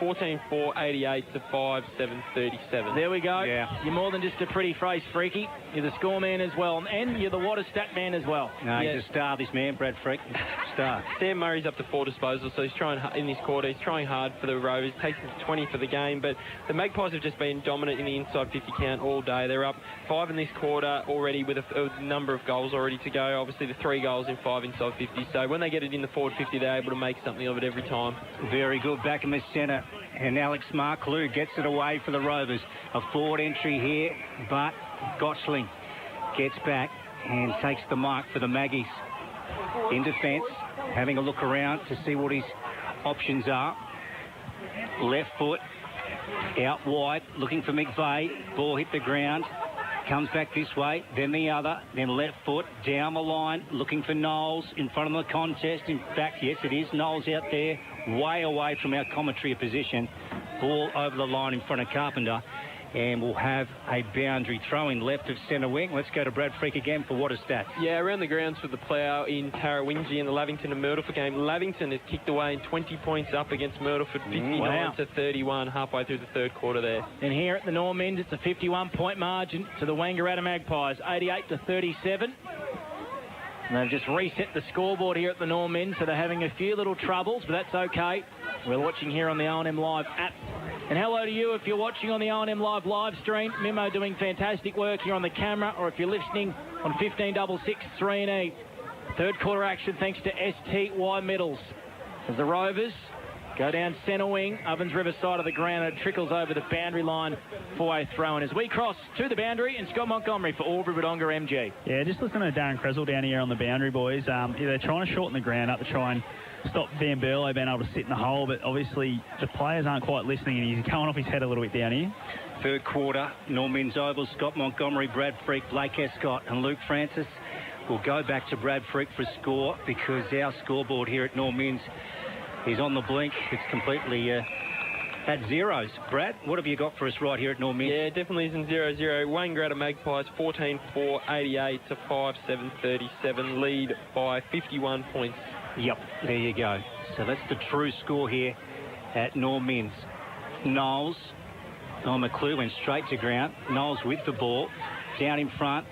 14-4-88 to 5-7-37. There we go. Yeah. You're more than just a pretty phrase, Freaky. You're the score man as well, and you're the what a stat man as well. No, he's a star, this man, Brad Freak. Star. Sam Murray's up to 4 disposals, so he's trying in this quarter. He's trying hard for the Rovers. Takes it to 20 for the game, but the Magpies have just been dominant in the inside 50 count all day. They're up 5 in this quarter already with a number of goals already to go. Obviously, the 3 goals in 5 inside 50. So when they get it in the forward 50, they're able to make something of it every time. Very good. Back in the centre, and Alex Marklew gets it away for the Rovers. A forward entry here, but Gotchling gets back and takes the mark for the Maggies. In defence, having a look around to see what his options are. Left foot, out wide, looking for McVeigh. Ball hit the ground. Comes back this way, then the other, then left foot, down the line, looking for Knowles in front of the contest. In fact, yes, it is Knowles out there, way away from our commentary position. Ball over the line in front of Carpenter, and we'll have a boundary throw in left of centre wing. Let's go to Brad Freak again for what a stat. Yeah, around the grounds for the plough in Tarrawingi in the Lavington and Myrtleford game. Lavington has kicked away in 20 points up against Myrtleford, 59 to 31, halfway through the third quarter there. And here at the Norm Inns, it's a 51-point margin to the Wangaratta Magpies, 88 to 37. And they've just reset the scoreboard here at the Norm Inns, so they're having a few little troubles, but that's okay. We're watching here on the O&M Live app. And hello to you if you're watching on the O&M live stream. Mimo doing fantastic work here on the camera, or if you're listening on 1566 3E. Third quarter action thanks to STY Metals. As the Rovers go down centre wing, Ovens River side of the ground, and it trickles over the boundary line for a throw. And as we cross to the boundary, and Scott Montgomery for Albury Wodonga MG. Yeah, just listening to Darren Krezel down here on the boundary, boys. They're trying to shorten the ground up to try and stop Van Burlow being able to sit in the hole, but obviously the players aren't quite listening, and he's going off his head a little bit down here. Third quarter, Norm Inns Oval, Scott Montgomery, Brad Freak, Blake Escott and Luke Francis. We'll go back to Brad Freak for a score, because our scoreboard here at Norm Inns is on the blink. It's completely at zeros. Brad, what have you got for us right here at Norm Inns? Yeah, definitely isn't 0-0. Wangaratta Magpies 14-4-88 to 5-7-37, lead by 51 points. Yep, there you go. So that's the true score here at Norm Inns. Knowles, McClue went straight to ground. Knowles with the ball, down in front.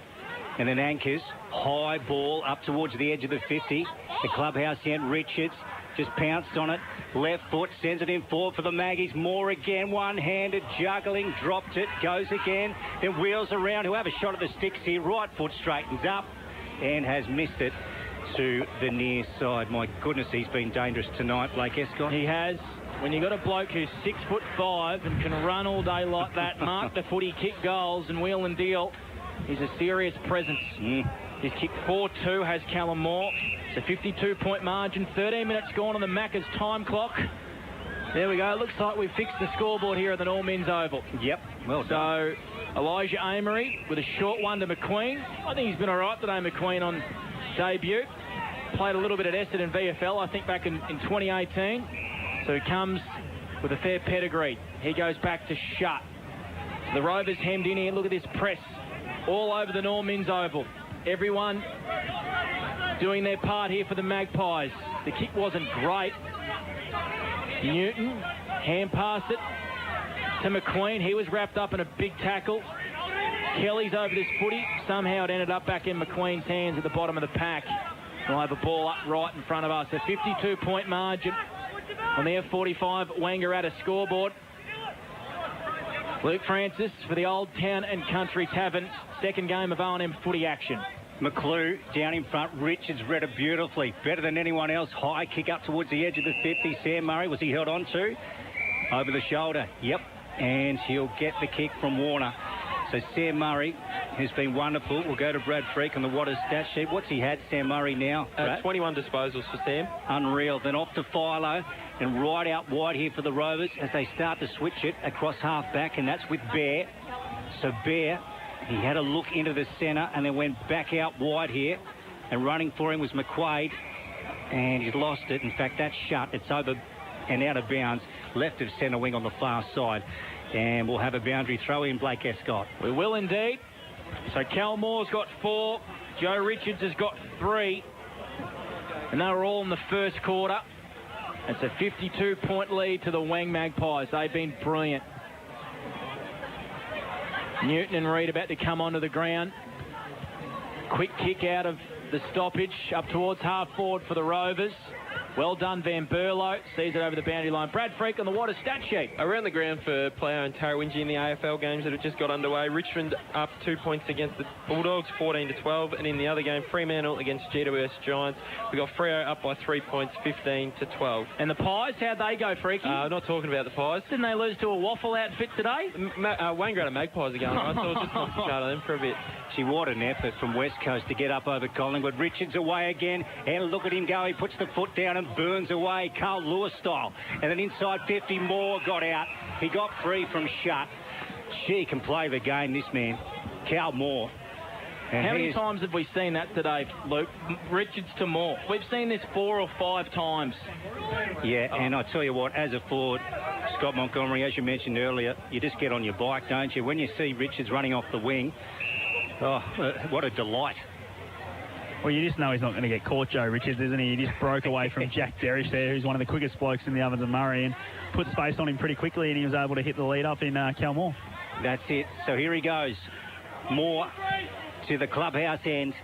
and then anchors. High ball up towards the edge of the 50. The clubhouse end, Richards just pounced on it. Left foot sends it in forward for the Maggies. Moore again, one-handed, juggling, dropped it, goes again, then wheels around. Who have a shot at the sticks here. Right foot straightens up and has missed it to the near side. My goodness, he's been dangerous tonight, Blake Escott. He has. When you've got a bloke who's 6'5" and can run all day like that, mark the footy, kick goals and wheel and deal, he's a serious presence. He's kicked 4-2, has Callum Moore. It's a 52-point margin, 13 minutes gone on the Macca's time clock. There we go. It looks like we've fixed the scoreboard here at the Norman's Oval. Yep, well done. So Elijah Amory with a short one to McQueen. I think he's been all right today, McQueen, on debut. Played a little bit at Essendon VFL, I think, back in 2018. So he comes with a fair pedigree. He goes back to shut. The Rovers hemmed in here. Look at this press all over the Norman's Oval. Everyone doing their part here for the Magpies. The kick wasn't great. Newton hand passed it to McQueen. He was wrapped up in a big tackle. Kelly's over this footy. Somehow it ended up back in McQueen's hands at the bottom of the pack. We'll have a ball up right in front of us. A 52-point margin on the F45 Wangaratta scoreboard. Luke Francis for the Old Town and Country Tavern. Second game of O&M footy action. McClue down in front. Richards read it beautifully. Better than anyone else. High kick up towards the edge of the 50. Sam Murray, was he held on to? Over the shoulder. Yep. And he'll get the kick from Warner. So Sam Murray has been wonderful. We'll go to Brad Freak on the Waters stat sheet. What's he had, Sam Murray, now? 21 disposals for Sam. Unreal. Then off to Philo and right out wide here for the Rovers as they start to switch it across half back, and that's with Bear. So Bear, he had a look into the centre and then went back out wide here, and running for him was McQuaid, and he's lost it. In fact, that's shut. It's over and out of bounds, left of centre wing on the far side. And we'll have a boundary throw in, Blake Escott. We will indeed. So Cal Moore's got 4. Joe Richards has got 3. And they were all in the first quarter. It's a 52-point lead to the Wang Magpies. They've been brilliant. Newton and Reid about to come onto the ground. Quick kick out of the stoppage up towards half forward for the Rovers. Well done, Van Berlo. Sees it over the boundary line. Brad Freak on the Waters stat sheet. Around the ground for Player and Tarawinji in the AFL games that have just got underway. Richmond up 2 points against the Bulldogs, 14-12. And in the other game, Fremantle against GWS Giants. We got Freo up by 3 points, 15-12. And the Pies, how'd they go, Freaky? Not talking about the Pies. Didn't they lose to a waffle outfit today? Wangaratta Magpies are going right, so I was just concentrating on them for a bit. Gee, what an effort from West Coast to get up over Collingwood. Richards away again, and look at him go. He puts the foot down and burns away, Carl Lewis style. And then inside 50, Moore got out. He got free from shut. Gee, can play the game, this man, Cal Moore. And how many times have we seen that today, Luke? Richards to Moore. We've seen this 4 or 5 times. Yeah, and I tell you what, as a forward, Scott Montgomery, as you mentioned earlier, you just get on your bike, don't you? When you see Richards running off the wing, oh, what a delight. Well, you just know he's not going to get caught, Joe Richards, isn't he? He just broke away from Jack Derrish there, who's one of the quickest blokes in the Ovens and Murray, and put space on him pretty quickly, and he was able to hit the lead up in Cal Moore. That's it. So here he goes. Moore to the clubhouse end.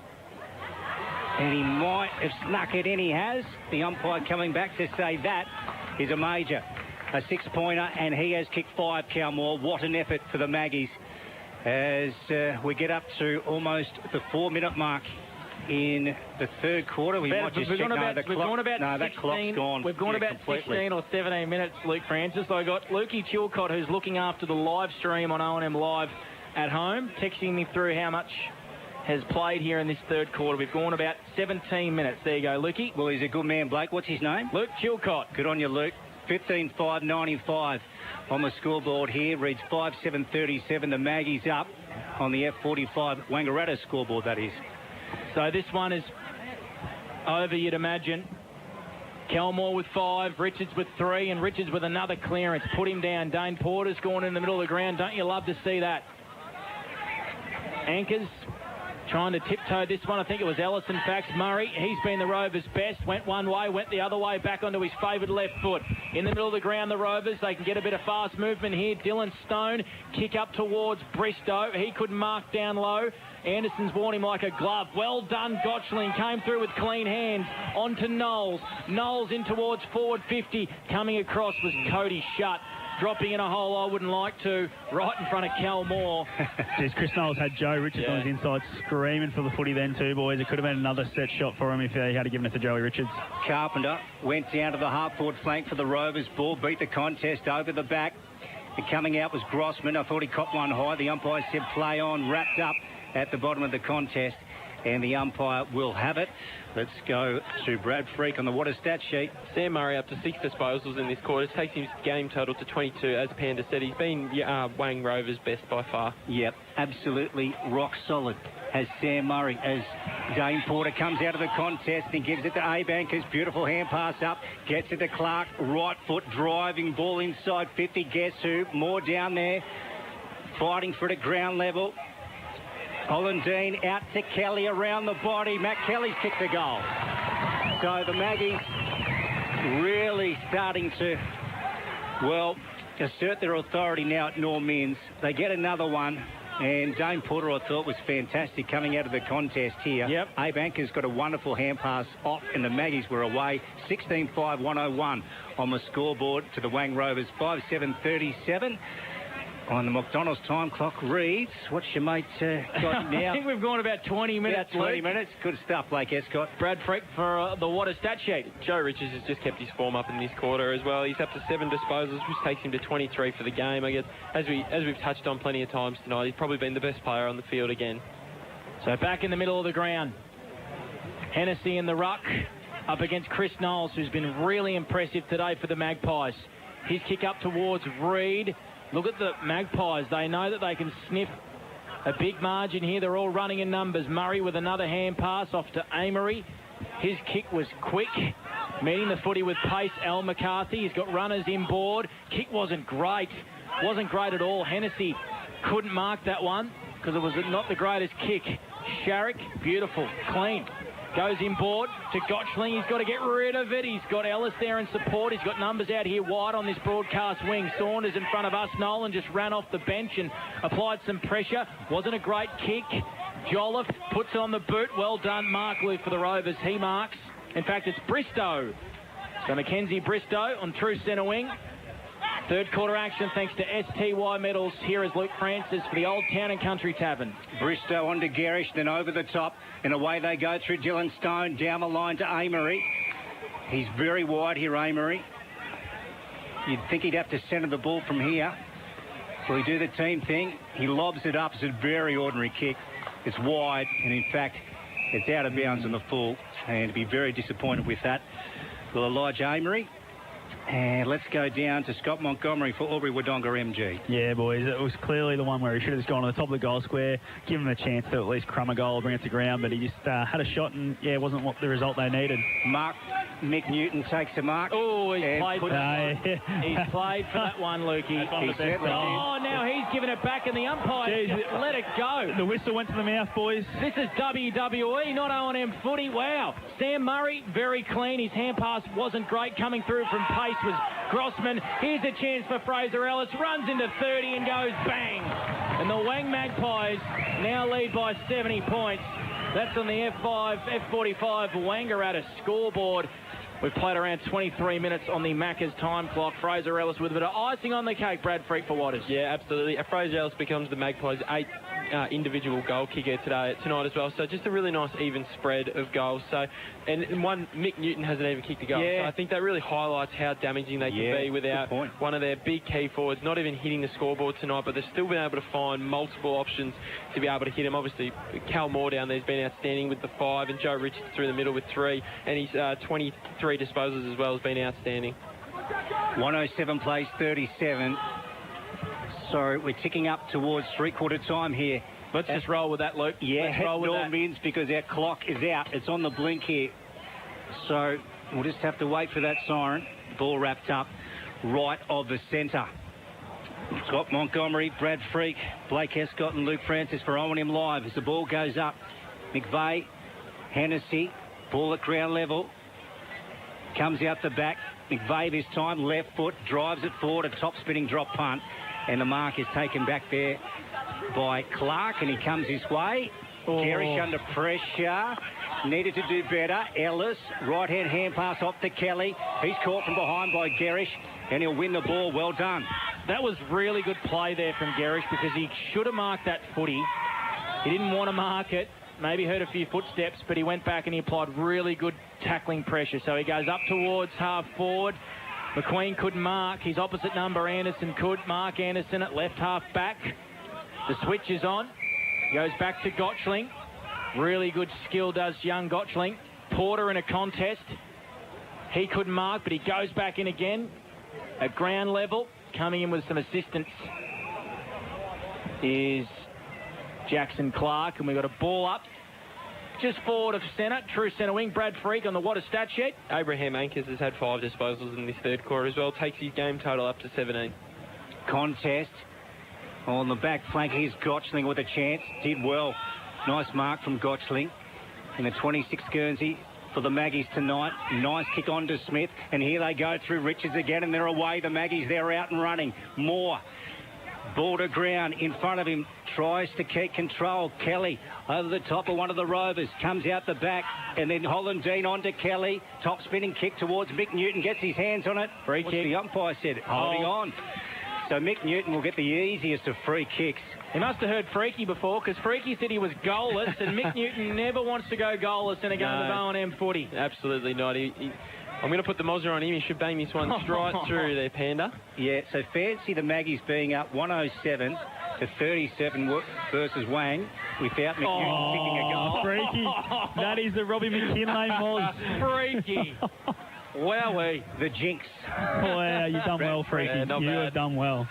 And he might have snuck it in. He has. The umpire coming back to say that is a major. A 6-pointer, and he has kicked 5, Cal Moore. What an effort for the Maggies as we get up to almost the 4-minute mark in the third quarter. We might just check. That clock's gone. We've gone about completely. 16 or 17 minutes, Luke Francis. I got Lukey Chilcott, who's looking after the live stream on O&M Live at home, texting me through how much has played here in this third quarter. We've gone about 17 minutes. There you go, Lukey. Well, he's a good man, Blake. What's his name? Luke Chilcott. Good on you, Luke. 15-5-95 on the scoreboard here. Reads 5-7-37. The Maggies up on the F45 Wangaratta scoreboard, that is. So this one is over, you'd imagine. Kelmore with 5, Richards with 3, and Richards with another clearance. Put him down. Dane Porter's gone in the middle of the ground. Don't you love to see that? Anchors trying to tiptoe this one. I think it was Ellis, in fact. Murray, he's been the Rovers' best. Went one way, went the other way, back onto his favoured left foot. In the middle of the ground, the Rovers, they can get a bit of fast movement here. Dylan Stone, kick up towards Bristow. He could mark down low. Anderson's worn him like a glove. Well done, Gotchling. Came through with clean hands. On to Knowles. Knowles in towards forward 50. Coming across was Cody Shutt. Dropping in a hole I wouldn't like to, right in front of Cal Moore. Jeez, Chris Knowles had Joe Richards on his inside screaming for the footy then too, boys. It could have been another set shot for him if he had given it to Joey Richards. Carpenter went down to the half-forward flank for the Rovers. Ball beat the contest over the back. And coming out was Grossman. I thought he copped one high. The umpire said play on, wrapped up at the bottom of the contest. And the umpire will have it. Let's go to Brad Freak on the water stat sheet. Sam Murray up to 6 disposals in this quarter. It takes his game total to 22. As Panda said, he's been Wang Rovers' best by far. Yep, absolutely rock solid as Sam Murray, as Dane Porter comes out of the contest and gives it to A-Bankers. Beautiful hand pass up, gets it to Clark, right foot driving, ball inside 50. Guess who? More down there, fighting for it at ground level. Hollandine out to Kelly around the body. Matt Kelly's kicked the goal. So the Maggies really starting to, well, assert their authority now at Norm Inns. They get another one. And Dane Porter, I thought, was fantastic coming out of the contest here. Yep. A-Banker's got a wonderful hand pass off, and the Maggies were away. 16-5-101 on the scoreboard to the Wang Rovers. 5-7-37. On the McDonald's time clock reads, what's your mate got now? I think we've gone about 20 minutes. About 20 minutes. Good stuff, Blake Escott. Brad Freak for the water stat sheet. Joe Richards has just kept his form up in this quarter as well. He's up to 7 disposals, which takes him to 23 for the game. I guess, as we've touched on plenty of times tonight, he's probably been the best player on the field again. So back in the middle of the ground, Hennessy in the ruck up against Chris Knowles, who's been really impressive today for the Magpies. His kick up towards Reed. Look at the Magpies. They know that they can sniff a big margin here. They're all running in numbers. Murray with another hand pass off to Amory. His kick was quick. Meeting the footy with pace, Al McCarthy. He's got runners inboard. Kick wasn't great. Wasn't great at all. Hennessy couldn't mark that one because it was not the greatest kick. Sharrock, beautiful, clean. Goes inboard to Gotchling. He's got to get rid of it. He's got Ellis there in support. He's got numbers out here wide on this broadcast wing. Saunders in front of us. Nolan just ran off the bench and applied some pressure. Wasn't a great kick. Jolliffe puts it on the boot. Well done, Mark Lou for the Rovers. He marks. In fact, it's Bristow. So Mackenzie Bristow on true centre wing. Third quarter action thanks to STY Metals. Here is Luke Francis for the Old Town and Country Tavern. Bristow on to Garish, then over the top, and away they go through Dylan Stone, down the line to Amory. He's very wide here, Amory. You'd think he'd have to centre the ball from here. Will he do the team thing? He lobs it up. It's a very ordinary kick. It's wide, and in fact, it's out of bounds on the full, and be very disappointed with that. Will Elijah Amory. And let's go down to Scott Montgomery for Albury Wodonga MG. Yeah, boys, it was clearly the one where he should have just gone on the top of the goal square, give him a chance to at least crumb a goal or bring it to ground, but he just had a shot and, yeah, it wasn't what the result they needed. Mark Mick Newton takes the mark. Oh, he's played for that one, Lukey. Oh, now he's giving it back and the umpire just let it go. The whistle went to the mouth, boys. This is WWE, not O&M footy. Wow. Sam Murray, very clean. His hand pass wasn't great. Coming through from pace was Grossman. Here's a chance for Fraser Ellis. Runs into 30 and goes bang. And the Wang Magpies now lead by 70 points. That's on the F45 Wangaratta scoreboard. We've played around 23 minutes on the Macca's time clock. Fraser Ellis with a bit of icing on the cake. Brad Freak for Waters. Yeah, absolutely. Fraser Ellis becomes the Magpies' 8th individual goal kicker tonight as well. So just a really nice even spread of goals. So, and one, Mick Newton hasn't even kicked a goal. Yeah. So I think that really highlights how damaging they can be without one of their big key forwards not even hitting the scoreboard tonight, but they've still been able to find multiple options to be able to hit him. Obviously, Cal Moore down there has been outstanding with the 5, and Joe Richards through the middle with 3, and his 23 disposals as well has been outstanding. 107 plays 37. So we're ticking up towards three-quarter time here. Let's just roll with that, Luke. Yeah, let's roll with Norm Inns because our clock is out. It's on the blink here. So we'll just have to wait for that siren. Ball wrapped up right of the centre. Scott Montgomery, Brad Freak, Blake Escott and Luke Francis for O&M Live as the ball goes up McVeigh, Hennessy, ball at ground level. Comes out the back. McVeigh this time, left foot, drives it forward, a top spinning drop punt. And the mark is taken back there by Clark, and he comes his way. Garish under pressure. Needed to do better. Ellis, right-hand pass off to Kelly. He's caught from behind by Garish, and he'll win the ball. Well done. That was really good play there from Garish because he should have marked that footy. He didn't want to mark it. Maybe heard a few footsteps, but he went back and he applied really good tackling pressure. So he goes up towards half forward. McQueen couldn't mark. His opposite number, Anderson, could. Mark Anderson at left half back. The switch is on. Goes back to Gottschling. Really good skill does young Gottschling. Porter in a contest. He couldn't mark, but he goes back in again at ground level. Coming in with some assistance is Jackson Clark, and we've got a ball up just forward of centre, true centre wing. Brad Freak on the What a stat sheet. Abraham Ankers has had 5 disposals in this third quarter as well. Takes his game total up to 17. Contest on the back flank. Here's Gottschling with a chance. Did well. Nice mark from Gottschling in the 26 Guernsey for the Maggies tonight. Nice kick on to Smith, and here they go through Richards again, and they're away. The Maggies, they're out and running. Moore, ball to ground in front of him, tries to keep control. Kelly over the top of one of the Rovers, comes out the back, and then Holland Dean on to Kelly. Top spinning kick towards Mick Newton, gets his hands on it. Free What's kick. the umpire said? Holding on. So Mick Newton will get the easiest of free kicks. He must have heard Freaky before, because Freaky said he was goalless, and Mick Newton never wants to go goalless in a game of O&M footy. Absolutely not. I'm going to put the Mozzer on him. He should bang this one straight through there, Panda. Yeah, so fancy the Maggies being up 107 to 37 versus Wang without Mick Newton kicking a goal. Freaky. That is the Robbie McKinlay Moz. Freaky. Wowee. The jinx. Wow, you've done well, Freaky. You have done well.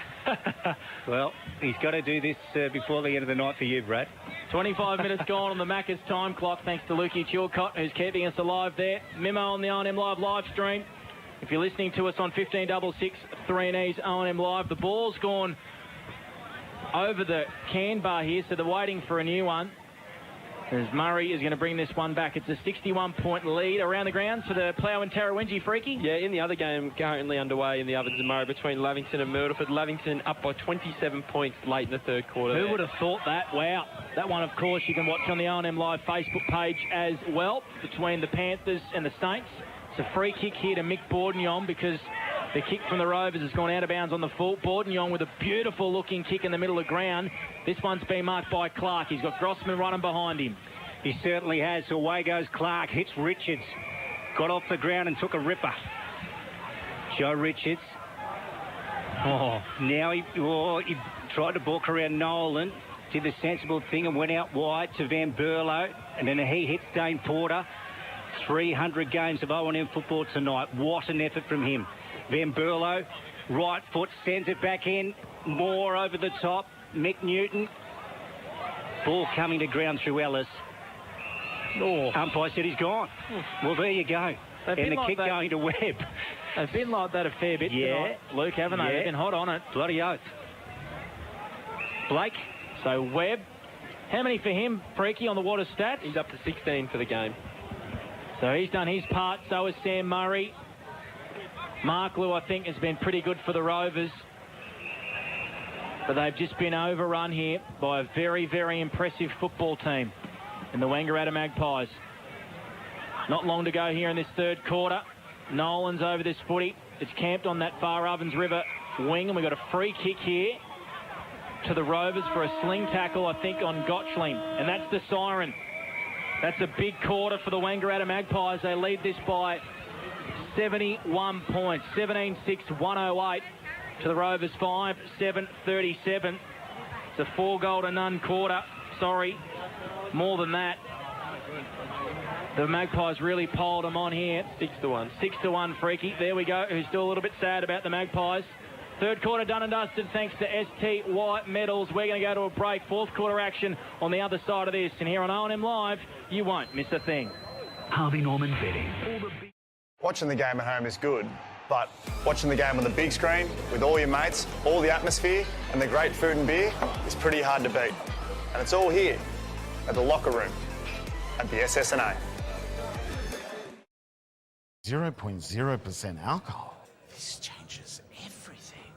Well, he's got to do this before the end of the night for you, Brad. 25 minutes gone on the Macca's time clock, thanks to Lukey Chilcott, who's keeping us alive there. Memo on the O&M Live stream. If you're listening to us on 1566 3E's O&M Live, the ball's gone over the can bar here, so they're waiting for a new one. As Murray is going to bring this one back. It's a 61-point lead around the grounds for the Plough and Tarrawingi, Freaky. Yeah, in the other game currently underway in the Ovens and Murray between Lavington and Myrtleford. Lavington up by 27 points late in the third quarter. Who would have thought that? Wow. That one, of course, you can watch on the O&M Live Facebook page as well, between the Panthers and the Saints. It's a free kick here to Mick Bourdignon because the kick from the Rovers has gone out of bounds on the full. Bourdignon with a beautiful-looking kick in the middle of ground. This one's been marked by Clark. He's got Grossman running behind him. He certainly has. So away goes Clark. Hits Richards. Got off the ground and took a ripper. Joe Richards. Now he tried to balk around Nolan. Did the sensible thing and went out wide to Van Berlo. And then he hits Dane Porter. 300 games of O&M football tonight. What an effort from him. Van Berlo, right foot, sends it back in. Moore over the top. Mick Newton. Ball coming to ground through Ellis. Umpire said he's gone. Well, there you go. And the kick going to Webb. They've been like that a fair bit tonight, Luke, haven't they? They've been hot on it. Bloody oath. Blake. So Webb. How many for him, Freaky, on the water stats? He's up to 16 for the game. So he's done his part. So has Sam Murray. Mark Lew, I think, has been pretty good for the Rovers. But they've just been overrun here by a very, very impressive football team in the Wangaratta Magpies. Not long to go here in this third quarter. Nolan's over this footy. It's camped on that far Ovens River wing, and we've got a free kick here to the Rovers for a sling tackle, I think, on Gottschling. And that's the siren. That's a big quarter for the Wangaratta Magpies. They lead this by 71 points. 17-6, 108 to the Rovers 5, 7-37. It's a 4-goal-to-none quarter. Sorry, more than that. The Magpies really piled them on here. 6-1. 6-1, Freaky. There we go. Who's still a little bit sad about the Magpies. Third quarter done and dusted thanks to STY Metals. We're going to go to a break. Fourth quarter action on the other side of this. And here on O&M Live, you won't miss a thing. Harvey Norman Betting. Watching the game at home is good, but watching the game on the big screen with all your mates, all the atmosphere and the great food and beer is pretty hard to beat. And it's all here at the Locker Room. at the SSNA. 0.0% alcohol. This changes everything.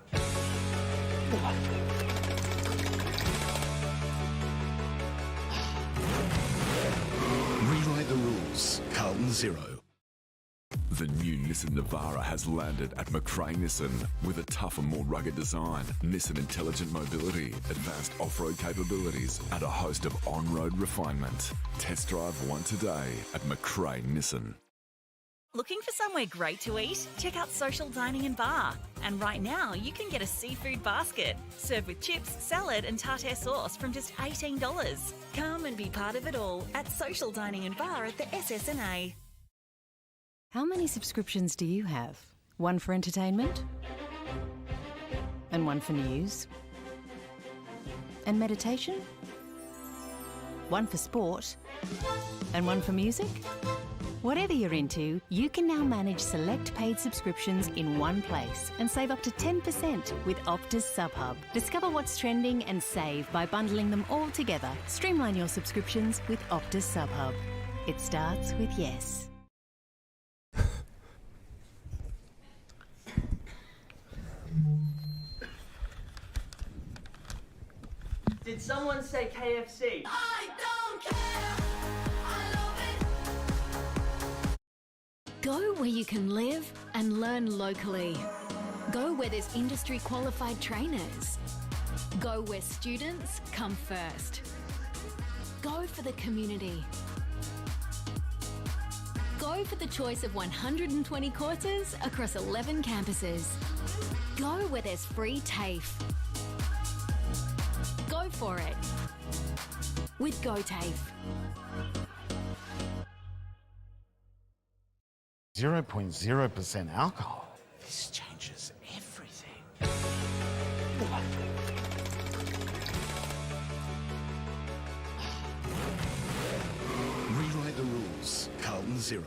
Rewrite the rules. Carlton 0. The new Nissan Navara has landed at McRae Nissan with a tougher, more rugged design, Nissan Intelligent Mobility, advanced off-road capabilities, and a host of on-road refinement. Test drive one today at McRae Nissan. Looking for somewhere great to eat? Check out Social Dining and Bar. And right now, you can get a seafood basket, served with chips, salad and tartare sauce from just $18. Come and be part of it all at Social Dining and Bar at the SSNA. How many subscriptions do you have? One for entertainment? And one for news? And meditation? One for sport? And one for music? Whatever you're into, you can now manage select paid subscriptions in one place and save up to 10% with Optus SubHub. Discover what's trending and save by bundling them all together. Streamline your subscriptions with Optus SubHub. It starts with yes. Did someone say KFC? I don't care. I love it. Go where you can live and learn locally. Go where there's industry qualified trainers. Go where students come first. Go for the community. Go for the choice of 120 courses across 11 campuses. Go where there's free TAFE. Go for it with GoTAFE. 0.0% alcohol. This changes everything. Rewrite the rules. Carlton 0.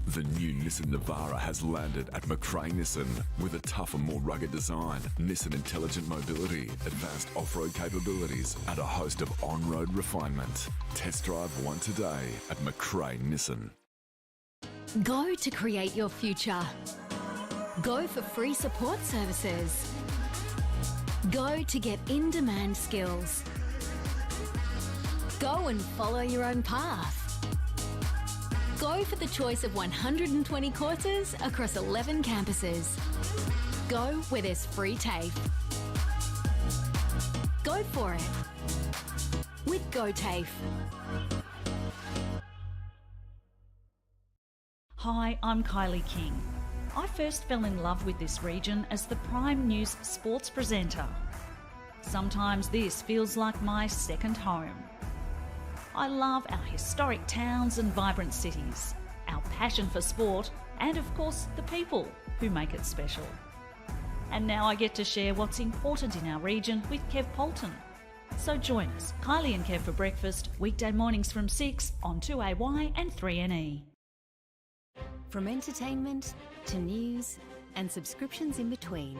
The new Nissan Navara has landed at McRae Nissan with a tougher, more rugged design, Nissan Intelligent Mobility, advanced off-road capabilities, and a host of on-road refinement. Test drive one today at McRae Nissan. Go to create your future. Go for free support services. Go to get in-demand skills. Go and follow your own path. Go for the choice of 120 courses across 11 campuses. Go where there's free TAFE. Go for it with GoTAFE. Hi, I'm Kylie King. I first fell in love with this region as the Prime News sports presenter. Sometimes this feels like my second home. I love our historic towns and vibrant cities, our passion for sport, and of course the people who make it special. And now I get to share what's important in our region with Kev Polton. So join us, Kylie and Kev for breakfast, weekday mornings from 6 on 2AY and 3NE. From entertainment to news and subscriptions in between,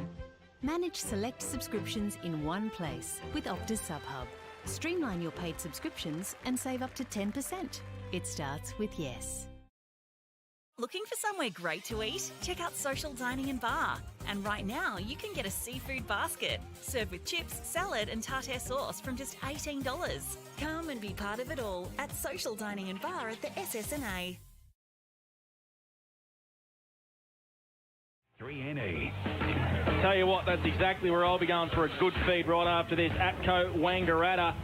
manage select subscriptions in one place with Optus SubHub. Streamline your paid subscriptions and save up to 10%. It starts with yes. Looking for somewhere great to eat? Check out Social Dining and Bar. And right now, you can get a seafood basket, served with chips, salad and tartare sauce from just $18. Come and be part of it all at Social Dining and Bar at the SSNA. 3NE. Tell you what, that's exactly where I'll be going for a good feed right after this. Atco Wangaratta.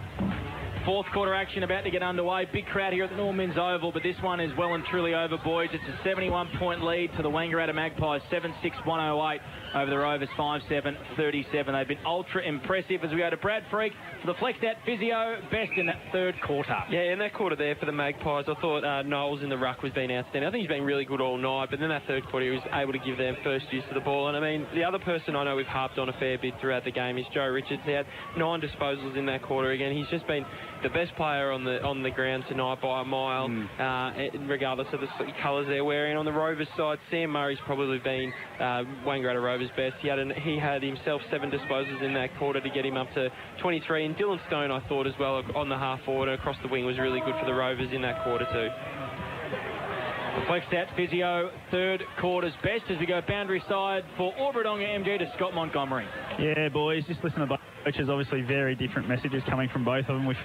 Fourth quarter action about to get underway. Big crowd here at the Norman's Oval, but this one is well and truly over, boys. It's a 71-point lead to the Wangaratta Magpies, 7-6-108 over the Rovers, 5-7-37. They've been ultra impressive as we go to Brad Freak for the Flexed Out Physio, best in that third quarter. Yeah, in that quarter there for the Magpies, I thought Knowles in the ruck was being outstanding. I think he's been really good all night, but then that third quarter he was able to give them first use of the ball. And I mean, the other person I know we've harped on a fair bit throughout the game is Joe Richards. He had 9 disposals in that quarter again. He's just been the best player on the ground tonight by a mile, regardless of the colours they're wearing. On the Rovers side, Sam Murray's probably been Wangaratta Rovers' best. He had himself 7 disposals in that quarter to get him up to 23. And Dylan Stone, I thought as well, on the half forward and across the wing was really good for the Rovers in that quarter too. Flex Stats Physio, third quarter's best as we go boundary side for Wodonga MG to Scott Montgomery. Yeah, boys, just listen to both coaches. Obviously, very different messages coming from both of them. With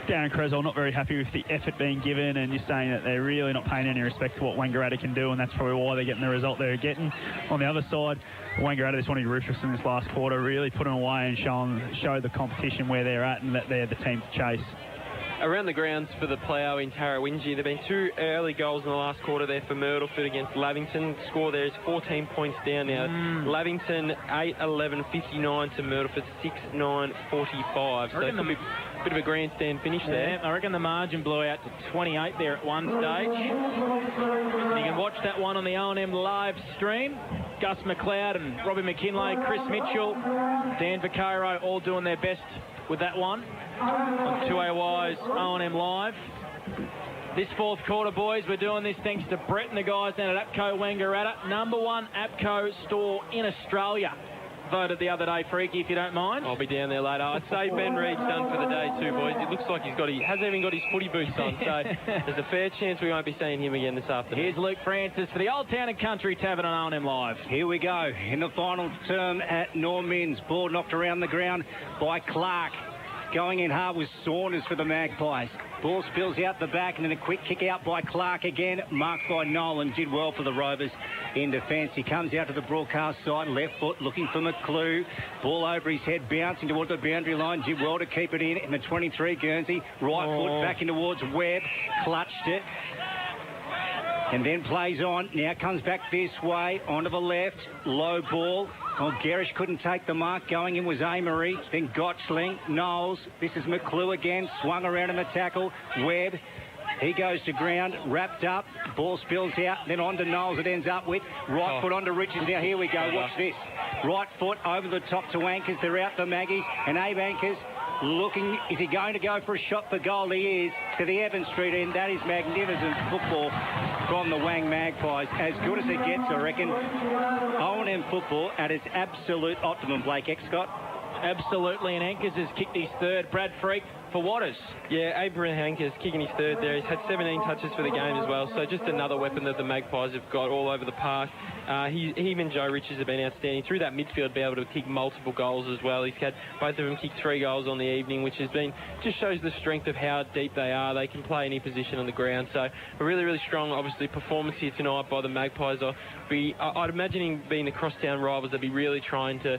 Darren Creswell not very happy with the effort being given and just saying that they're really not paying any respect to what Wangaratta can do, and that's probably why they're getting the result they're getting. On the other side, Wangaratta just wanted ruthless in this last quarter, really put them away and show the competition where they're at and that they're the team to chase. Around the grounds for the Plough in Tarrawingi, there have been 2 early goals in the last quarter there for Myrtleford against Lavington. The score there is 14 points down now. Lavington 8-11-59 to Myrtleford 6-9-45. So it's a bit of a grandstand finish there. I reckon the margin blew out to 28 there at one stage. And you can watch that one on the O&M live stream. Gus McLeod and Robbie McKinlay, Chris Mitchell, Dan Vaccaro all doing their best with that one on 2AY's O&M Live. This fourth quarter, boys, we're doing this thanks to Brett and the guys down at APCO Wangaratta. #1 APCO store in Australia. Voted the other day, Freaky, if you don't mind. I'll be down there later. I'd say Ben Reed's done for the day too, boys. It looks like he hasn't even got his footy boots on, so there's a fair chance we won't be seeing him again this afternoon. Here's Luke Francis for the Old Town and Country Tavern on O&M Live. Here we go. In the final term at Normans, ball knocked around the ground by Clark. Going in hard was Saunders for the Magpies. Ball spills out the back and then a quick kick out by Clark again. Marked by Nolan. Did well for the Rovers in defence. He comes out to the broadcast side. Left foot looking for McClue. Ball over his head bouncing towards the boundary line. Did well to keep it in the 23 Guernsey. Right foot back in towards Webb. Clutched it. And then plays on. Now comes back this way. Onto the left. Low ball. Oh, Garish couldn't take the mark. Going in was Amory. Then Gotchling. Knowles. This is McClue again. Swung around in the tackle. Webb. He goes to ground. Wrapped up. Ball spills out. Then on to Knowles. It ends up with right foot onto Richards. Now here we go. Watch this. Right foot over the top to Anchors. They're out the Maggies. And Abe Anchors looking. Is he going to go for a shot for goal? He is. To the Evans Street end. That is magnificent football from the Wang Magpies. As good as it gets, I reckon. O&M football at its absolute optimum. Blake Scott. Absolutely, and Anchors has kicked his third. Brad Freak for Waters. Yeah, Abraham Anchors kicking his third there. He's had 17 touches for the game as well, so just another weapon that the Magpies have got all over the park. He and Joe Richards have been outstanding. Through that midfield, be able to kick multiple goals as well. He's had both of them kick 3 goals on the evening, which has been just shows the strength of how deep they are. They can play any position on the ground. So a really, really strong, obviously, performance here tonight by the Magpies. I'd imagine him being the crosstown rivals, they'd be really trying to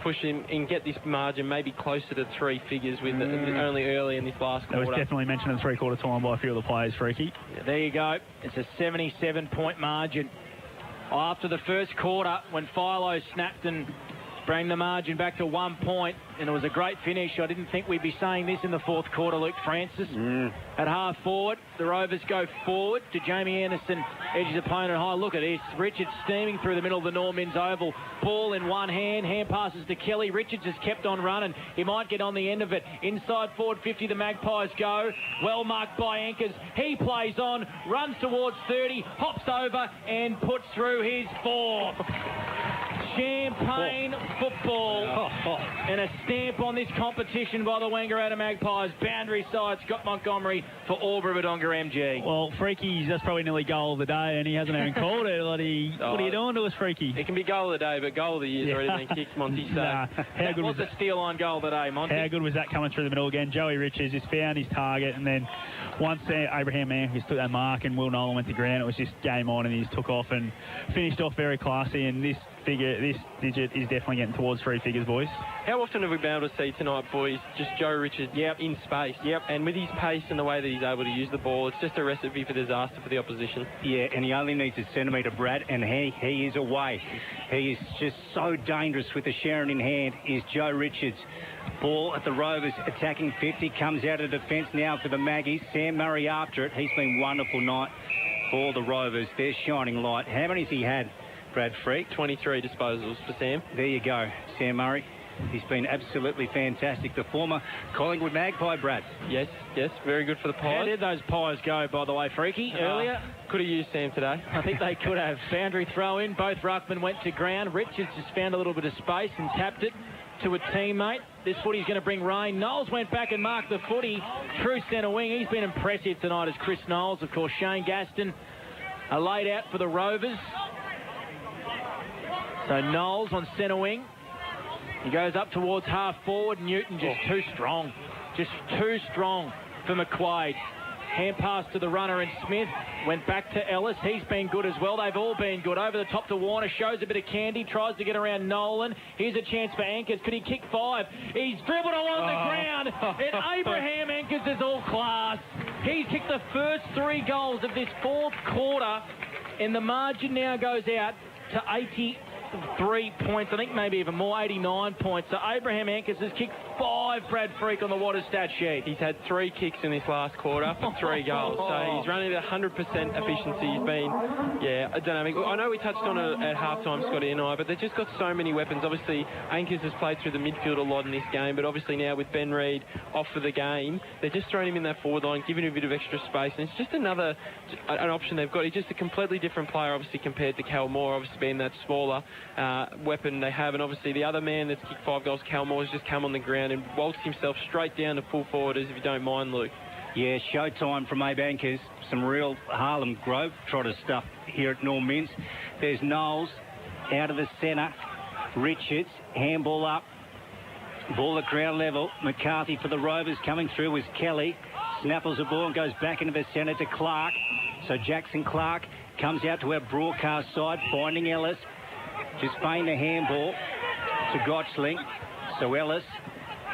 push him and get this margin maybe closer to 3 figures with only early in this last quarter. It was definitely mentioned in three-quarter time by a few of the players, Freaky. Yeah, there you go. It's a 77-point margin. After the first quarter, when Philo snapped and bring the margin back to 1 point, and it was a great finish. I didn't think we'd be saying this in the fourth quarter. Luke Francis at half forward. The Rovers go forward to Jamie Anderson, edges opponent high. Look at this. Richards steaming through the middle of the Normans Oval. Ball in one hand. Hand passes to Kelly. Richards has kept on running. He might get on the end of it. Inside forward 50, the Magpies go. Well marked by Anchors. He plays on, runs towards 30, hops over and puts through his fourth. Champagne football and a stamp on this competition by the Wangaratta Magpies. Boundary side, Scott Montgomery for Wodonga MG. Well, Freaky, that's probably nearly goal of the day, and he hasn't even called it. What are you doing to us, Freaky? It can be goal of the day, but goal of the year's already been kicked, Monty. So how good was the steal on goal today, Monty? How good was that coming through the middle again? Joey Richards has found his target, and then once Abraham Anchors took that mark and Will Nolan went to ground, it was just game on, and he just took off and finished off very classy. And this digit is definitely getting towards 3 figures, boys. How often have we been able to see tonight, boys, just Joe Richards in space? And with his pace and the way that he's able to use the ball, it's just a recipe for disaster for the opposition. Yeah, and he only needs a centimetre, Brad, and he is away. He is just so dangerous with the Sharon in hand, is Joe Richards. Ball at the Rovers, attacking 50, comes out of defence now for the Maggies. Sam Murray after it. He's been wonderful night for the Rovers. They're shining light. How many has he had, Brad Freak? 23 disposals for Sam. There you go, Sam Murray. He's been absolutely fantastic. The former Collingwood Magpie, Brad. Yes, very good for the Pies. How did those Pies go, by the way, Freaky, earlier? Could have used Sam today. I think they could have. Boundary throw in. Both ruckmen went to ground. Richards just found a little bit of space and tapped it to a teammate. This footy's going to bring rain. Knowles went back and marked the footy. True centre wing. He's been impressive tonight as Chris Knowles. Of course, Shane Gaston laid out for the Rovers. So Knowles on centre wing. He goes up towards half forward. Newton just too strong. Just too strong for McQuaid. Hand pass to the runner and Smith. Went back to Ellis. He's been good as well. They've all been good. Over the top to Warner. Shows a bit of candy. Tries to get around Nolan. Here's a chance for Ankers. Could he kick 5? He's dribbled along the ground. And Abraham Ankers is all class. He's kicked the first 3 goals of this fourth quarter. And the margin now goes out to 83 points. I think maybe even more, 89 points. So Abraham Ankers has kicked 5, Brad Freak, on the Water stat sheet. He's had 3 kicks in this last quarter for 3 goals. So he's running at 100% efficiency. He's been, I don't know. I know we touched on it at halftime, Scotty and I, but they've just got so many weapons. Obviously, Ankers has played through the midfield a lot in this game, but obviously now with Ben Reid off for the game, they're just throwing him in that forward line, giving him a bit of extra space, and it's just an option they've got. He's just a completely different player, obviously, compared to Cal Moore, obviously being that smaller weapon they have. And obviously the other man that's kicked 5 goals, Cal Moore, has just come on the ground and waltzed himself straight down to full forwarders, if you don't mind, Luke. Yeah, showtime from Abe Ankers. Some real Harlem Globetrotter stuff here at Norm Minns. There's Knowles out of the centre. Richards, handball up. Ball at ground level. McCarthy for the Rovers. Coming through was Kelly. Snapples the ball and goes back into the centre to Clark. So Jackson Clark comes out to our broadcast side, finding Ellis. Just feigned the handball to Gotchling. So Ellis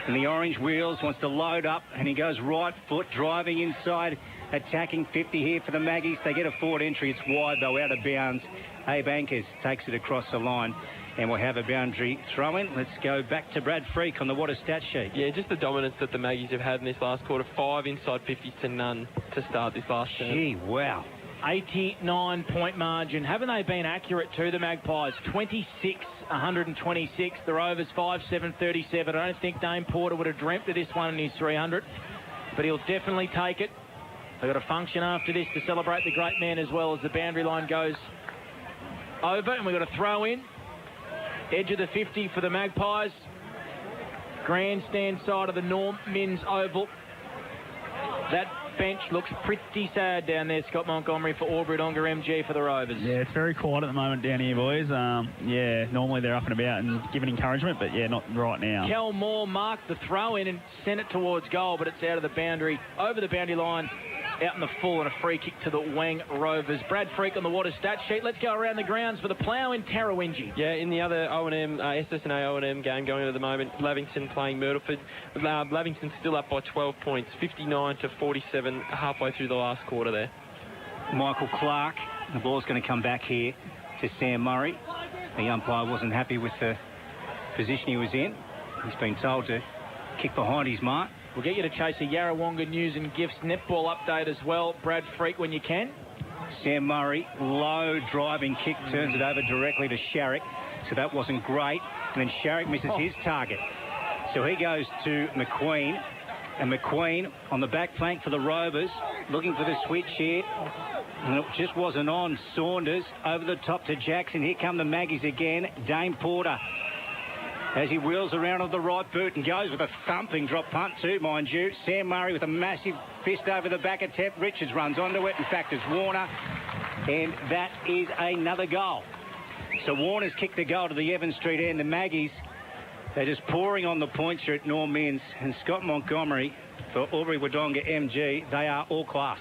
in the orange wheels wants to load up, and he goes right foot, driving inside, attacking 50 here for the Maggies. They get a forward entry. It's wide, though, out of bounds. Abe Ankers takes it across the line, and we'll have a boundary throw-in. Let's go back to Brad Freak on the Water stat sheet. Yeah, just the dominance that the Maggies have had in this last quarter. 5 inside 50s to none to start this last term. Gee, wow. 89-point margin. Haven't they been accurate to the Magpies? 26, 126. The Rovers 5, 7, 37. I don't think Dame Porter would have dreamt of this one in his 300, but he'll definitely take it. They've got a function after this to celebrate the great man as well, as the boundary line goes over, and we've got a throw in. Edge of the 50 for the Magpies. Grandstand side of the Norm Minns Oval. That bench looks pretty sad down there, Scott Montgomery, for Albury Wodonga MG for the Rovers. Yeah, it's very quiet at the moment down here, boys. Normally they're up and about and giving encouragement, but not right now. Cal Moore marked the throw in and sent it towards goal, but it's out of the boundary, over the boundary line, out in the full, and a free kick to the Wang Rovers. Brad Freak on the Water stat sheet. Let's go around the grounds for the Plough in Tarrawingi. Yeah, in the other O&M, SSNA O&M game going on at the moment, Lavington playing Myrtleford. Lavington still up by 12 points, 59 to 47, halfway through the last quarter there. Michael Clark, the ball's going to come back here to Sam Murray. The umpire wasn't happy with the position he was in. He's been told to kick behind his mark. We'll get you to chase a Yarrawonga News and Gifts netball update as well, Brad Freak, when you can. Sam Murray, low driving kick, turns it over directly to Sharrock. So that wasn't great. And then Sharrock misses his target. So he goes to McQueen. And McQueen on the back flank for the Rovers, looking for the switch here. And it just wasn't on. Saunders over the top to Jackson. Here come the Maggies again. Dame Porter, as he wheels around on the right boot and goes with a thumping drop punt too, mind you. Sam Murray with a massive fist over the back attempt. Richards runs onto it. In fact, it's Warner. And that is another goal. So Warner's kicked the goal to the Evans Street end. The Maggies, they're just pouring on the points here at Norm Minns. And Scott Montgomery for Albury Wodonga MG, they are all class.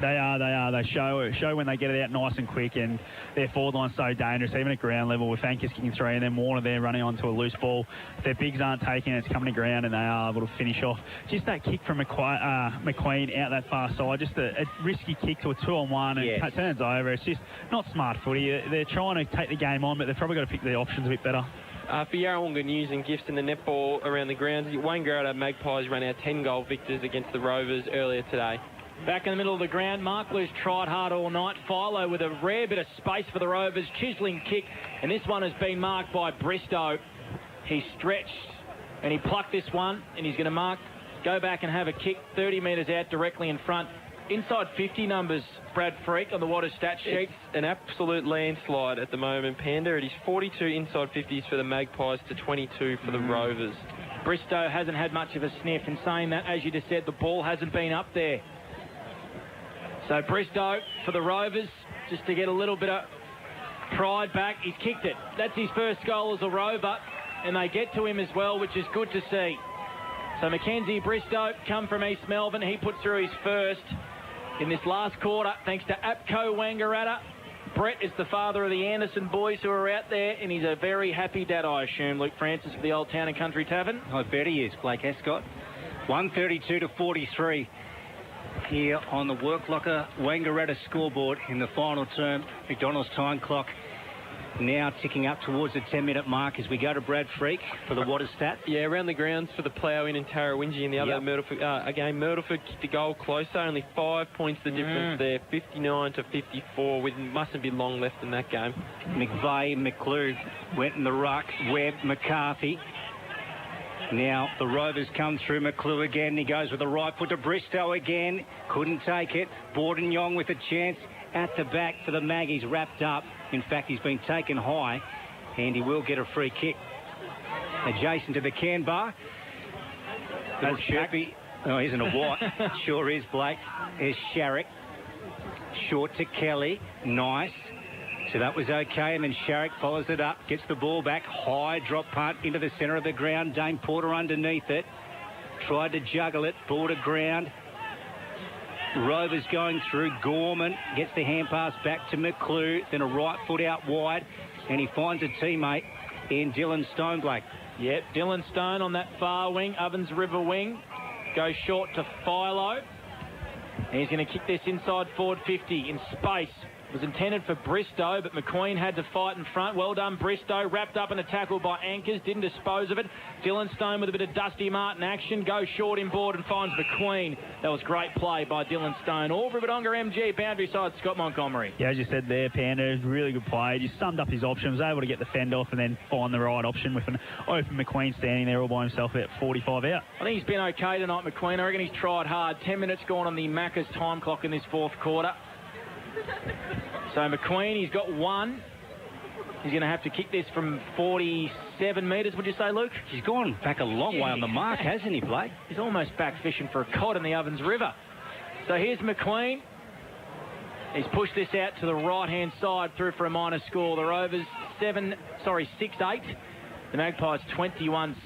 They are. They show when they get it out nice and quick, and their forward line's so dangerous, even at ground level, with Ankers kicking 3 and then Warner there running onto a loose ball. If their bigs aren't taking it, it's coming to ground and they are able to finish off. Just that kick from McQueen out that far side, just a risky kick to a 2-on-1 and it turns over. It's just not smart footy. They're trying to take the game on, but they've probably got to pick their options a bit better. For Yarrawonga News and Gifts in the netball around the grounds, Wangaratta Magpies ran out 10-goal victors against the Rovers earlier today. Back in the middle of the ground, Mark Blue's tried hard all night. Philo with a rare bit of space for the Rovers. Chiseling kick, and this one has been marked by Bristow. He stretched And he plucked this one, and he's going to go back and have a kick 30 metres out directly in front. Inside 50 numbers, Brad Freak, on the Water stat sheet. It's an absolute landslide at the moment, Panda. It is 42 inside 50s for the Magpies to 22 for the Rovers. Bristow hasn't had much of a sniff. In saying that, as you just said, the ball hasn't been up there. So Bristow for the Rovers, just to get a little bit of pride back. He's kicked it. That's his first goal as a Rover, and they get to him as well, which is good to see. So Mackenzie Bristow come from East Melbourne. He put through his first in this last quarter, thanks to APCO Wangaratta. Brett is the father of the Anderson boys who are out there, and he's a very happy dad, I assume, Luke Francis, for the Old Town and Country Tavern. I bet he is, Blake Escott. 132 to 43 here on the Work Locker Wangaratta scoreboard in the final term. McDonald's time clock now ticking up towards the 10-minute mark as we go to Brad Freak for the Water stat. Yeah, around the grounds for the Plough-In and Tarrawingi and the other Myrtleford. Again, Myrtleford kicked a goal closer, only 5 points the difference there, 59 to 54. We mustn't be long left in that game. McVeigh, McClue went in the ruck. Webb, McCarthy. Now the Rovers come through. McClue again. He goes with the right foot to Bristow again. Couldn't take it. Borden-Yong with a chance at the back for the Maggies, wrapped up. In fact, he's been taken high, and he will get a free kick. Adjacent to the can bar. That's Sharpie. Oh, isn't a what? Sure is, Blake. There's Sharrock. Short to Kelly. Nice. So that was okay, and then Sharrock follows it up, gets the ball back, high drop punt into the centre of the ground. Dane Porter underneath it. Tried to juggle it, ball to ground. Rovers going through. Gorman gets the hand pass back to McClue, then a right foot out wide, and he finds a teammate in Dylan Stone, Blake. Yep, Dylan Stone on that far wing, Ovens River wing. Goes short to Philo. And he's going to kick this inside forward 50 in space. It was intended for Bristow, but McQueen had to fight in front. Well done, Bristow. Wrapped up in a tackle by Anchors. Didn't dispose of it. Dylan Stone with a bit of Dusty Martin action. Goes short inboard and finds McQueen. That was great play by Dylan Stone. All for Wodonga MG, boundary side, Scott Montgomery. Yeah, as you said there, Panda, really good play. Just summed up his options, was able to get the fend off and then find the right option with an open McQueen standing there all by himself at 45 out. I think he's been okay tonight, McQueen. I reckon he's tried hard. 10 minutes gone on the Macca's time clock in this fourth quarter. So McQueen, he's got one. He's going to have to kick this from 47 metres, would you say, Luke? He's gone back a long way on the mark, hasn't he, Blake? He's almost back fishing for a cod in the Ovens River. So here's McQueen. He's pushed this out to the right-hand side through for a minor score. The Rovers 6-8. The Magpies 21-6.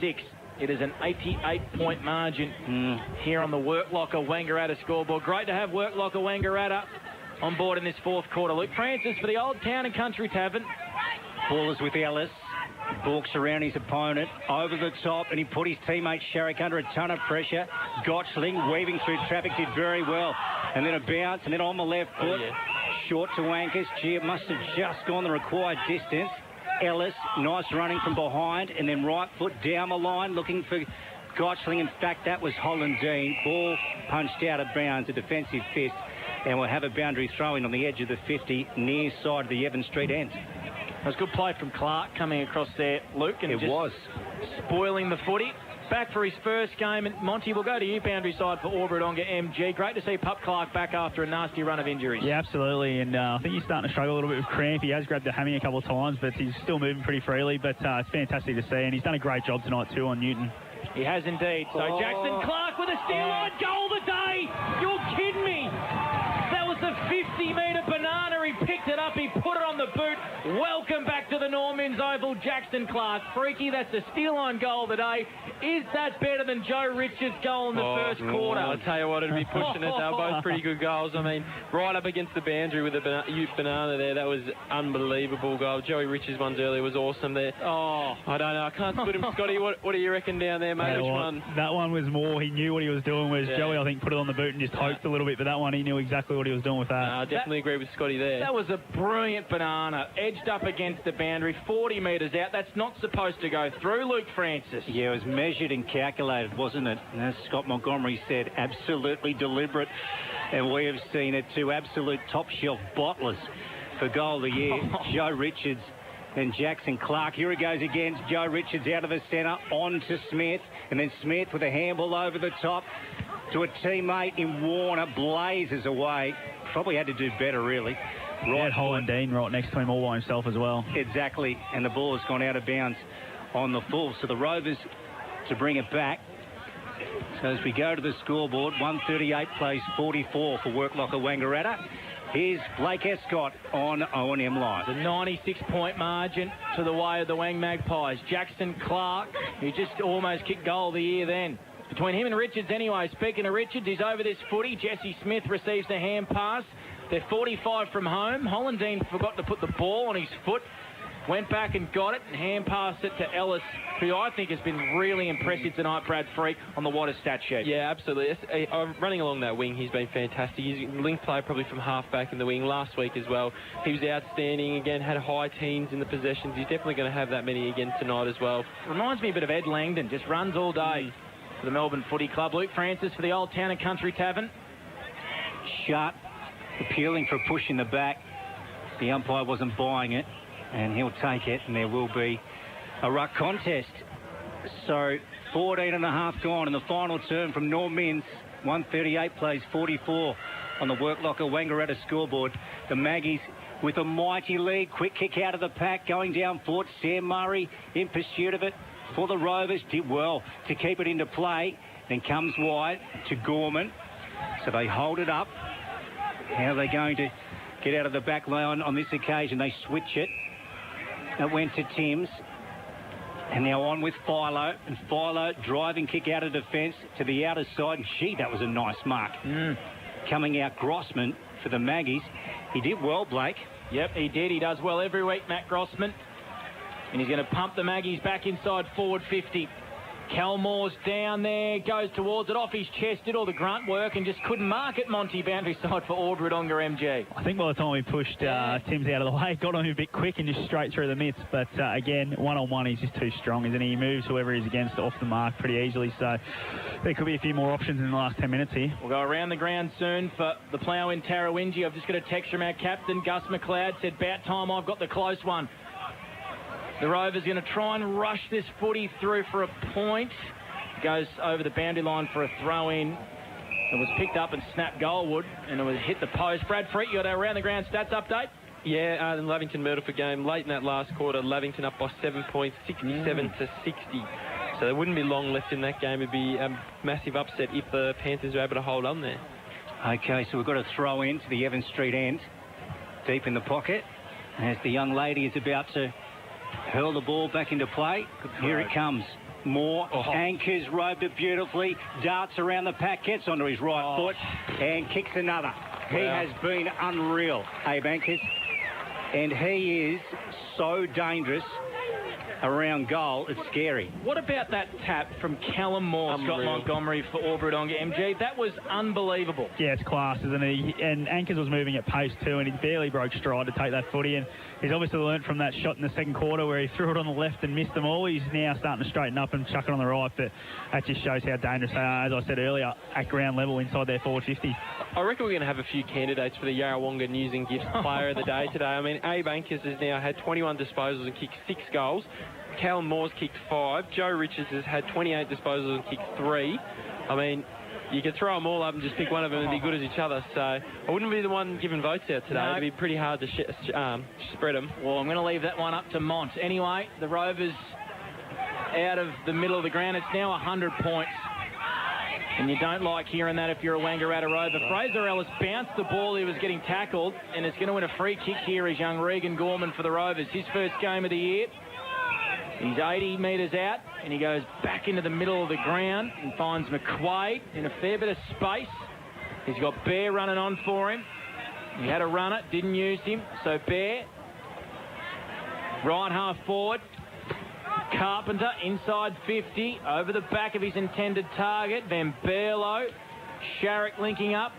It is an 88-point margin here on the Work Locker Wangaratta scoreboard. Great to have Work Locker Wangaratta on board in this fourth quarter. Luke Francis for the Old Town and Country Tavern. Ball is with Ellis. Balks around his opponent, over the top, and he put his teammate Sharrock under a ton of pressure. Gotchling weaving through traffic, did very well. And then a bounce, and then on the left foot, short to Anchors. Gee, it must have just gone the required distance. Ellis, nice running from behind, and then right foot down the line, looking for Gotchling. In fact, that was Holland Dean. Ball punched out of bounds, a defensive fist. And we'll have a boundary throw-in on the edge of the 50, near side of the Evans Street end. That was a good play from Clark coming across there, Luke. And it was. Spoiling the footy. Back for his first game. And Monty, we'll go to you, boundary side for Wodonga MG. Great to see Pup Clark back after a nasty run of injuries. Yeah, absolutely. And I think he's starting to struggle a little bit with cramp. He has grabbed the hammy a couple of times, but he's still moving pretty freely. But it's fantastic to see. And he's done a great job tonight, too, on Newton. He has indeed. So Jackson Clark with a steal-line goal today. You're kidding me. That was a 50-metre banana. He picked it up. He put it on the boot. Welcome back to the Normans Oval, Jackson Clark. Freaky, that's a steal-line goal today. Is that better than Joe Richards' goal in the first quarter? I'll tell you what, it'd be pushing it. They were both pretty good goals. I mean, right up against the boundary with a banana there. That was unbelievable goal. Joey Richards' ones earlier was awesome there. Oh, I don't know. I can't split him. Scotty, what do you reckon down there, mate? Which one? That one was more. He knew what he was doing. Whereas Joey, I think, put it on the boot and just hoped a little bit. But that one, he knew exactly what he was doing with that. I definitely agree with Scotty there. That was a brilliant banana. Edged up against the boundary, 40 metres out. That's not supposed to go through, Luke Francis. Yeah, it was measured and calculated, wasn't it? And as Scott Montgomery said, absolutely deliberate. And we have seen it, two absolute top-shelf bottlers for goal of the year. Joe Richards then Jackson Clark. Here it goes again. Joe Richards out of the centre, on to Smith, and then Smith with a handball over the top to a teammate in Warner, blazes away. Probably had to do better, really. Right, Holland Dean right next to him all by himself as well. Exactly, and the ball has gone out of bounds on the full. So the Rovers to bring it back. So as we go to the scoreboard, 138 plays 44 for Worklocker Wangaratta. Here's Blake Escott on O&M Live. The 96-point margin to the way of the Wang Magpies. Jackson Clark, who just almost kicked goal of the year then. Between him and Richards anyway. Speaking of Richards, he's over this footy. Jesse Smith receives the hand pass. They're 45 from home. Hollandine forgot to put the ball on his foot. Went back and got it and hand passed it to Ellis, who I think has been really impressive tonight, Brad Freak, on the Waters stat sheet. Yeah, absolutely. Running along that wing, he's been fantastic. He's linked play probably from half-back in the wing last week as well. He was outstanding again, had high teens in the possessions. He's definitely going to have that many again tonight as well. Reminds me a bit of Ed Langdon, just runs all day for the Melbourne Footy Club. Luke Francis for the Old Town and Country Tavern. Sharp appealing for a push in the back. The umpire wasn't buying it, and he'll take it, and there will be a ruck contest. So 14 and a half gone in the final term from Norm Mins. 138 plays 44 on the Worklocker Wangaratta scoreboard. The Maggies with a mighty lead. Quick kick out of the pack going down forward. Sam Murray in pursuit of it for the Rovers. Did well to keep it into play. Then comes wide to Gorman. So they hold it up. How are they going to get out of the back line on this occasion? They switch it. It went to Timms. And now on with Philo. And Philo driving kick out of defence to the outer side. And gee, that was a nice mark. Coming out Grossman for the Maggies. He did well, Blake. Yep, he did. He does well every week, Matt Grossman. And he's going to pump the Maggies back inside forward 50. Calmore's down there, goes towards it, off his chest, did all the grunt work and just couldn't mark it. Monty boundary side for Wangaratta MG. I think by the time we pushed Timms out of the way, got on him a bit quick and just straight through the midst. But again, one-on-one, he's just too strong, isn't he? He moves whoever he's against off the mark pretty easily. So there could be a few more options in the last 10 minutes here. We'll go around the ground soon for the plough in Tarawinji. I've just got a text from our captain, Gus McLeod, said, "About time I've got the close one." The Rovers going to try and rush this footy through for a point. Goes over the boundary line for a throw-in. It was picked up and snapped goalward, and it was hit the post. Brad Freak, you got a round-the-ground stats update? Yeah, the Lavington-Myrtleford game, late in that last quarter, Lavington up by 7 points, 67 to 60. So there wouldn't be long left in that game. It'd be a massive upset if the Panthers are able to hold on there. OK, so we've got a throw-in to the Evans Street end, deep in the pocket, as the young lady is about to hurl the ball back into play. Here it comes. Moore anchors, robed it beautifully, darts around the pack, gets onto his right foot and kicks another. He has been unreal, Abe Anchors, and he is so dangerous around goal, it's scary. What about that tap from Callum Moore, Scott Montgomery for Wangaratta MG? That was unbelievable. Yeah, it's class, isn't he? And Anchors was moving at pace too, and he barely broke stride to take that footy. And he's obviously learnt from that shot in the second quarter where he threw it on the left and missed them all. He's now starting to straighten up and chuck it on the right, but that just shows how dangerous they are, as I said earlier, at ground level inside their forward 50. I reckon we're going to have a few candidates for the Yarrawonga News and Gifts Player of the Day today. I mean, Abe Anchors has now had 21 disposals and kicked 6 goals. Callum Moore's kicked 5. Joe Richards has had 28 disposals and kicked 3. I mean, you could throw them all up and just pick one of them and be good as each other. So I wouldn't be the one giving votes out today. It'd be pretty hard to spread them. Well, I'm going to leave that one up to Mont. Anyway, the Rovers out of the middle of the ground. It's now 100 points. And you don't like hearing that if you're a Wangaratta Rover. Fraser Ellis bounced the ball. He was getting tackled. And it's going to win a free kick here is young Regan Gorman for the Rovers. His first game of the year. He's 80 metres out, and he goes back into the middle of the ground and finds McQuaid in a fair bit of space. He's got Bear running on for him. He had a runner, didn't use him. So Bear, right half forward. Carpenter inside 50, over the back of his intended target. Van Berlo, Sharrock linking up.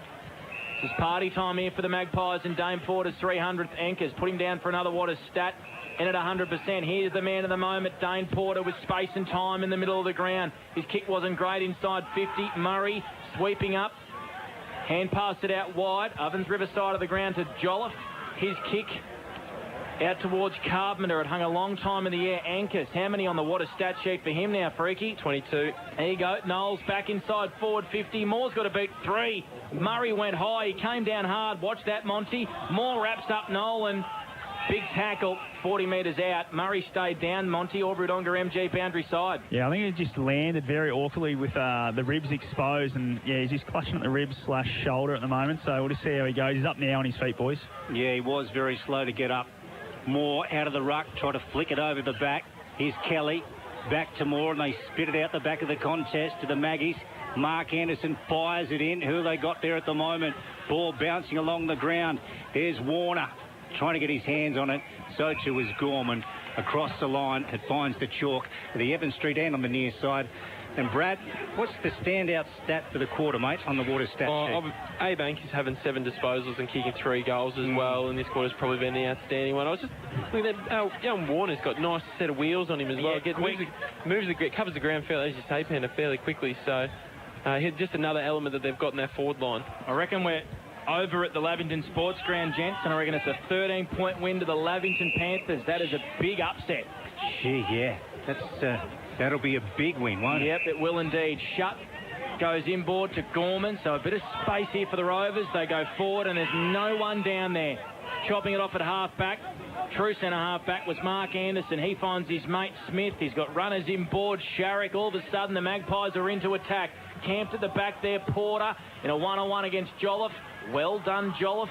This is party time here for the Magpies, and Dame Porter's 300th anchors. Put him down for another Waters stat. In at 100%. Here's the man of the moment, Dane Porter, with space and time in the middle of the ground. His kick wasn't great inside 50. Murray sweeping up. Hand passed it out wide. Ovens River side of the ground to Jolliffe. His kick Out towards Carpenter. It hung a long time in the air. Anchors. How many on the water stat sheet for him now, Freaky? 22. There you go. Knowles back inside forward 50. Moore's got to beat 3. Murray went high. He came down hard. Watch that, Monty. Moore wraps up Nolan. Big tackle, 40 metres out. Murray stayed down. Monty, Aubrey Donga, MG boundary side. Yeah, I think it just landed very awkwardly with the ribs exposed, and yeah, he's just clutching at the ribs / shoulder at the moment. So we'll just see how he goes. He's up now on his feet, boys. Yeah, he was very slow to get up. Moore out of the ruck, try to flick it over the back. Here's Kelly, back to Moore, and they spit it out the back of the contest to the Maggies. Mark Anderson fires it in. Who they got there at the moment? Ball bouncing along the ground. There's Warner, trying to get his hands on it. So too is Gorman. Across the line, it finds the chalk. The Evans Street end on the near side. And Brad, what's the standout stat for the quarter, mate, on the water stat sheet? A-Bank is having 7 disposals and kicking 3 goals as well, and this quarter's probably been the outstanding one. I was just looking at young Warner's got a nice set of wheels on him as well. Covers the ground fairly, as you say, Panda, fairly quickly. So just another element that they've got in their forward line. I reckon we're over at the Lavington Sports Ground, gents, and I reckon it's a 13-point win to the Lavington Panthers. That is a big upset. Gee, yeah. That'll be a big win, won't it? Yep, it will indeed. Shutt goes inboard to Gorman, so a bit of space here for the Rovers. They go forward, and there's no one down there. Chopping it off at half-back. True centre half-back was Mark Anderson. He finds his mate Smith. He's got runners inboard. Sharrock. All of a sudden, the Magpies are into attack. Camped at the back there, Porter, in a one-on-one against Jolliffe. Well done, Jolliffe.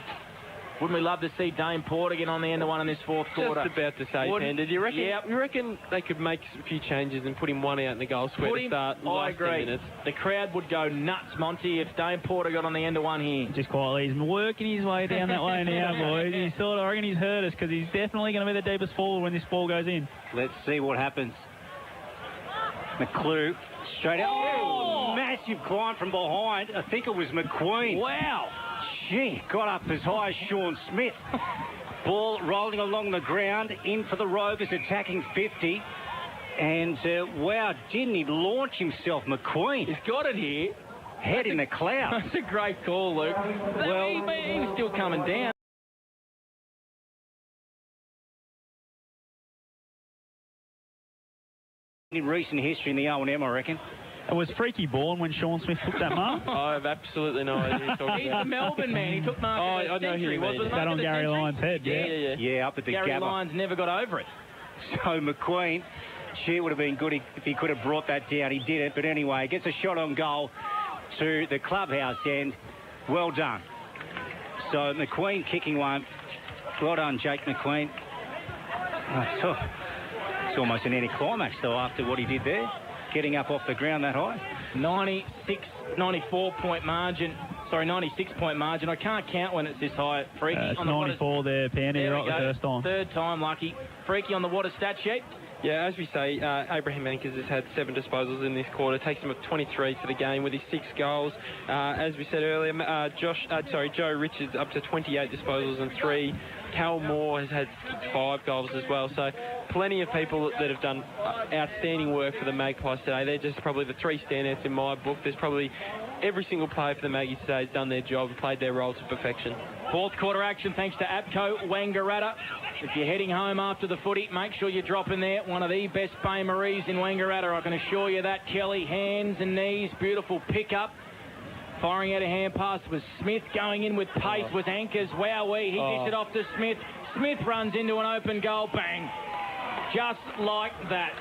Wouldn't we love to see Dame Porter get on the end of one in this fourth quarter? Just about to say, Panda. Do you reckon, Yep. you reckon they could make a few changes and put him one out in the goal square to start I last 10 agree. minutes? The crowd would go nuts, Monty, if Dame Porter got on the end of one here. Just quietly, he's working his way down that way now, boys. I reckon he's hurt us because he's definitely going to be the deepest forward when this ball goes in. Let's see what happens. McClue, straight out. Oh, massive climb from behind. I think it was McQueen. Wow. Gee, got up as high as Sean Smith. Ball rolling along the ground, in for the Rovers, attacking 50. And, wow, didn't he launch himself, McQueen? He's got it here. Head in the clouds. That's a great call, Luke. Well, he's still coming down. In recent history in the O&M, I reckon. It was Freaky born when Sean Smith took that mark. I have absolutely no idea. He's the Melbourne man. He took mark of the century. That on Gary Lyons' head, yeah. Yeah, up at the Gary Gabba. Lyons never got over it. So McQueen, it would have been good if he could have brought that down. He did it, but anyway, gets a shot on goal to the clubhouse end. Well done. So McQueen kicking one. Well done, Jake McQueen. It's almost an anticlimax, though, after what he did there. Getting up off the ground that high. 94-point margin. Sorry, 96-point margin. I can't count when it's this high. Freaky It's on the 94 there, Pandy. You're right the first time. Third time, lucky. Freaky on the water stat sheet. Yeah, as we say, Abraham Anchors has had 7 disposals in this quarter. Takes him at 23 for the game with his 6 goals. As we said earlier, Joe Richards up to 28 disposals and 3. Cal Moore has had 5 goals as well. So plenty of people that have done outstanding work for the Magpies today. They're just probably the 3 standouts in my book. There's probably every single player for the Maggies today has done their job and played their role to perfection. Fourth quarter action thanks to APCO Wangaratta. If you're heading home after the footy, make sure you drop in there. One of the best Bay Maries in Wangaratta, I can assure you that. Kelly, hands and knees, beautiful pickup. Firing out a hand pass was Smith. Going in with pace was Anchors. Wowee, he dished it off to Smith. Smith runs into an open goal. Bang. Just like that.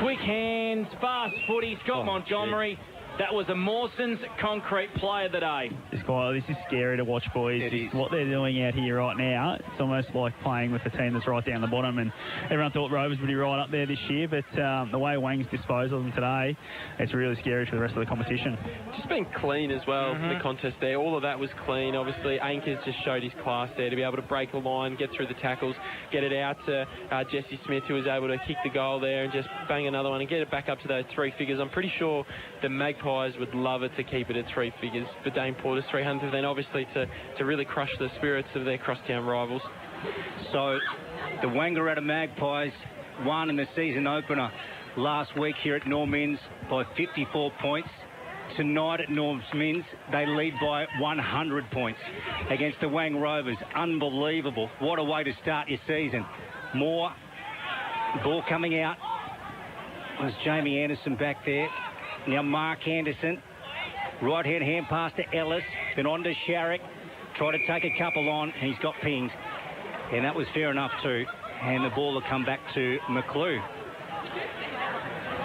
Quick hands, fast footy. Scott Montgomery. That was a Mawson's concrete play of the day. This is scary to watch, boys. What they're doing out here right now, it's almost like playing with a team that's right down the bottom, and everyone thought Rovers would be right up there this year, but the way Wang's disposed of them today, it's really scary for the rest of the competition. Just been clean as well for the contest there. All of that was clean. Obviously, Anchors just showed his class there to be able to break a line, get through the tackles, get it out to Jesse Smith, who was able to kick the goal there and just bang another one and get it back up to those 3 figures. I'm pretty sure the Magpies would love it to keep it at 3 figures for Dame Porter's 300, then obviously to really crush the spirits of their crosstown rivals. So the Wangaratta Magpies won in the season opener last week here at Norm Inns by 54 points tonight at Norm's Mins. They lead by 100 points against the Wang Rovers. Unbelievable. What a way to start your season. More ball coming out. There's Jamie Anderson back there. Now Mark Anderson. Right-hand pass to Ellis. Then on to Sharrock. Try to take a couple on, and he's got pinged. And that was fair enough too. And the ball will come back to McClue.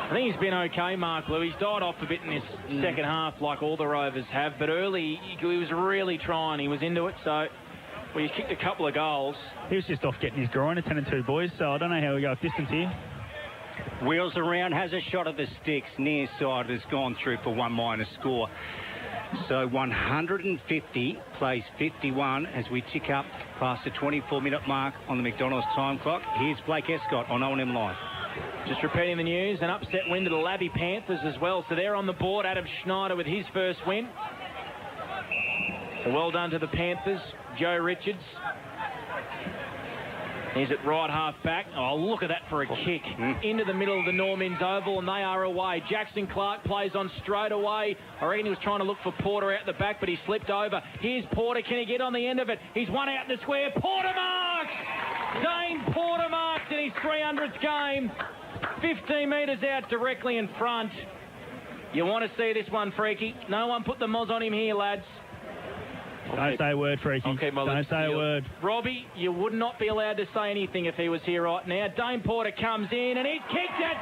I think he's been okay, Mark Lou. He's died off a bit in this second half, like all the Rovers have. But early, he was really trying. He was into it, so he kicked a couple of goals. He was just off getting his groin, a 10-2 boys, so I don't know how we go with distance here. Wheels around, has a shot at the sticks. Near side has gone through for 1- score. So 150 plays 51 as we tick up past the 24-minute mark on the McDonald's time clock. Here's Blake Escott on O&M Live. Just repeating the news, an upset win to the Labby Panthers as well. So they're on the board. Adam Schneider with his first win. So well done to the Panthers. Joe Richards. He's at right half back. Oh, look at that for a kick. Into the middle of the Normans Oval, and they are away. Jackson Clark plays on straight away. I reckon he was trying to look for Porter out the back, but he slipped over. Here's Porter. Can he get on the end of it? He's one out in the square. Porter marks! Dane Porter marks in his 300th game. 15 metres out directly in front. You want to see this one, Freaky. No one put the moz on him here, lads. Don't say a word, Freaky. Don't say a word. Robbie, you would not be allowed to say anything if he was here right now. Dane Porter comes in and he kicked it.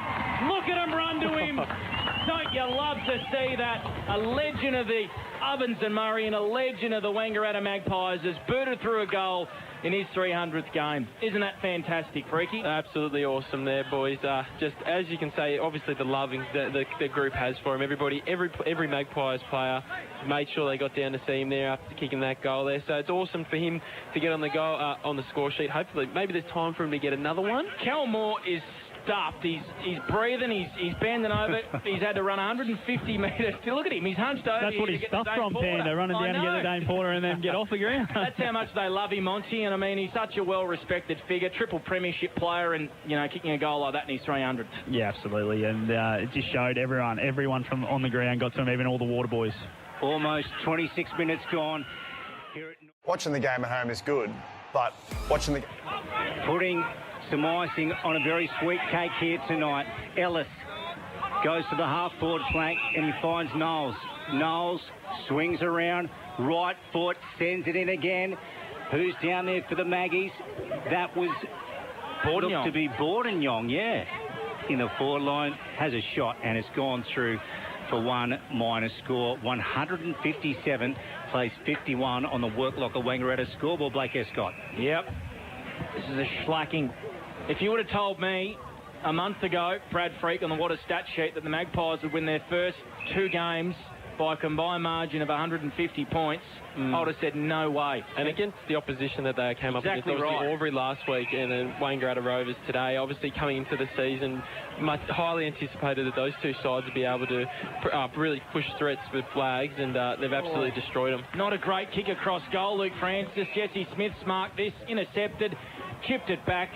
Look at him run to him. Don't you love to see that? A legend of the Ovens and Murray and a legend of the Wangaratta Magpies has booted through a goal in his 300th game. Isn't that fantastic, Freaky? Absolutely awesome there, boys. Just as you can say, obviously the love the group has for him. Every Magpies player made sure they got down to see him there after kicking that goal there. So it's awesome for him to get on the goal on the score sheet. Hopefully, maybe there's time for him to get another one. Cal Moore is stuffed. He's breathing. He's bending over. He's had to run 150 metres. Look at him. He's hunched over. That's what he's stuffed from, Panda, running down to get the Dane Porter and then get off the ground. That's how much they love him, Monty. And I mean, he's such a well-respected figure, triple premiership player, and kicking a goal like that in his 300th. Yeah, absolutely. And it just showed everyone from on the ground got to him, even all the water boys. Almost 26 minutes gone. Watching the game at home is good, but watching the... Putting some icing on a very sweet cake here tonight. Ellis goes to the half-forward flank and he finds Knowles. Knowles swings around, right foot, sends it in again. Who's down there for the Maggies? That was looked to be Bordenyong, yeah. In the forward line, has a shot and it's gone through for 1- score. 157 plays 51 on the Work Locker Wangaratta scoreboard. Blake Escott. Yep. This is a slacking. If you would have told me a month ago, Brad Freak on the Water stat sheet, that the Magpies would win their first 2 games by a combined margin of 150 points, I would have said no way. And against the opposition that they came up against, obviously Albury last week and then Wangaratta Rovers today, obviously coming into the season, highly anticipated that those two sides would be able to really push threats with flags, and they've absolutely destroyed them. Not a great kick across goal, Luke Francis. Jesse Smith's marked this, intercepted, chipped it back,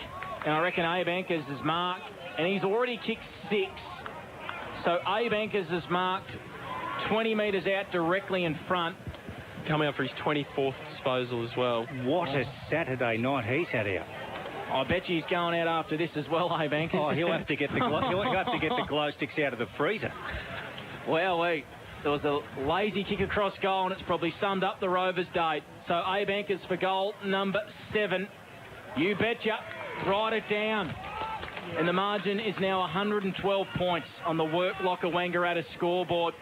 and I reckon Abe Ankers has marked, and he's already kicked 6. So Abe Ankers has marked 20 metres out directly in front. Coming up for his 24th disposal as well. What a Saturday night he's had out. I bet you he's going out after this as well, Abe Ankers. Oh, he'll have to get the glow sticks out of the freezer. Well, there was a lazy kick across goal, and it's probably summed up the Rovers' day. So Abe Ankers for goal number 7. You betcha. Write it down. And the margin is now 112 points on the Work Locker Wangaratta scoreboard.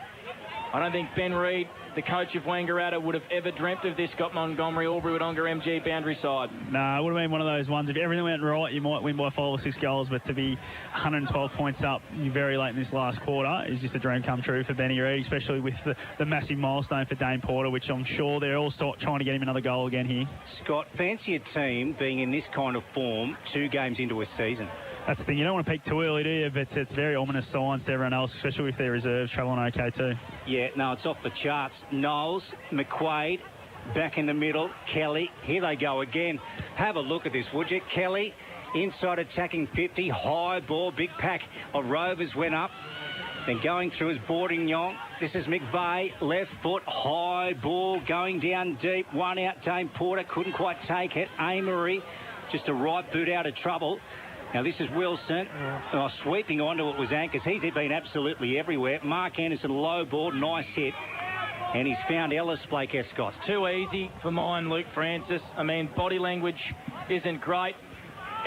I don't think Ben Reid, the coach of Wangaratta, would have ever dreamt of this. Got Montgomery, Albury, Wodonga MG boundary side. No, it would have been one of those ones. If everything went right, you might win by 5 or 6 goals, but to be 112 points up very late in this last quarter is just a dream come true for Benny Reid, especially with the massive milestone for Dane Porter, which I'm sure they're all trying to get him another goal again here. Scott, fancy a team being in this kind of form 2 games into a season. That's the thing. You don't want to peak too early, do you? But it's very ominous signs to everyone else, especially if their reserves travelling okay too. Yeah, no, it's off the charts. Knowles, McQuaid, back in the middle. Kelly, here they go again. Have a look at this, would you? Kelly, inside attacking 50, high ball, big pack of Rovers went up. Then going through is Bourdignon. This is McVeigh, left foot, high ball, going down deep. One out, Dame Porter, couldn't quite take it. Amory, just a right boot out of trouble. Now this is Wilson, sweeping onto it was Anchors. He's been absolutely everywhere. Mark Anderson, low ball, nice hit. And he's found Ellis, Blake Escott. Too easy for mine, Luke Francis. I mean, body language isn't great.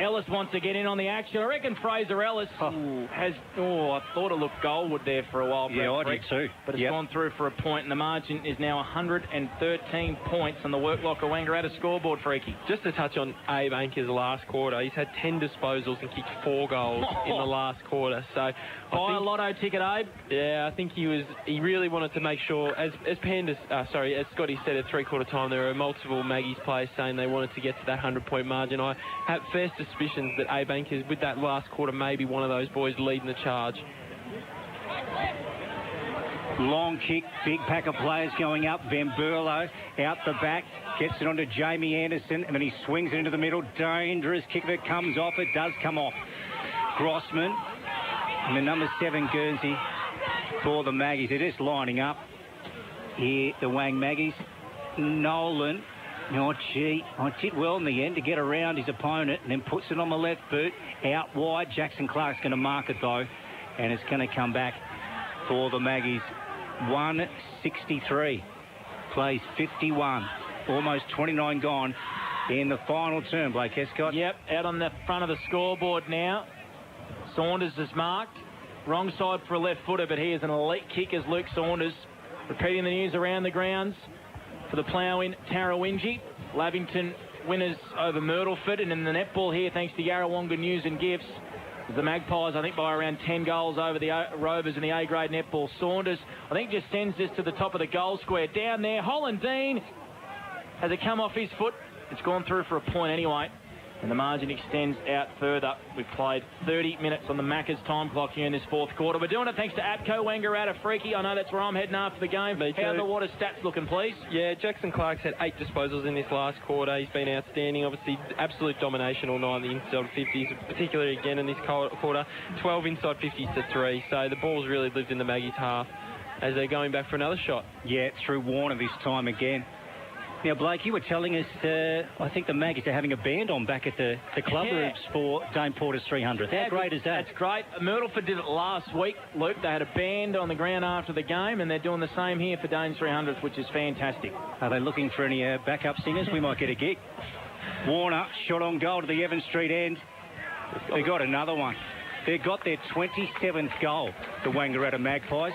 Ellis wants to get in on the action. I reckon Fraser Ellis has... I thought it looked goalwood there for a while. Yeah, I did too. But it's gone through for a point, and the margin is now 113 points on the Work Locker Wangaratta scoreboard, Freaky. Just to touch on Abe Anchor's last quarter, he's had 10 disposals and kicked 4 goals in the last quarter. So buy a lotto ticket, Abe. Yeah, I think he really wanted to make sure, as Scotty said at three-quarter time, there were multiple Maggies players saying they wanted to get to that 100-point margin. I have first suspicions that Abe Anchors, with that last quarter, may be one of those boys leading the charge. Long kick, big pack of players going up. Van Berlo out the back, gets it onto Jamie Anderson, and then he swings it into the middle. Dangerous kick that comes off. It does come off. Grossman and the number 7 Guernsey for the Maggies. They're just lining up here, the Wang Maggies. Nolan, did well in the end to get around his opponent and then puts it on the left boot. Out wide, Jackson Clark's going to mark it though, and it's going to come back for the Maggies. 163, plays 51, almost 29 gone in the final term, Blake Escott. Yep, out on the front of the scoreboard now. Saunders is marked. Wrong side for a left footer, but he is an elite kick as Luke Saunders. Repeating the news around the grounds for the plough-in Tarrawingi. Lavington winners over Myrtleford, and in the netball here, thanks to Yarrawonga News and Gifts, the Magpies, I think, by around 10 goals over the Rovers in the A-grade netball. Saunders, I think, just sends this to the top of the goal square. Down there, Hollandine. Has it come off his foot? It's gone through for a point anyway. And the margin extends out further. We've played 30 minutes on the Macca's time clock here in this fourth quarter. We're doing it thanks to APCO Wangaratta. Freaky, I know that's where I'm heading after the game. How are the water stats looking, please? Yeah, Jackson Clark's had 8 disposals in this last quarter. He's been outstanding. Obviously, absolute domination all night in the inside 50s, particularly again in this quarter. 12 inside 50s to 3. So the ball's really lived in the Maggies' half as they're going back for another shot. Yeah, through Warner this time again. Now, Blake, you were telling us, I think the Maggies are having a band on back at the club rooms for Dame Porter's 300. How great is that? That's great. Myrtleford did it last week, Luke. They had a band on the ground after the game, and they're doing the same here for Dame's 300th, which is fantastic. Are they looking for any backup singers? We might get a gig. Warner, shot on goal to the Evans Street end. They got another one. They got their 27th goal, the Wangaratta Magpies.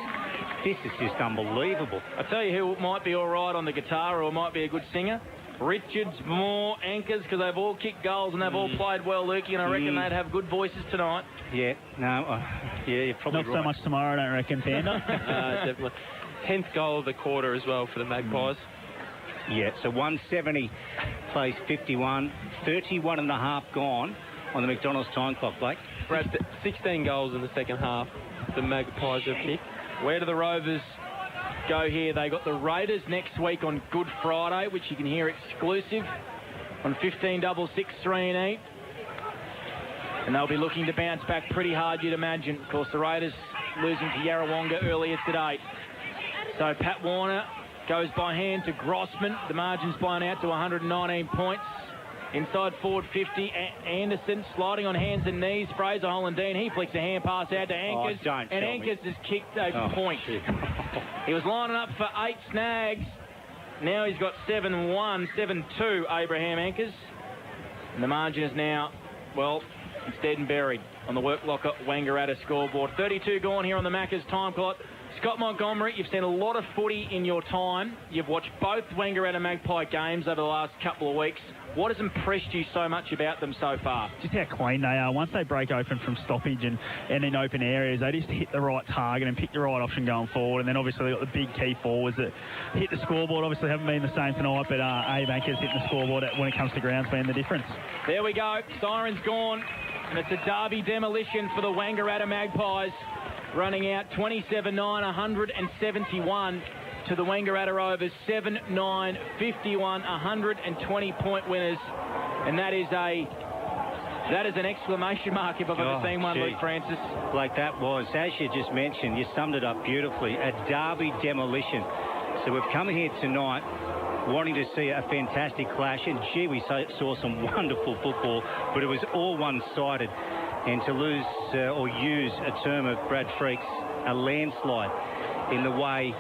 This is just unbelievable. I tell you who might be all right on the guitar or might be a good singer. Richards, Moore, Anchors, because they've all kicked goals and they've all played well, Lukey, and I reckon they'd have good voices tonight. Yeah, no, you're probably not so much tomorrow, I don't reckon, Panda. Definitely. 10th goal of the quarter as well for the Magpies. Yeah, so 170 plays 51, 31 and a half gone on the McDonald's time clock, Blake. Brad, 16 goals in the second half the Magpies have kicked. Where do the Rovers go here? They got the Raiders next week on Good Friday, which you can hear exclusive on 15/6/3 and 8. And they'll be looking to bounce back pretty hard, you'd imagine. Of course, the Raiders losing to Yarrawonga earlier today. So Pat Warner goes by hand to Grossman. The margin's blown out to 119 points. Inside forward 50, Anderson sliding on hands and knees. Fraser Hollandine, he flicks a hand pass out to Anchors. And Anchors has kicked a point. He was lining up for 8 snags. Now he's got 7-1, 7-2, Abraham Anchors. And the margin is now, well, it's dead and buried on the Work Locker Wangaratta scoreboard. 32 gone here on the Macca's time clock. Scott Montgomery, you've seen a lot of footy in your time. You've watched both Wangaratta Magpie games over the last couple of weeks. What has impressed you so much about them so far? Just how clean they are. Once they break open from stoppage and in open areas, they just hit the right target and pick the right option going forward. And then obviously they've got the big key forwards that hit the scoreboard. Obviously haven't been the same tonight, but Abe Anchors hitting the scoreboard when it comes to grounds being the difference. There we go. Siren's gone. And it's a derby demolition for the Wangaratta Magpies. Running out 27-9, 171 to the Wangaratta Rovers. 7-9, 51, 120-point winners. And that is a That is an exclamation mark if I've ever seen one, gee. Luke Francis. Like that was, as you just mentioned, you summed it up beautifully, a derby demolition. So we've come here tonight wanting to see a fantastic clash, and gee, we saw some wonderful football, but it was all one-sided. And to lose or use a term of Brad Freak's, a landslide in the way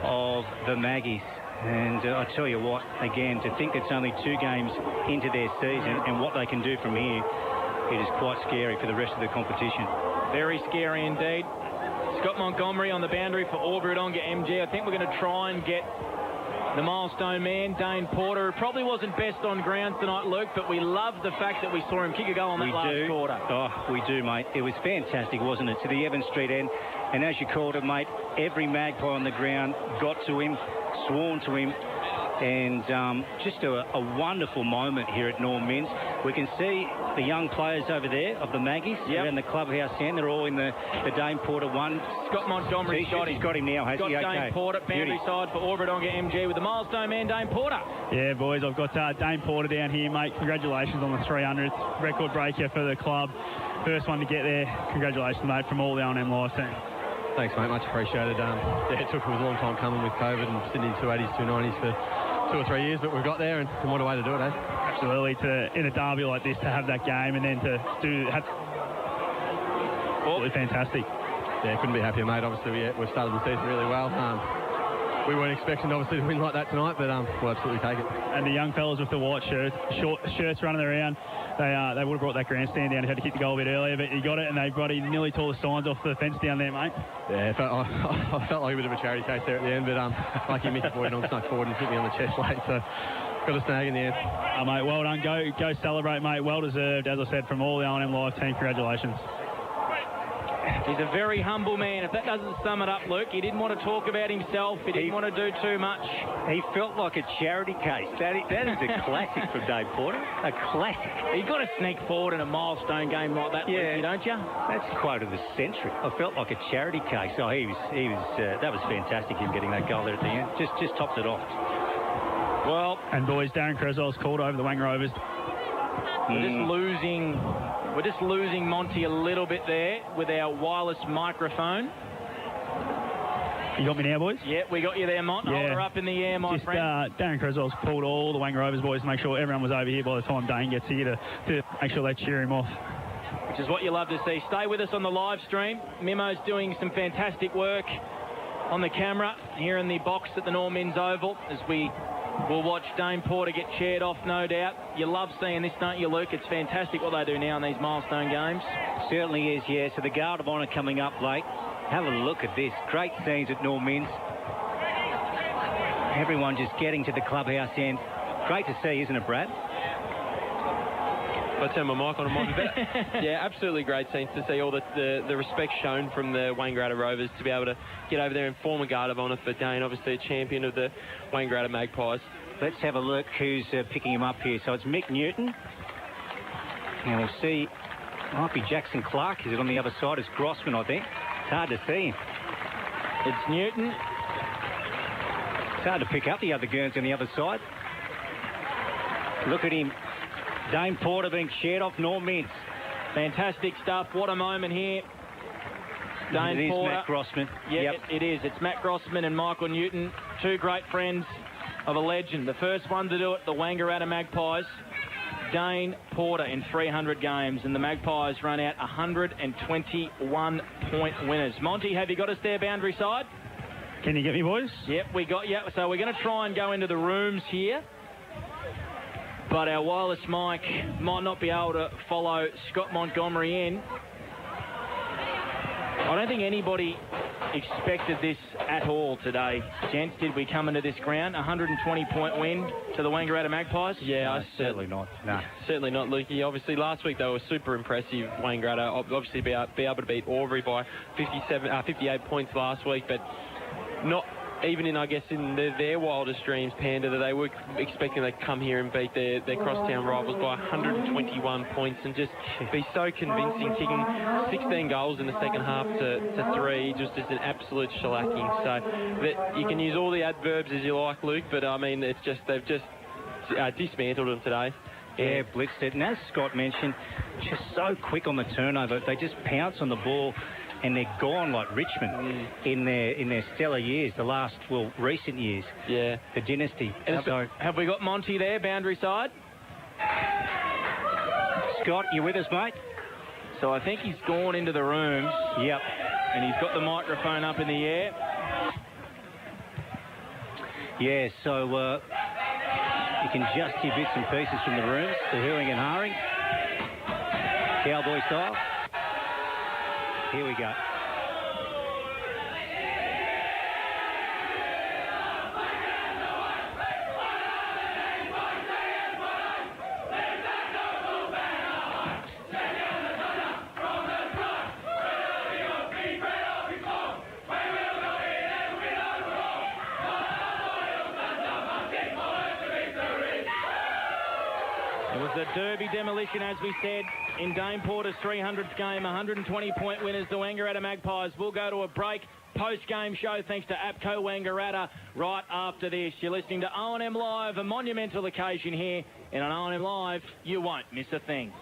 of the Maggies. And I tell you what, again, to think it's only 2 games into their season and what they can do from here, it is quite scary for the rest of the competition. Very scary indeed. Scott Montgomery on the boundary for Wangaratta MG. I think we're going to try and get the milestone man, Dane Porter, who probably wasn't best on ground tonight, Luke, but we love the fact that we saw him kick a goal on that last quarter. Oh, we do, mate. It was fantastic, wasn't it? To the Evans Street end. And as you called it, mate, every Magpie on the ground got to him, sworn to him. And just a wonderful moment here at Norm Minns. We can see the young players over there of the Maggies around the clubhouse end. They're all in the Dane Porter one. Scott Montgomery's got him. He's got him now, has he? Got Okay. Dane Porter, boundary side for Wangaratta MG with the milestone man, Dane Porter. Yeah, boys, I've got Dane Porter down here, mate. Congratulations on the 300th. Record breaker for the club. First one to get there. Congratulations, mate, from all the O&M Live team. Thanks, mate. Much appreciated. It was a long time coming with COVID and Sydney 280s, 290s for 2 or 3 years, but we've got there, and what a way to do it, eh? Absolutely. In a derby like this, to have that game and then to absolutely fantastic. Yeah, couldn't be happier, mate. Obviously, we've started the season really well. We weren't expecting, obviously, to win like that tonight, but we'll absolutely take it. And the young fellas with the white shirts running around, they would have brought that grandstand down. He had to kick the goal a bit earlier, but he got it, and he nearly tore the signs off the fence down there, mate. Yeah, I felt like a bit of a charity case there at the end, but lucky Mickey Boydon snuck forward and hit me on the chest late, so got a snag in the end. Oh, mate, well done. Go celebrate, mate. Well deserved, as I said, from all the O&M Live team. Congratulations. He's a very humble man. If that doesn't sum it up, Luke, he didn't want to talk about himself. He didn't want to do too much. He felt like a charity case. That is a classic from Dave Porter. A classic. You've got to sneak forward in a milestone game like that, Luke, don't you? That's the quote of the century. I felt like a charity case. Oh, he was. That was fantastic, him getting that goal there at the end. Just topped it off. Well, and boys, Darren Creswell's called over the Wang Rovers. We're just losing Monty a little bit there with our wireless microphone. You got me now, boys? Yeah, we got you there, Mont. Hold her up in the air, my friend. Darren Creswell's pulled all the Wang Rovers boys to make sure everyone was over here by the time Dane gets here to make sure they cheer him off. Which is what you love to see. Stay with us on the live stream. Mimo's doing some fantastic work on the camera here in the box at the Norm Minns Oval as we will watch Dane Porter get cheered off, no doubt. You love seeing this, don't you, Luke? It's fantastic what they do now in these milestone games. Certainly is, yeah. So the Guard of Honour coming up late. Have a look at this. Great scenes at Norm Minns. Everyone just getting to the clubhouse end. Great to see, isn't it, Brad? I turn my mic on, I might be better. Yeah, absolutely great scenes to see all the respect shown from the Wangaratta Rovers to be able to get over there and form a guard of honour for Dane, obviously a champion of the Wangaratta Magpies. Let's have a look who's picking him up here. So it's Mick Newton. And we'll see. Might be Jackson Clark. Is it on the other side? It's Grossman, I think. It's hard to see him. It's Newton. It's hard to pick up the other Guerns on the other side. Look at him. Dane Porter being shared off Norm Minns. Fantastic stuff. What a moment here. Dane it is Porter. Matt Grossman. Yeah, it is. It's Matt Grossman and Michael Newton, two great friends of a legend. The first one to do it, the Wangaratta Magpies. Dane Porter in 300 games, and the Magpies run out 121-point winners. Monty, have you got us there, boundary side? Can you get me, boys? Yep, we got you. So we're going to try and go into the rooms here. But our wireless mic might not be able to follow Scott Montgomery in. I don't think anybody expected this at all today. Gents, did we come into this ground? 120-point win to the Wangaratta Magpies? Yeah, certainly not. No. Certainly not, Lukey. Obviously, last week they were super impressive, Wangaratta. Obviously, be able to beat Albury by 58 points last week, but not even in, I guess, in their wildest dreams, Panda, that they were expecting they'd come here and beat their crosstown rivals by 121 points and just be so convincing, kicking 16 goals in the second half to 3, just an absolute shellacking. So that you can use all the adverbs as you like, Luke, but I mean, it's just they've just dismantled them today. Yeah, blitzed it. And as Scott mentioned, just so quick on the turnover. They just pounce on the ball and they're gone like Richmond in their stellar years, recent years. Yeah. The dynasty. So, have we got Monty there, boundary side? Scott, you with us, mate? So I think he's gone into the room. Yep. And he's got the microphone up in the air. Yeah, so you can just hear bits and pieces from the rooms, the hooing and harring. Cowboy style. Here we go. It was a derby demolition, as we said, in Dame Porter's 300th game. 120-point winners, the Wangaratta Magpies. We'll go to a break. Post-game show thanks to APCO Wangaratta right after this. You're listening to O&M Live, a monumental occasion here. And on O&M Live, you won't miss a thing.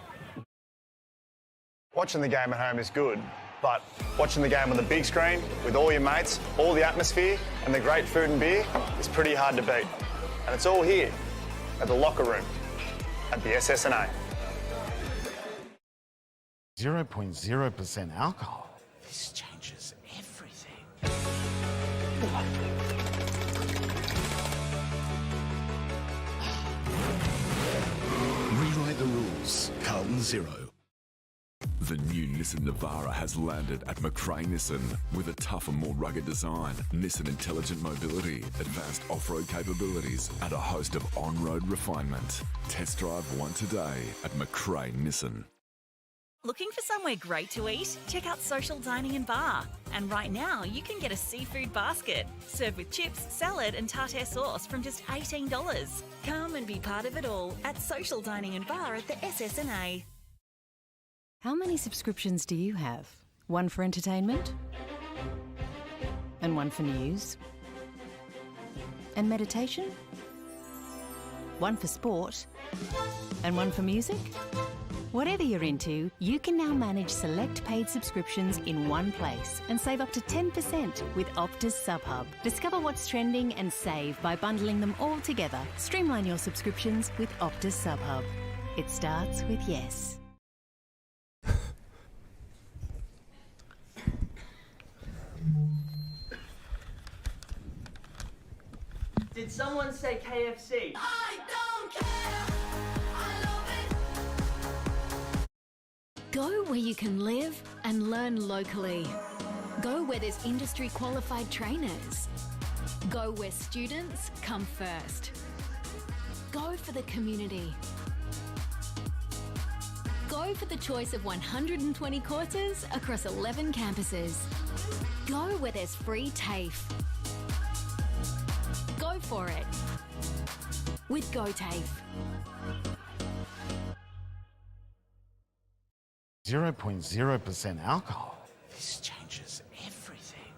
Watching the game at home is good, but watching the game on the big screen with all your mates, all the atmosphere and the great food and beer is pretty hard to beat. And it's all here at the locker room at the SSNA. 0.0% alcohol. This changes everything. Rewrite the rules. Carlton 0. The new Nissan Navara has landed at McRae Nissan with a tougher, more rugged design, Nissan intelligent mobility, advanced off-road capabilities, and a host of on-road refinement. Test drive one today at McRae Nissan. Looking for somewhere great to eat? Check out Social Dining and Bar. And right now, you can get a seafood basket, served with chips, salad and tartare sauce from just $18. Come and be part of it all at Social Dining and Bar at the SSNA. How many subscriptions do you have? One for entertainment? And one for news? And meditation? One for sport? And one for music? Whatever you're into, you can now manage select paid subscriptions in one place and save up to 10% with Optus SubHub. Discover what's trending and save by bundling them all together. Streamline your subscriptions with Optus SubHub. It starts with yes. Did someone say KFC? I don't care. I love it. Go where you can live and learn locally. Go where there's industry qualified trainers. Go where students come first. Go for the community. Go for the choice of 120 courses across 11 campuses. Go where there's free TAFE. Go for it with GoTAFE. 0.0% alcohol. This changes everything.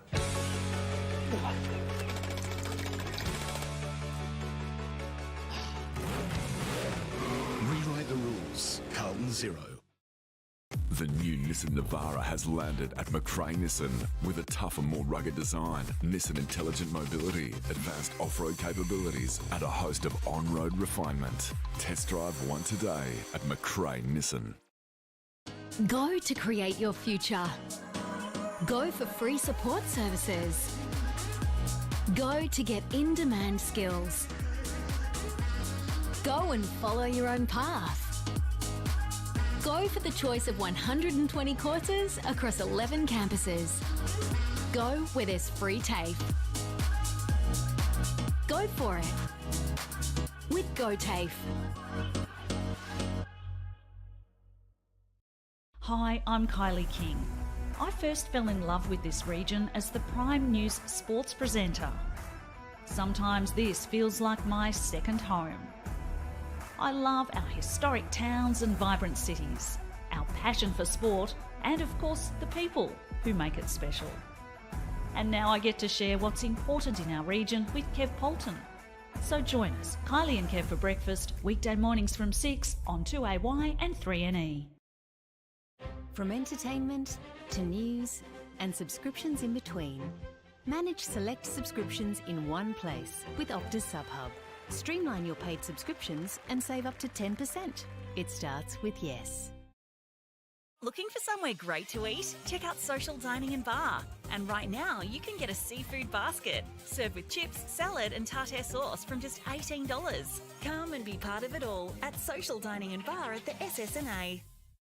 Rewrite the rules. Carlton 0. The new Nissan Navara has landed at McRae Nissan with a tougher, more rugged design, Nissan intelligent mobility, advanced off-road capabilities, and a host of on-road refinement. Test drive one today at McRae Nissan. Go to create your future. Go for free support services. Go to get in-demand skills. Go and follow your own path. Go for the choice of 120 courses across 11 campuses. Go where there's free TAFE. Go for it with GoTAFE. Hi, I'm Kylie King. I first fell in love with this region as the Prime News sports presenter. Sometimes this feels like my second home. I love our historic towns and vibrant cities, our passion for sport, and of course the people who make it special. And now I get to share what's important in our region with Kev Polton. So join us, Kylie and Kev for breakfast, weekday mornings from 6 on 2AY and 3NE. From entertainment to news and subscriptions in between, manage select subscriptions in one place with Optus SubHub. Streamline your paid subscriptions and save up to 10%. It starts with yes. Looking for somewhere great to eat? Check out Social Dining and Bar. And right now, you can get a seafood basket served with chips, salad and tartare sauce from just $18. Come and be part of it all at Social Dining and Bar at the SSNA.